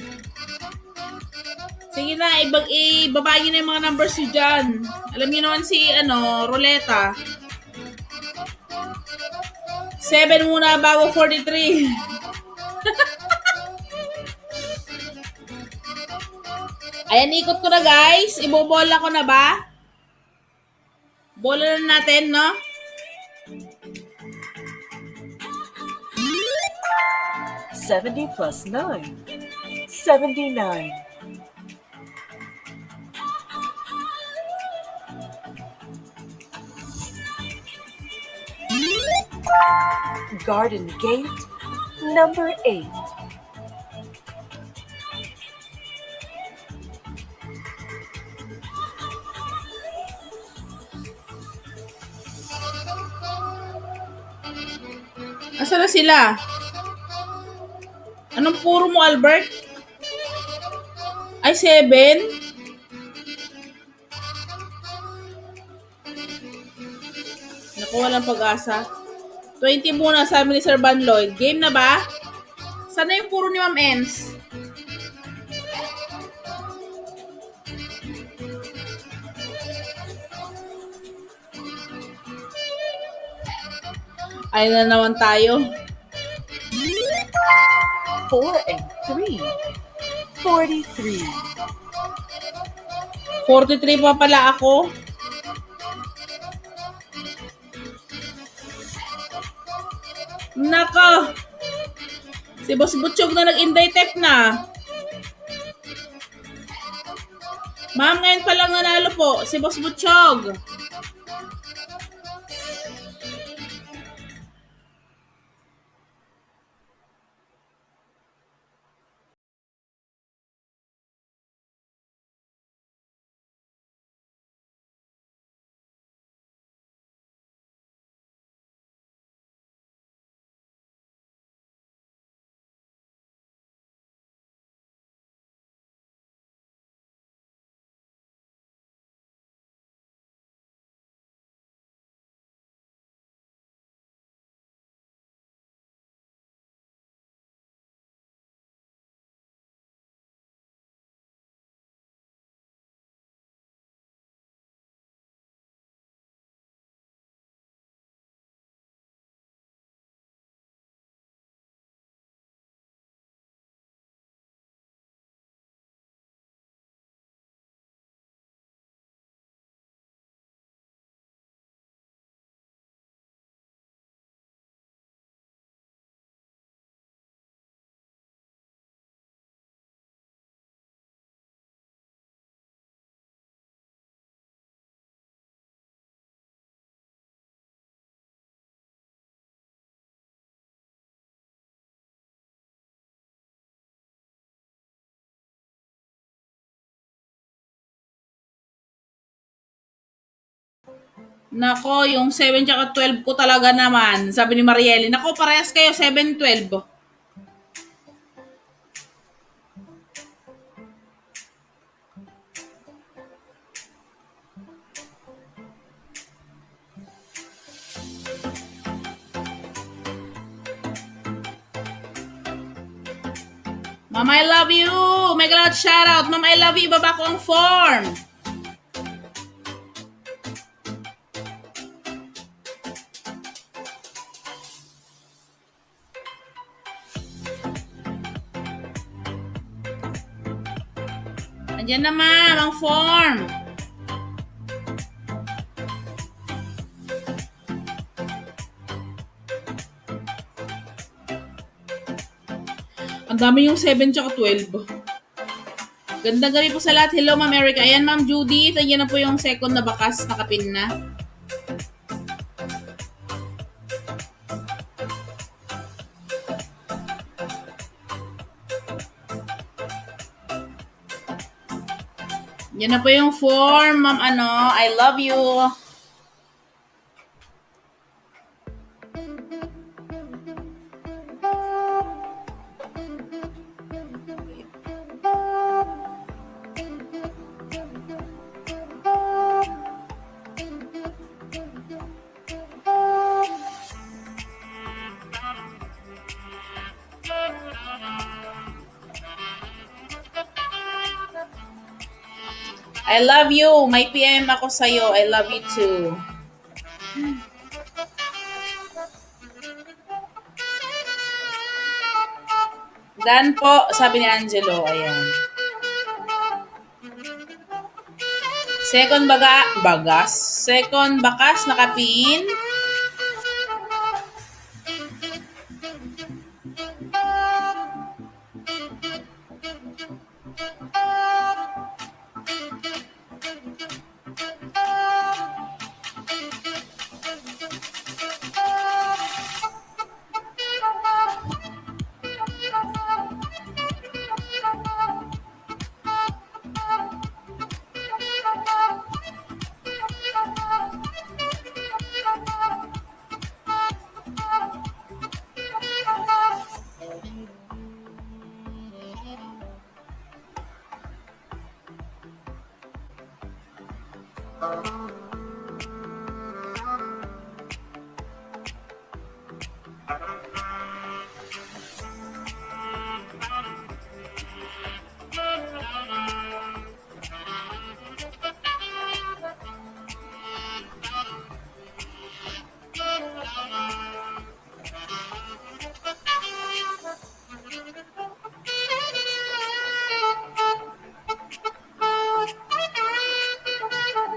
Sige na, ibaba nyo na yung mga numbers nyo dyan. Alam nyo naman si, Roleta. 7 muna bago 43. Ayan, ikot ko na guys. Ibobola ko na ba? Bola na natin, no? +70 9. 79. Garden Gate, number 8. Asa na sila? Anong puro mo, Albert? Ay, 7? Naku, walang pag-asa. 20 muna, sabi ni Sir Van Lloyd. Game na ba? Sana yung puro ni Ma'am Ens? Ay na naman tayo. 4 and 3. 43. 43 pa pala ako. Nako. Si Boss Butchog na nag-Inday tech na. Ma'am, ngayon pa lang nanalo po. Si Boss Butchog. Nako, yung 7 tsaka 12 ko talaga naman. Sabi ni Marieli, nako, parehas kayo, 7, 12. Mama, I love you! Mega loud shoutout! Mama, I love you! Ibaba ko ang form! Andiyan na, ma'am, ang form! Ang dami yung 7 tsaka 12. Gandang gabi po sa lahat. Hello, Ma'am Erica. Ayan, Ma'am Judy. Ayan na po yung second na bakas. Nakapin na. Yan na po yung form, Ma'am I love you. I love you. May PM ako sa'yo. I love you too. Dan po, sabi ni Angelo. Ayan. Second bagas. Second bakas, nakapin.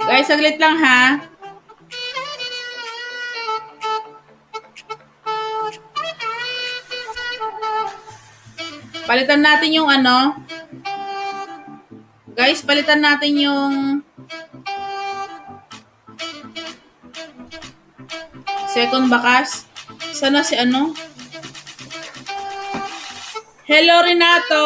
Guys, saglit lang ha. Palitan natin yung Guys, palitan natin yung second bakas. Sana si Hello, Renato!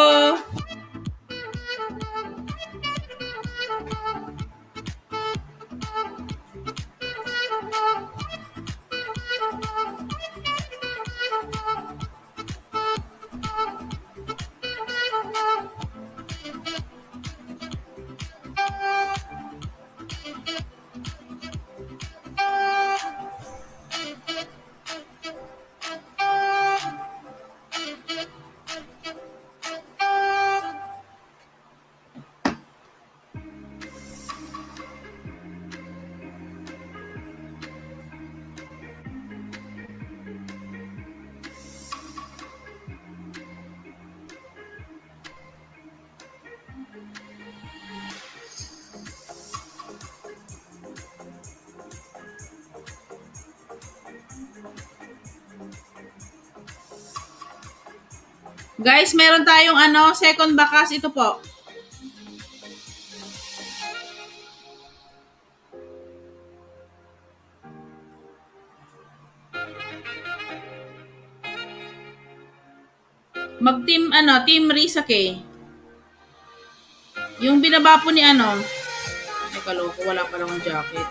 Guys, meron tayong second bakas. Ito po. Mag-team, Team Risake. Yung binaba po ni Ay, kaloko, wala pa lang ang jacket.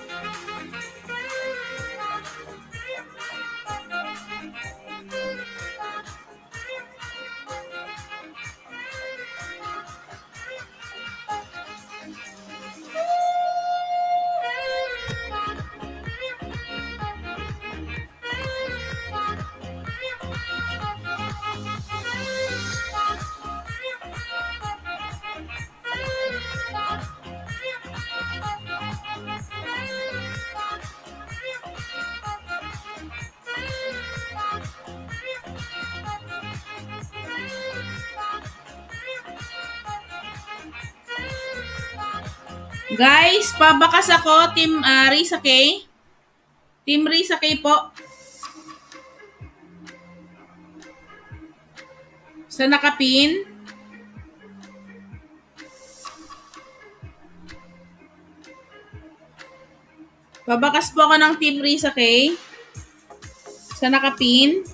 Guys, pabakas ako, Team Risa K. Team Risa K po. Sa nakapin. Pabakas po ako ng Team Risa K. Sa nakapin.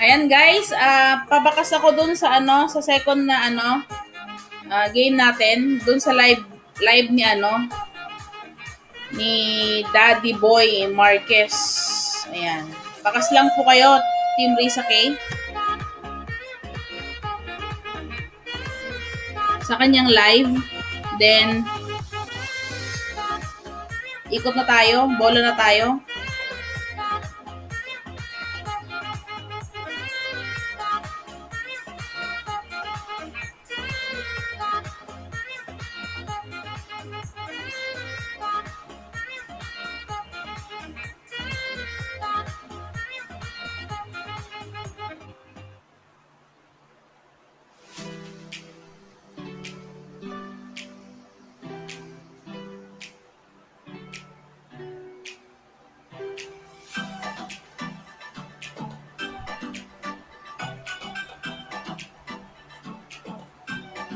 Ayan guys, pabakas ako dun sa sa second na game natin, dun sa live ni ni Daddy Boy Marquez. Ayan. Bakas lang po kayo, Team Risa K. Sa kanyang live. Then, ikot na tayo, bola na tayo.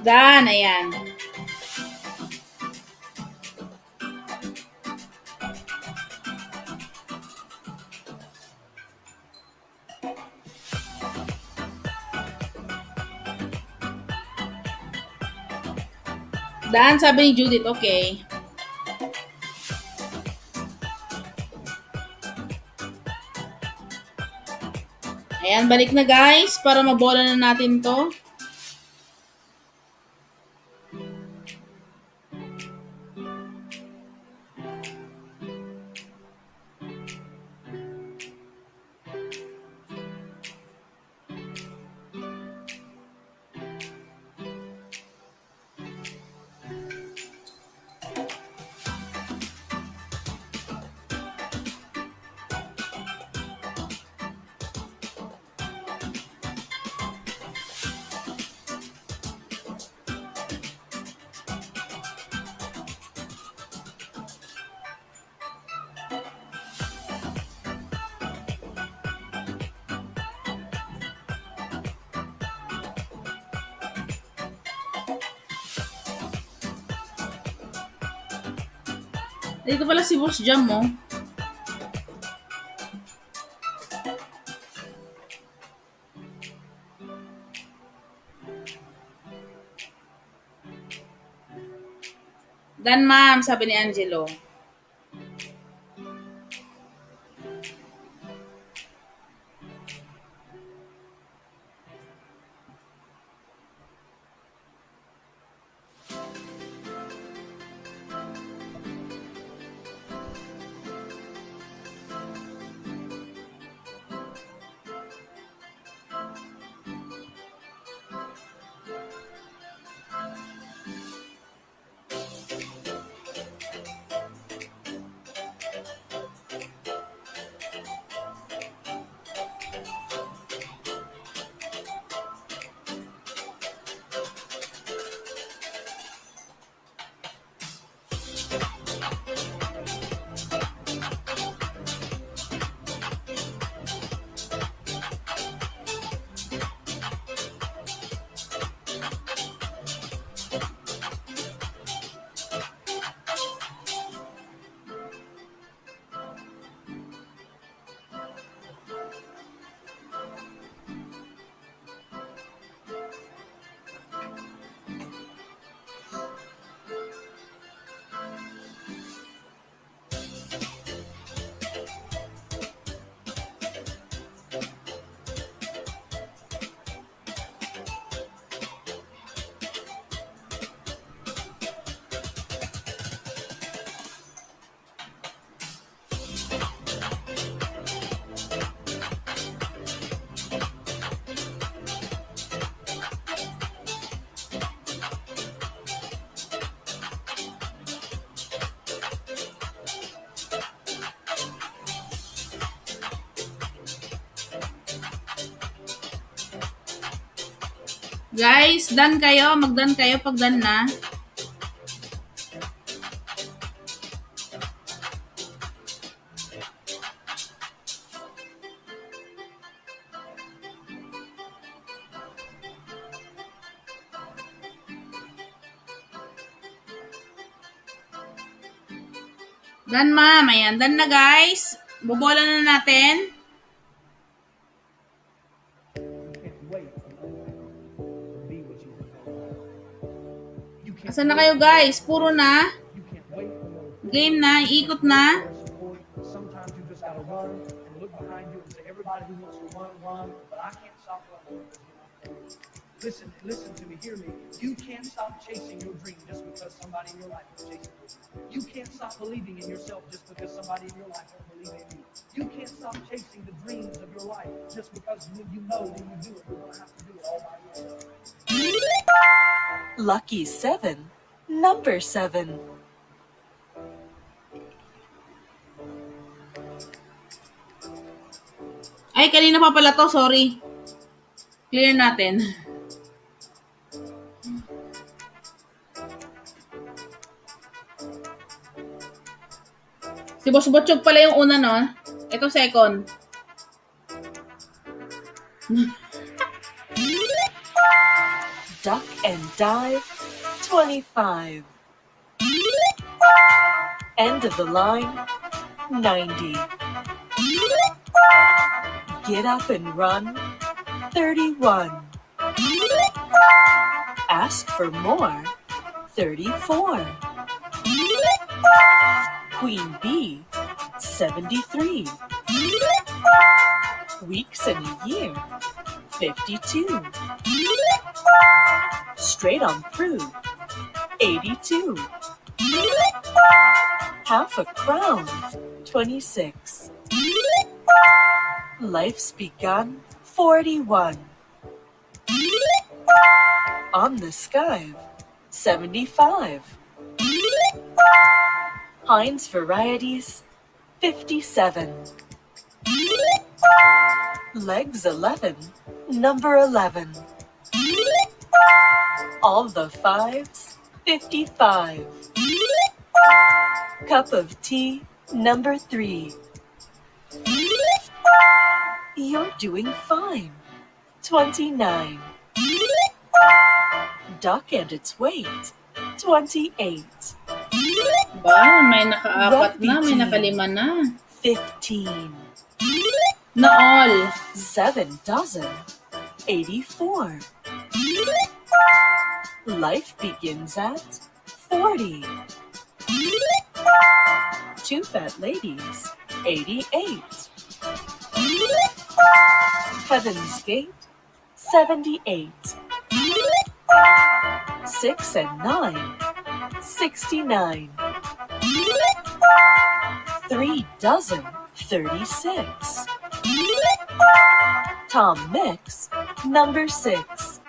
Dan, ayan. Dan, sabi ni Judith, okay. Ayan, balik na guys para mabola na natin to. Dito pala si Boss Jam mo. Dan ma'am, sabi ni Angelo. Guys, done kayo. Mag-done kayo pag done na. Done, ma'am. Ayan, done na, guys. Bubola na natin. You can't wait a moment to be what you were called. You can't Asan na kayo, guys? Puro na. You can't wait a moment. Game na. Ikot na. Support. Sometimes you just gotta run and look behind you and say, everybody who wants to run, but I can't stop running. Listen to me, hear me. You can't stop chasing your dream just because somebody in your life is chasing your dream. You can't stop believing in yourself just because somebody in your life don't believe in you. You can't stop chasing the dreams of your life just because when you know when you do it, you're gonna have to do it all by yourself. Lucky 7. Number 7. Ay, kanina pa pala to. Sorry. Clear natin. Si Boss Botchog pala yung una, no? Ito second. Duck and dive, 25. End of the line, 90. Get up and run, 31. Ask for more, 34. Queen bee, 73. Weeks in a year, 52. Straight on through, 82. Half a crown, 26. Life's begun, 41. On the sky, 75. Heinz varieties, 57. Legs 11, number 11. All the fives, 55. Cup of tea, number 3. You're doing fine, 29. Duck and its weight, 28. Ba, may naka-apat na, may nakalima na. 15. Na all. 7 dozen, 84. Life begins at 40. 2 fat ladies, 88. Heaven's Gate, 78. 6 and 9, 69. 3 dozen, 36. Tom Mix, number 6.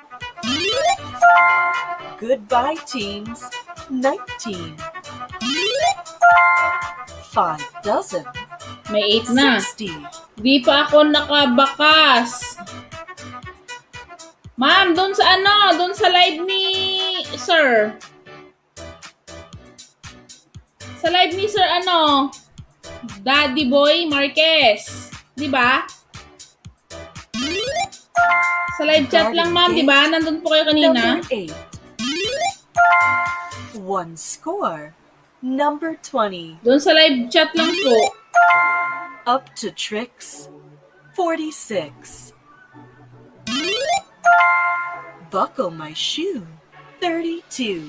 Goodbye, teens, 19. 5 dozen, May 8 na. 60. Di pa ako nakabakas. Ma'am, doon sa ano? Doon sa live ni Sir. Sa live ni Sir ano? Daddy Boy Marquez. Di ba? Sa live chat lang, ma'am, di ba? Nandun po kayo kanina. Number 8. 1 score, number 20. Doon sa live chat lang po. Up to tricks, 46. Buckle my shoe, 32.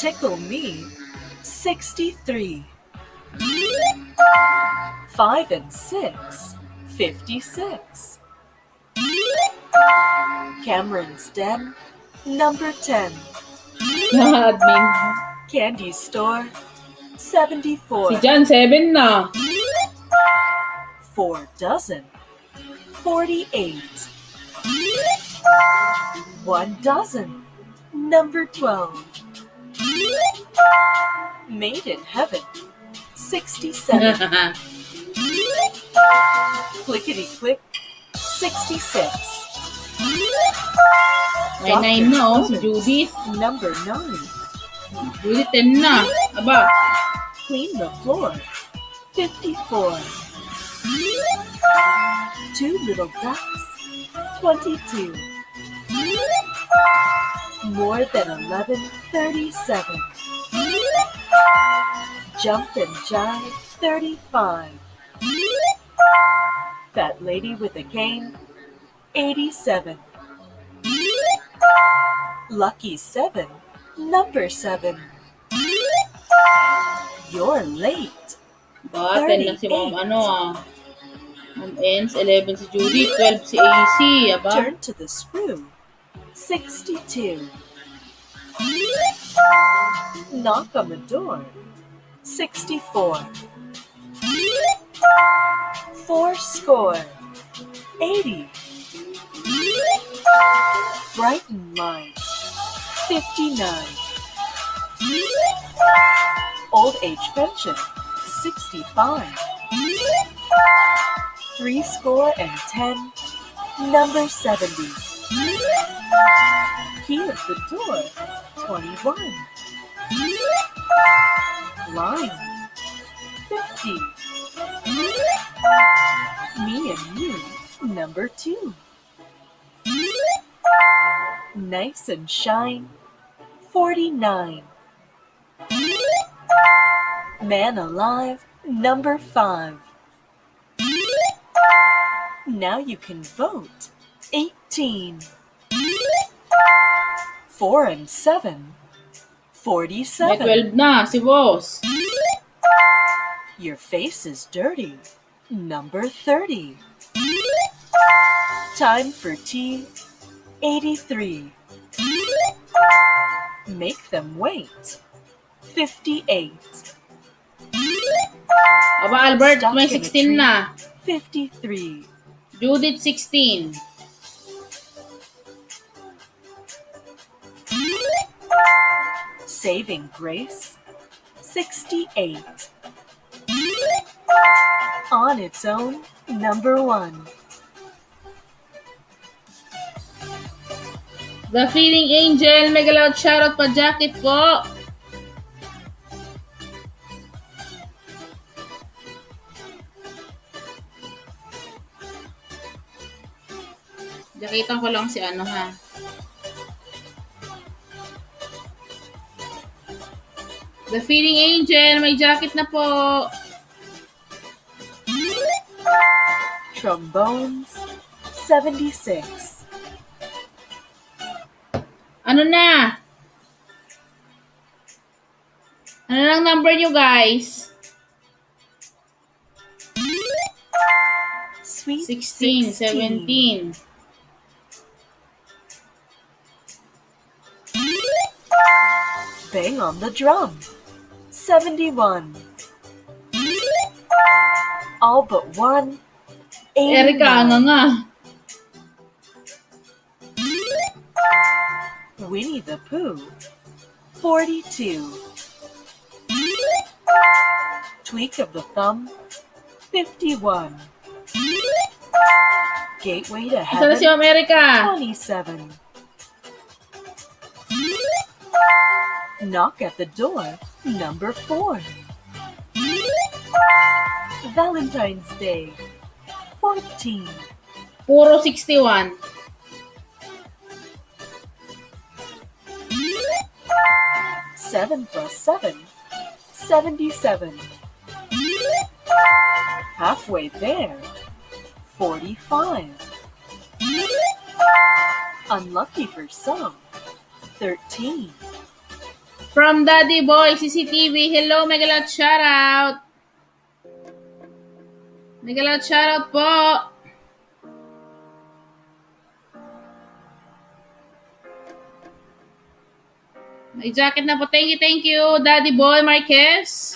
Tickle me, 63. 5 and 6, 56. Cameron's Den, number 10. Admin. Candy store, Si 74. Jan, 7 na. 4 dozen, 48. 1 dozen, number 12. Made in heaven, 67. Clickety click, 66. May 9 na oh, si Judith. Number 9. Judith 10 na. Aba. Clean the floor. 54. Two little ducks. 22. More than 11. 37. Jump and jive. 35. Fat lady with a cane. 87. Lucky 7. Number 7. You're late. Ba, 10 lang si Ma'am Ma'am Ens, 11 si Judith, 12 si AC. Aba. Turn to the screw. 62. Knock on the door. 64. Four score. 80. Brighten line. 59. Old age pension. 65. Three score and 10. Number 70. Key at the door. 21. Line. 50. Me and you. Number 2. Nice and shine. 49. Man alive. Number 5. Now you can vote. 18. 4 and 7. May 12 47. na si Boss. Your face is dirty. Number 30. Time for tea. 83. Make them wait. 58. Aba, Albert, Stuck may in a 16 tree. na. 53. Judith, 16. Saving grace. 68. On its own. Number 1. The Feeling Angel, mega loud shoutout pa jacket po. Jaketan ko lang si ano ha. The Feeling Angel, may jacket na po. Trombones. 76. Ano na? Ano lang number nyo guys? Sweet 16, 17. Bang on the drum. 71. All but one. Erika, nga 89. nga. Winnie the Pooh. 42. Tweak of the thumb. 51. Gateway to Asa na si heaven. Ma'am Erika? 27. Knock at the door. Number 4. Valentine's Day. 14. Puro 61. 7 plus 7. 77. Halfway there. 45. Unlucky for some. 13. From Daddy Boy, CCTV, hello, mega loud shoutout. Mega loud shoutout po. May jacket na po. Thank you, Daddy Boy Marquez.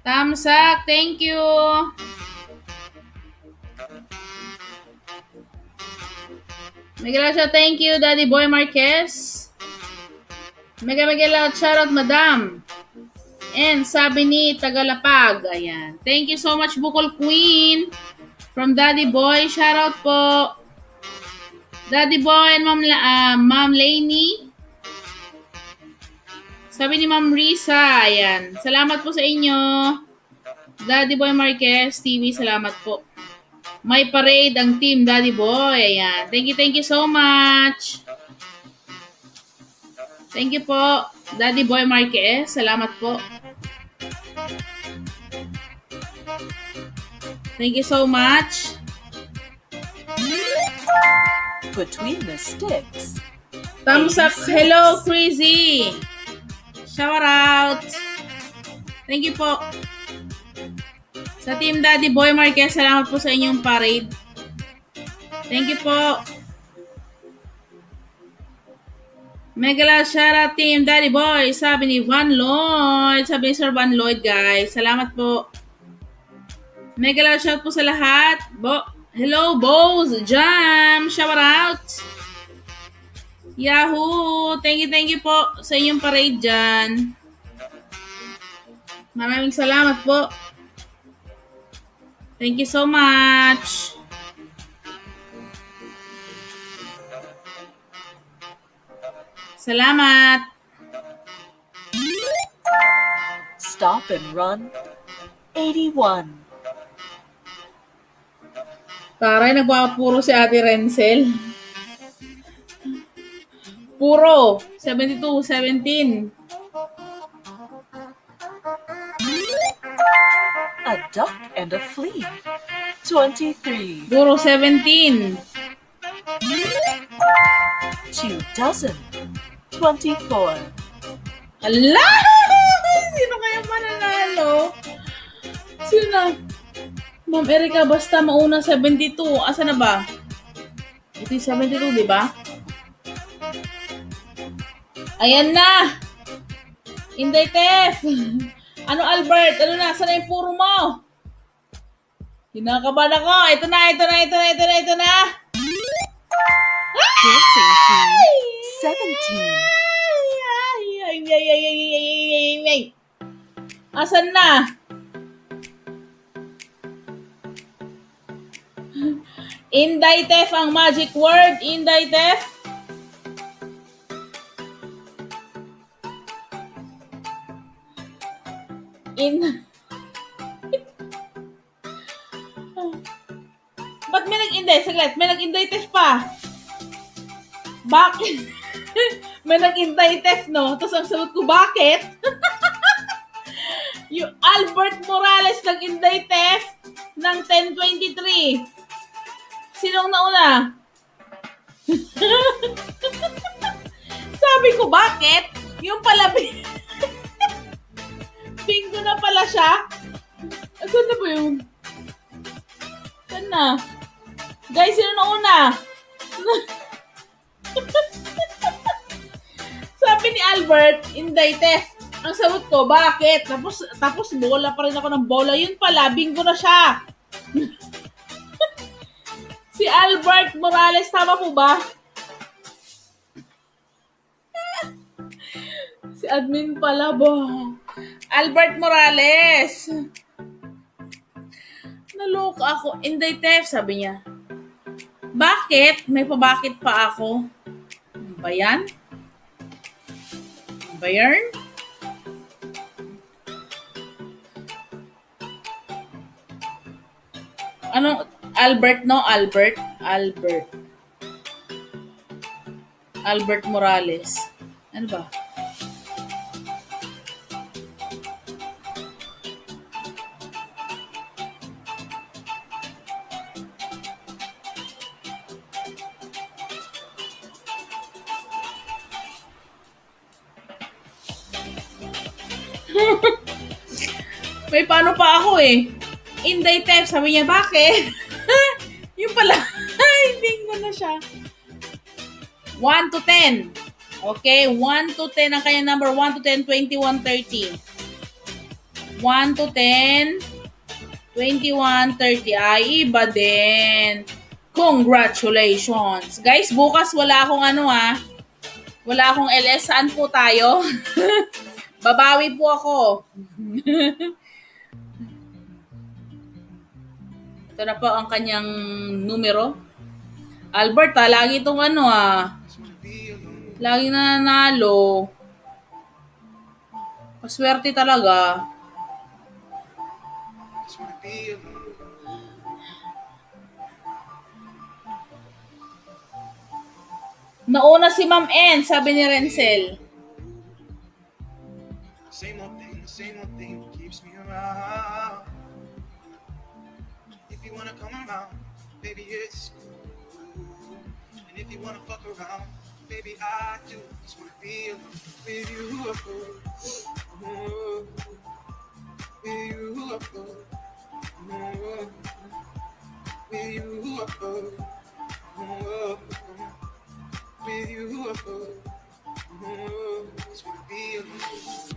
Thumbs up, thank you. Mega loud shoutout, thank you, Daddy Boy Marquez. Mega loud shoutout, Madam. And sabi ni Tagalapag, ayan. Thank you so much, Bukol Queen. From Daddy Boy, shoutout po. Daddy Boy and Ma'am Lainey. Sabi ni Ma'am Risa, ayan. Salamat po sa inyo. Daddy Boy Marquez TV, salamat po. May parade ang team Daddy Boy. Ayan. Thank you so much. Thank you po, Daddy Boy Marquez. Salamat po. Thank you so much. Between the sticks. Thumbs up. Hello, Crazy. Shout out. Thank you po. Sa team Daddy Boy Marquez, salamat po sa inyong parade. Thank you po. Mega love shout out team Daddy Boy. Sabi ni Van Lloyd. Sabi ni Sir Van Lloyd, guys. Salamat po. Mega love shout po sa lahat. Hello, Bows. Jam. Shout out. Yahoo! Thank you po sa inyong parade dyan. Maraming salamat po. Thank you so much. Salamat. Stop and run. 81. Taray, nagpapuro si Ate Renzel. Puro. 72, 17. A duck and a flea. 23. Puro 17. 2 dozen. 24. Ala! Sino kaya mananalo? Sino na? Ma'am Erika, basta mauna 72. Asa na ba? Ito yung 72, di ba? Ayan na! Inday Tef! Ano Albert? Ano na? Saan na yung puro mo? Kinakabahan ako. Ito na. Dancing Queen. 17. Ay. Asan na? Inday Tef ang magic word. Inday Tef. Ba't may nag-inday? Saglit, may nag-inday Tef pa. Bakit? May nag-inday Tef, no? Tapos ang sagot ko, bakit? Yung Albert Morales nag-inday Tef ng 1023. Sinong nauna? Sabi ko, bakit? Yung pala, bingo na pala siya. Saan na ba yun? Saan na? Guys, sino nauna? Sabi ni Albert, Inday Tef. Ang sagot ko, bakit? Tapos bola pa rin ako ng bola. Yun pala, bingo na siya. Si Albert Morales, tama po ba? Si admin pala ba? Albert Morales. Naloka ako. Inday Tef, sabi niya. Bakit? May pabakit pa ako. Ba yan? Ba yan? Anong Albert, no? Albert Morales. Ano ba? May paano pa ako eh. Inday Tef, sabi niya, bakit? Yung pala, bingo na siya. 1 to 10. Okay, 1 to 10 ang kanyang number. 1 to 10, 21, 30. 1 to 10, 21, 30. Ay, iba din. Congratulations. Guys, bukas wala akong wala akong LS. Saan po tayo? Babawi po ako. Ito na po ang kanyang numero. Albert, lagi itong lagi nananalo. Paswerte talaga. Nauna si Ma'am N, sabi ni Renzel. Same old thing keeps me around. If you wanna come around, baby, it's cool. And if you wanna fuck around, baby, I do. Just wanna be alone with you. With you. With you. With you. Just wanna be alone.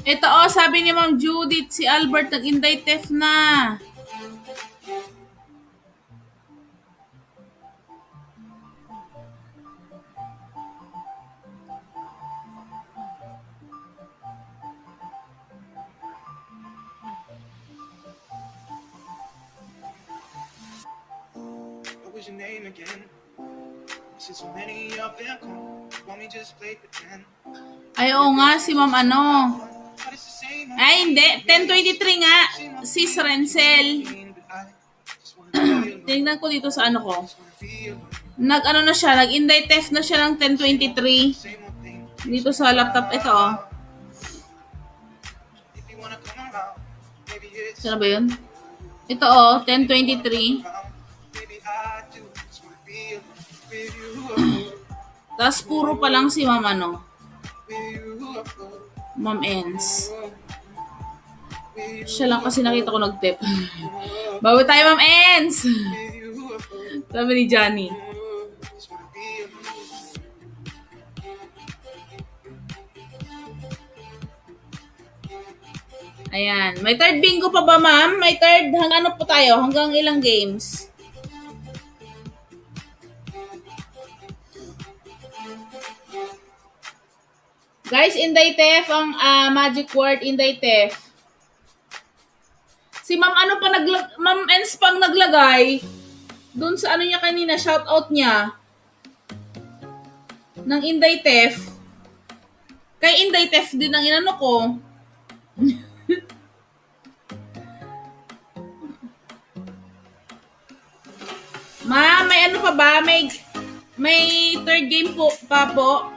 Ito sabi ni Ma'am Judith, si Albert nag-Inday Theft na. What was your name again? Since so many of them come, want me just play pretend? Ay, oo nga, si Ma'am ano. But it's the same old Ay, hindi. 10:23 nga. Sis Renzel. thing, but I just wanna be alone. Tingnan ko dito sa ano ko. Just wanna be alone. Nag-ano na siya, nag-Inday Theft na siya ng 10:23. Same old thing. Dito sa laptop ito, If you wanna come around, maybe it's Saan na ba yun? Ito 10:23. around. Maybe I do. Just wanna be alone with you. Tapos puro pa lang si Ma'am ano, With you. Ma'am Ens. Siya lang kasi nakita ko nag-tip. Bawi tayo, Ma'am Ens! Sabi ni Johnny. Just wanna be alone. Ayan. May third bingo pa ba, ma'am? May third, ano po tayo? Hanggang ilang games? Guys, Inday Theft, ang magic word, Inday Theft. Si Ma'am ano pa Ma'am Ens pang naglagay doon sa ano niya kanina, shoutout niya ng Inday Theft. Kay Inday Theft din ang inano ko. Ma, may ano pa ba? May third game po pa po.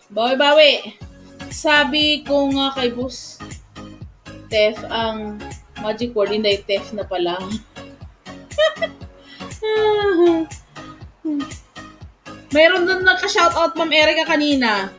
Bawi-bawi. Sabi ko nga kay Boss Tef, ang magic word, Inday Theft na pala. Mayroon doon nagka-shoutout, Ma'am Erica, kanina.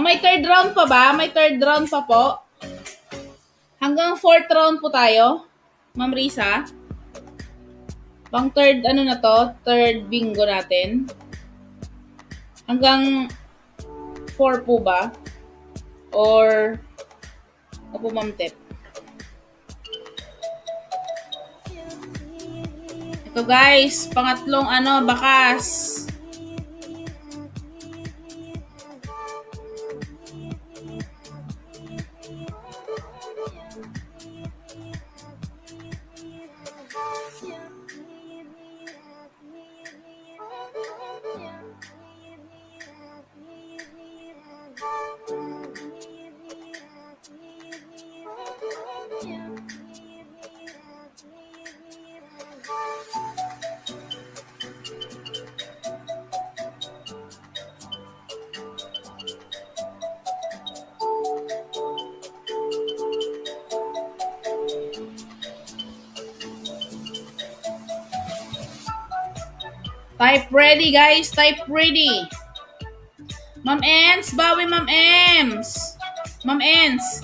May third round pa ba? May third round pa po? Hanggang fourth round po tayo? Ma'am Risa? Pang third, ano na to? Third bingo natin. Hanggang 4 po ba? Or, ano po, Ma'am Tep? Ito guys, pangatlong bakas. Type ready guys, type ready. Ma'am Ens, bawi Ma'am Ems. Ma'am Ens.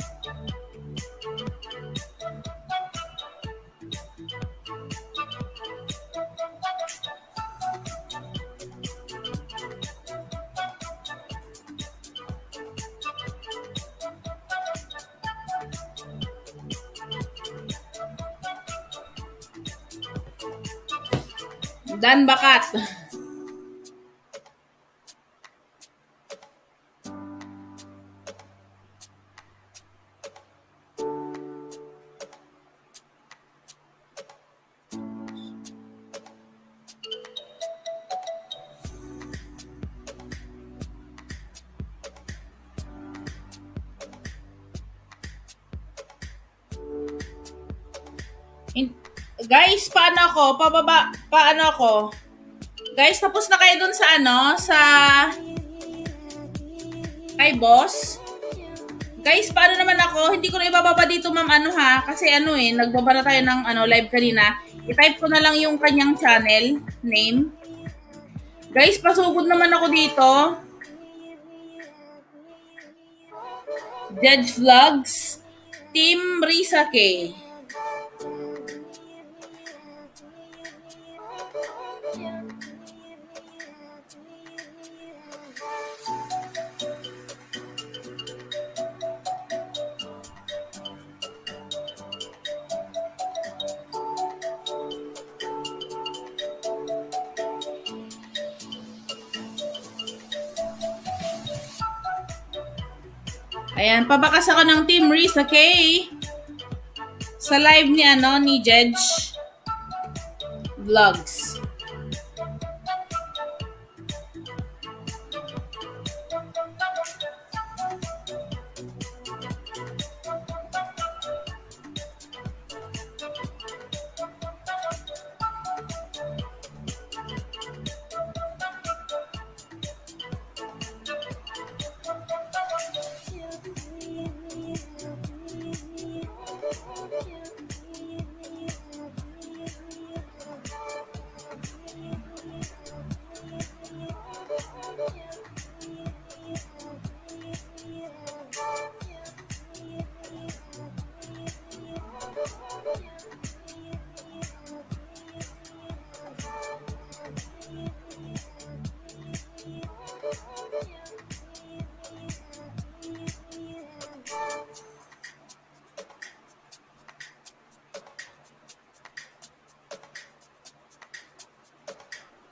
Dan bakat. Guys, paano ako? Paano ako? Guys, tapos na kayo dun sa sa kay boss? Guys, paano naman ako? Hindi ko na ibababa dito, ma'am, ha? Kasi nagbaba na tayo ng live kanina. I-type ko na lang yung kanyang channel name. Guys, pasugod naman ako dito. Judge Vlogs, Team Risa K. Ayan, pabakas ako ng Team Risa K. Sa live ni Judge Vlogs.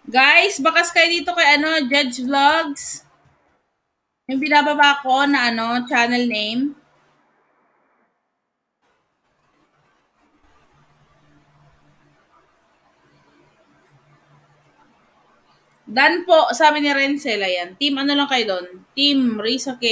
Guys, bakas kayo dito kay Judge Vlogs. Yung binababa ko na channel name. Dan po, sabi ni Renzel, ayan. Team lang kayo doon? Team Risa K.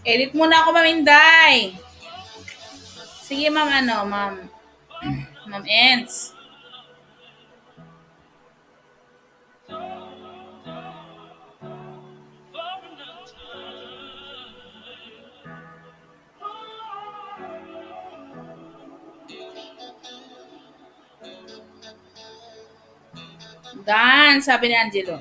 Edit muna ako, Ma'am Inday. Sige, Ma'am, Ma'am Ents. Dan, sabi ni Angelo.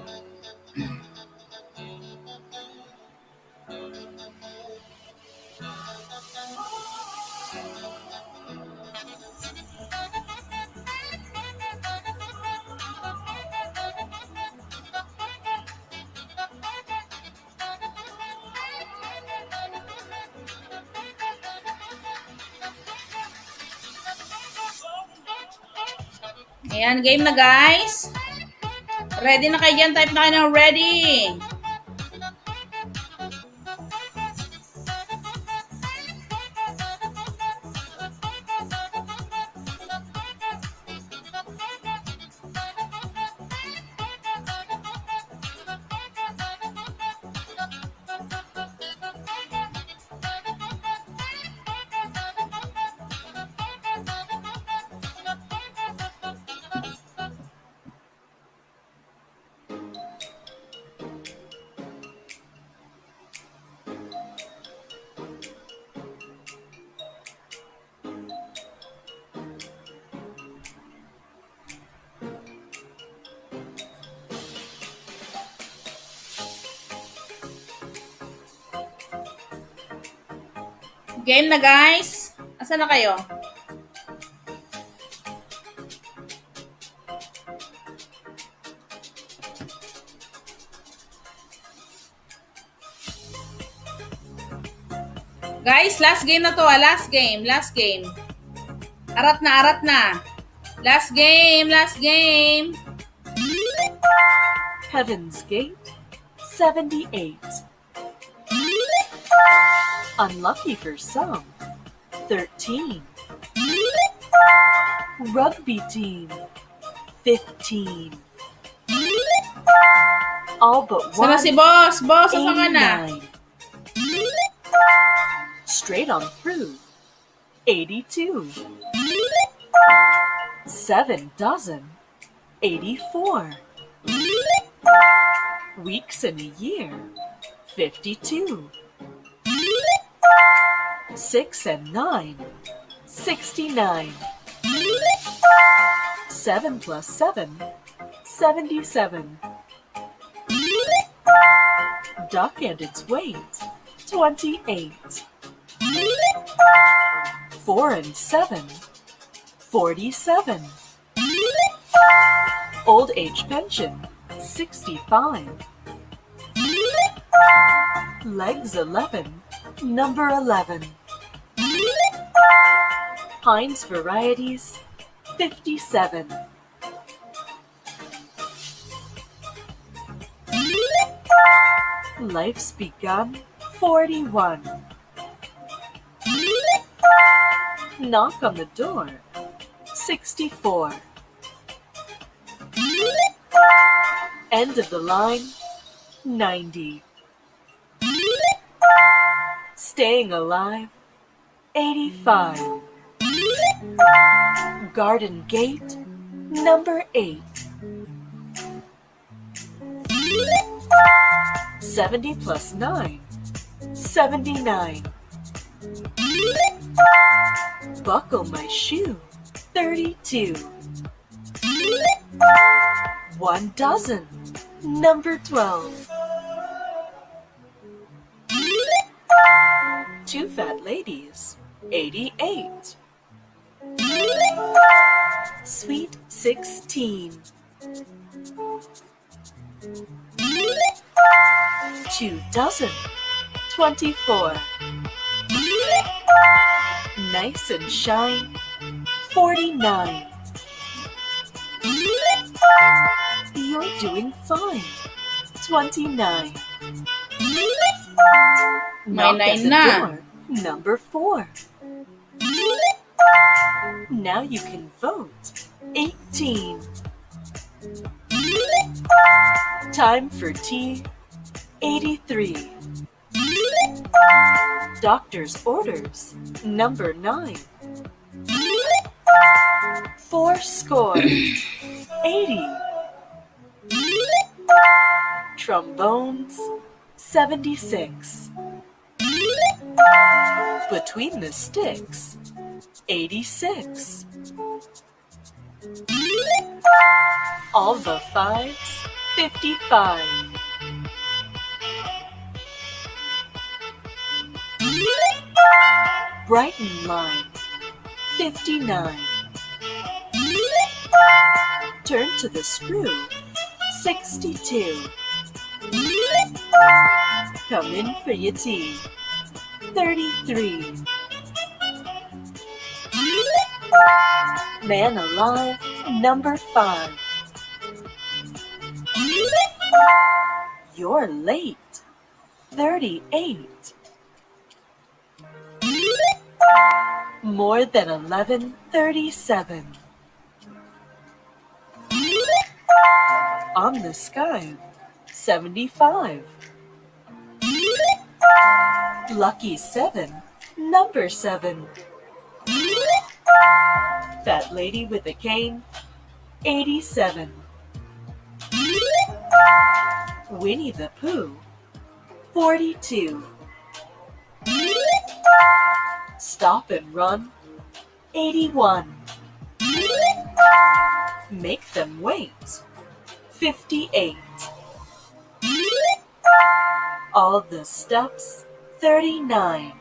Ayan, game na guys. Ready na kayo dyan? Type na kayo ng ready. Game na guys. Asa na kayo? Guys, last game na to. Last game. Arat na. Last game. Heaven's Gate, 78. Unlucky for some, 13. Rugby team, 15. All but Sana one, si boss. Boss, asa ka na? 89. Straight on through, 82. 7 dozen, 84. Weeks in a year, 52. 6 and 9, 69. 7 plus 7, 77. Duck and its weight, 28. 4 and 7, 47. Old age pension, 65. Legs 11, number 11. Heinz varieties, 57. Life's begun, 41. Knock on the door, 64. End of the line, 90. Staying alive, 85. Garden Gate, number 8. 70 plus 9, 79. Buckle my shoe, 32. 1 dozen, number 12. 2 fat ladies, 88. Sweet 16. 2 dozen, 24. Nice and shine, 49. You're doing fine, 29. Knock at the door, number 4. Now you can vote, 18. Time for tea, 83. Doctor's orders. Number 9. 80. Trombones. 76. Between the sticks. 86. All the fives. 55. Brighten line. 59. Turn to the screw. 62. Come in for your tea. 33. Man alive. Number 5. You're late. 38. More than 11. 37. On the sky. 75. Lucky 7. Number 7. Fat lady with a cane. 87. Winnie the Pooh. 42. Stop and run. 81. Make them wait. 58. All the steps. 39.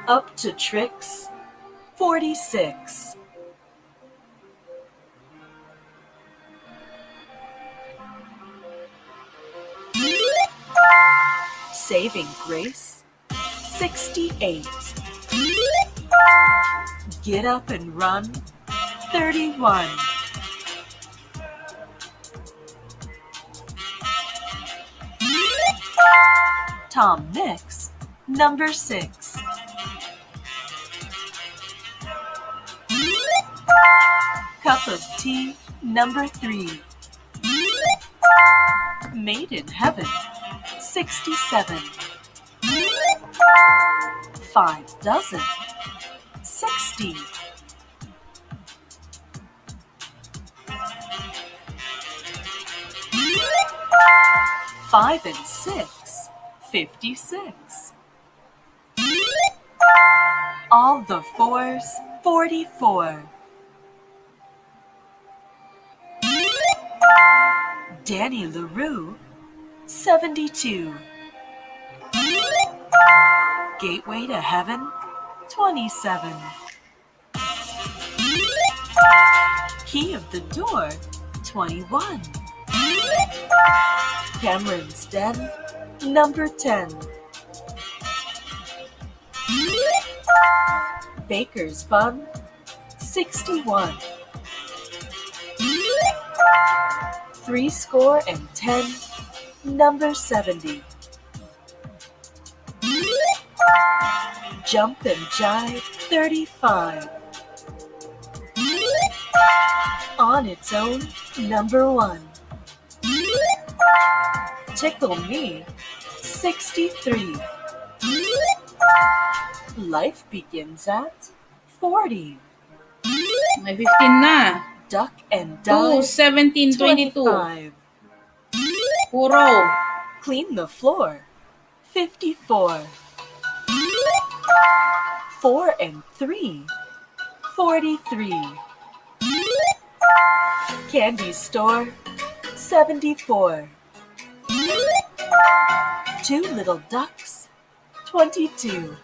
Up to tricks. 46. Saving grace. 68. Get up and run. 31. Tom Mix. Number 6. Cup of tea. Number 3. Made in heaven. 67. 5 dozen. 60. Five and 6. 56. All the 4s. 44. Danny LaRue. 72. Gateway to Heaven. 27. Key of the Door. 21. Cameron's Den. Number 10. Baker's Bun. 61. 70. Number 70. Jump and Jive. 35. On its own. Number 1. Tickle Me. 63. Life begins at 40. May 15 na. Duck and 2, Dive. 17, 22. 25. Puro. Clean the floor. 54. 4 and 3. 43. Candy store. 74. 2 little ducks. 22.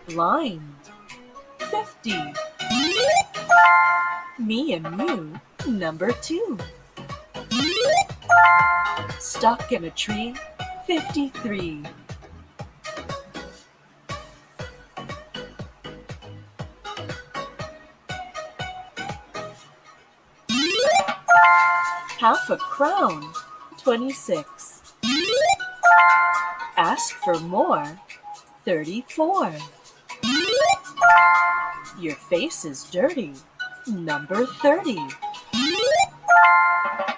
Blind. 50. Me and You. Number 2. Stuck in a tree. 53. Half a crown. 26. Ask for more. 34. Your face is dirty. Number 30.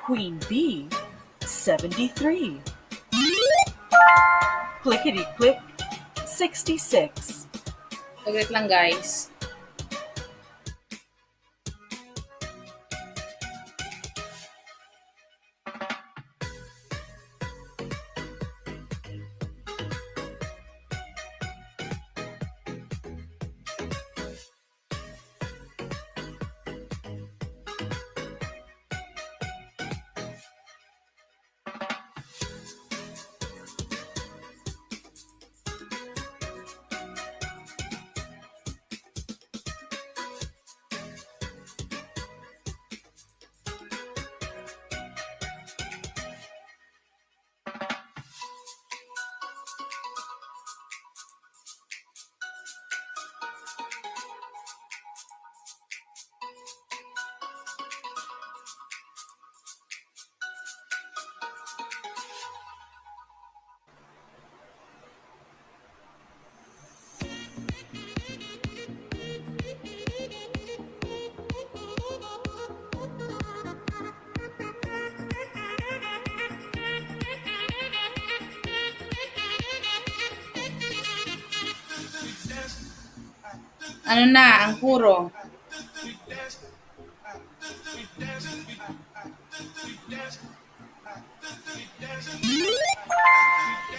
Queen Bee. 73. Clickety click, 66. Saglit lang guys. Ano na, ang puro.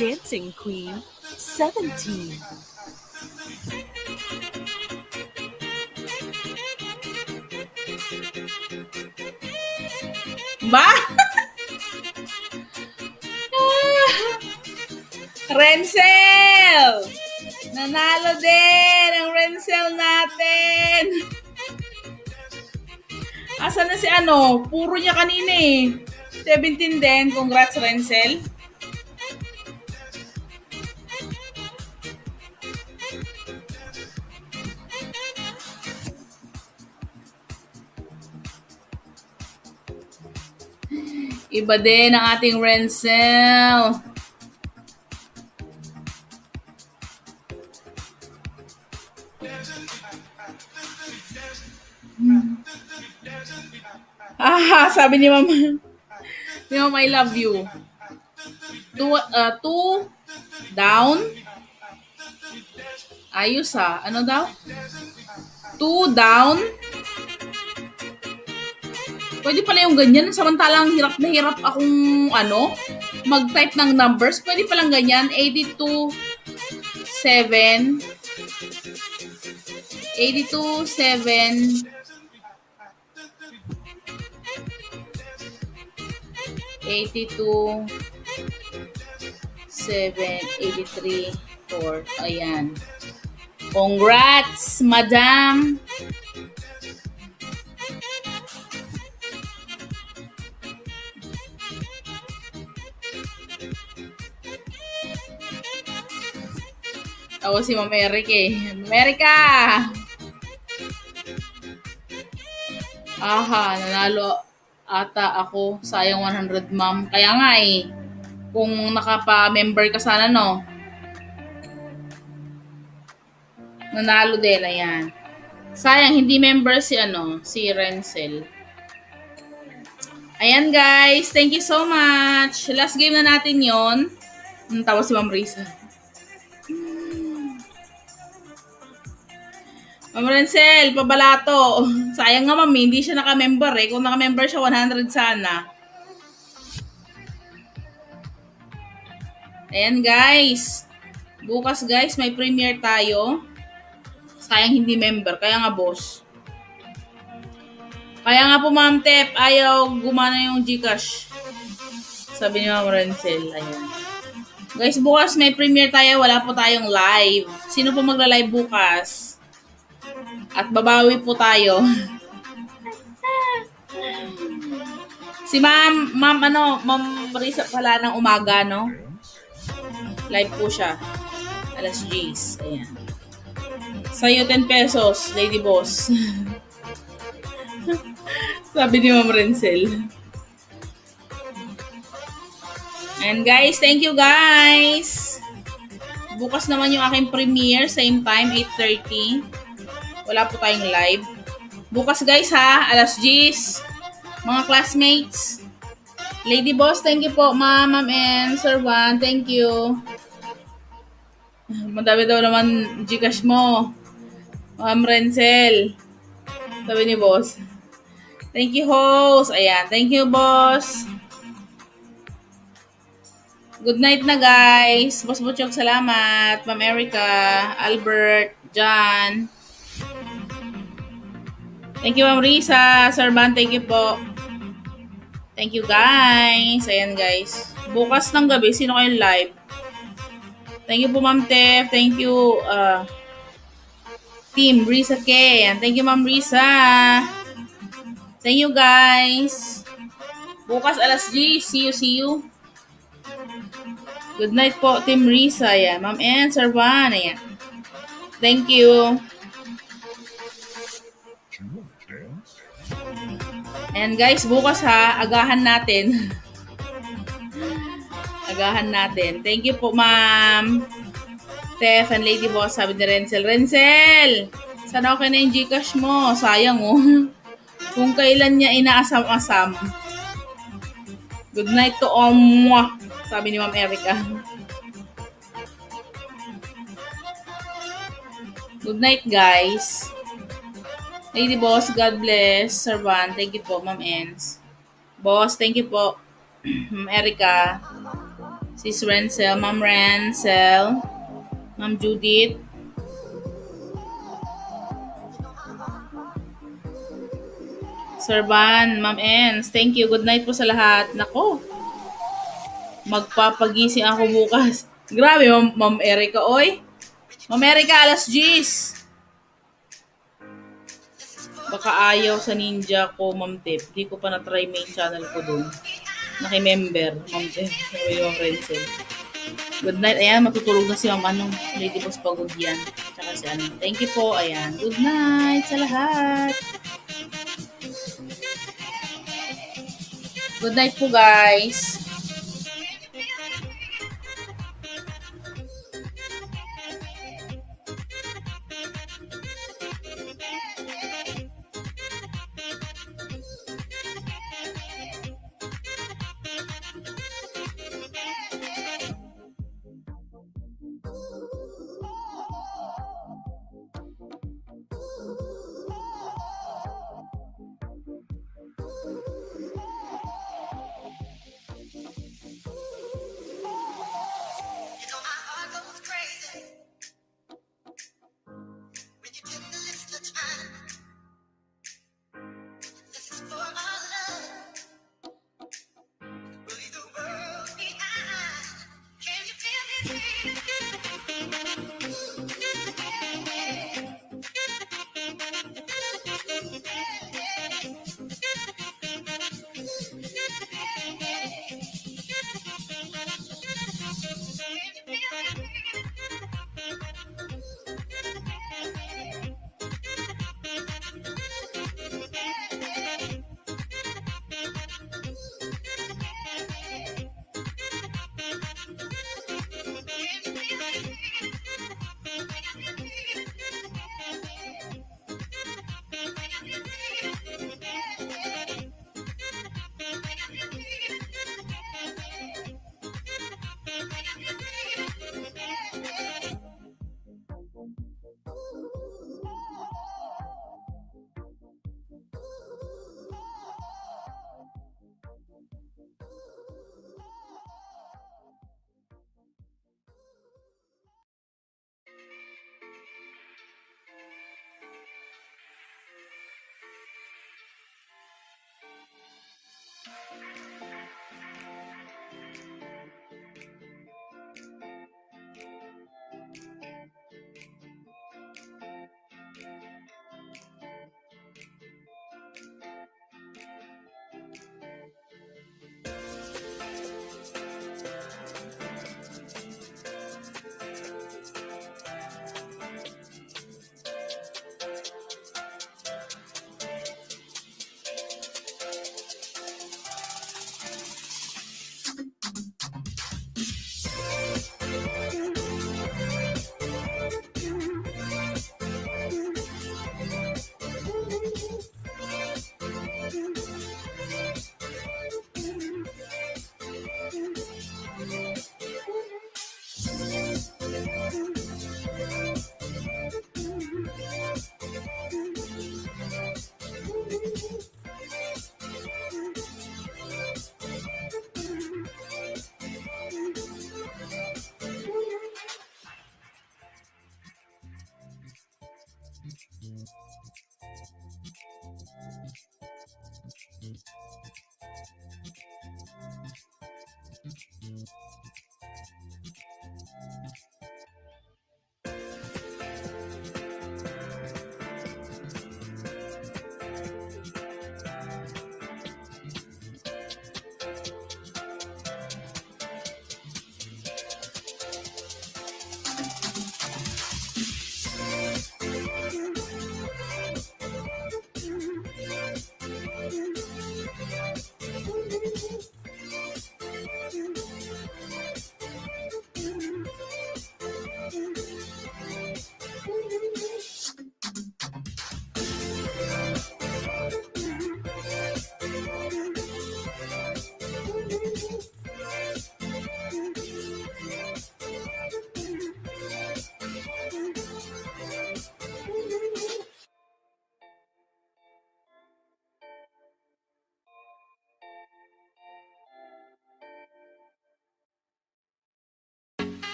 Dancing Queen, 17. Ba? Renzel! Nanalo din ang Renzel natin. Asa na si ano? Puro niya kanina eh. 17 din. Congrats, Renzel. Iba din ang ating Renzel. Sabi ni Mama. Ni Mama, I love you. Two down. Ayos ah. Ano daw? 2 down. Pwede pala yung ganyan. Samantalang hirap na hirap akong mag-type ng numbers. Pwede palang ganyan. 82, 7. 82, 7. 82, 7, 83, 4. Ayan. Congrats, madam! Ako si Ma'am Eric eh. America! Nanalo ata ako. Sayang 100, ma'am. Kaya nga eh. Kung nakapa-member ka sana, no? Nanalo din. Ayan. Sayang, hindi member si Renzel. Ayan guys. Thank you so much. Last game na natin yon. Tawa si Ma'am Risa. Ma'am Renzel, pabalato. Sayang nga ma'am, hindi siya naka-member eh. Kung naka-member siya, 100 sana. Ayan guys. Bukas guys, may premiere tayo. Sayang hindi member. Kaya nga boss. Kaya nga po Ma'am Tep, ayaw gumana yung Gcash. Sabi ni Ma'am Renzel. Ayan. Guys, bukas may premiere tayo. Wala po tayong live. Sino po magla-live bukas? At babawi po tayo. Si Ma'am Marisa pala ng umaga, no? Live po siya. Alas 10. Ayan. Sa'yo 10 pesos, Lady Boss. Sabi ni Ma'am Renzel. And guys, thank you guys. Bukas naman yung aking premiere, same time, 8:30. Wala po tayong live. Bukas guys ha, alas 10. Mga classmates, Lady Boss, thank you po, ma'am, ma'am, and Sir Juan, thank you. Madami daw naman Gcash mo. Ma'am Renzel. Sabi ni boss. Thank you, host. Ayan. Thank you, boss. Good night na, guys. Boss Butchok, salamat. Ma'am Erica, Albert, John. Thank you, Ma'am Risa. Sir Van, thank you po. Thank you, guys. Ayan, guys. Bukas ng gabi, sino kayong live? Thank you po, Ma'am Tef. Thank you, Team Risa K. Ayan. Thank you, Ma'am Risa. Thank you, guys. Bukas alas G. See you, see you. Good night po, Team Risa. Ayan. Ma'am Ann, Sir Van. Ayan. Thank you. And guys, bukas ha, agahan natin. Agahan natin. Thank you po, Ma'am Tef and Lady Boss. Sabi ni Renzel. Renzel! Sana okay na yung Gcash mo. Sayang oh. Kung kailan niya inaasam-asam. Good night to all. Mwah! Sabi ni Ma'am Erica. Good night, guys. Lady Boss, God bless. Sir Van, thank you po, Ma'am Ens. Boss, thank you po. Ma'am Erica. Sis Renzel, Ma'am Renzel. Ma'am Judith. Sir Van, Ma'am Ens, thank you. Good night po sa lahat. Nako, magpapagising ako bukas. Grabe, Ma'am Erica, oy. Ma'am Erica, alas 10. Baka ayaw sa ninja ko, Ma'am Tip. Di ko pa na-try main channel ko dun. Naki-member, Ma'am Tip. Sabi yung Renzel. Good night. Ayan, matutulog na si Ma'am Lady Boss Pagod yan. Tsaka si Thank you po. Ayan. Good night sa lahat. Good night po, guys.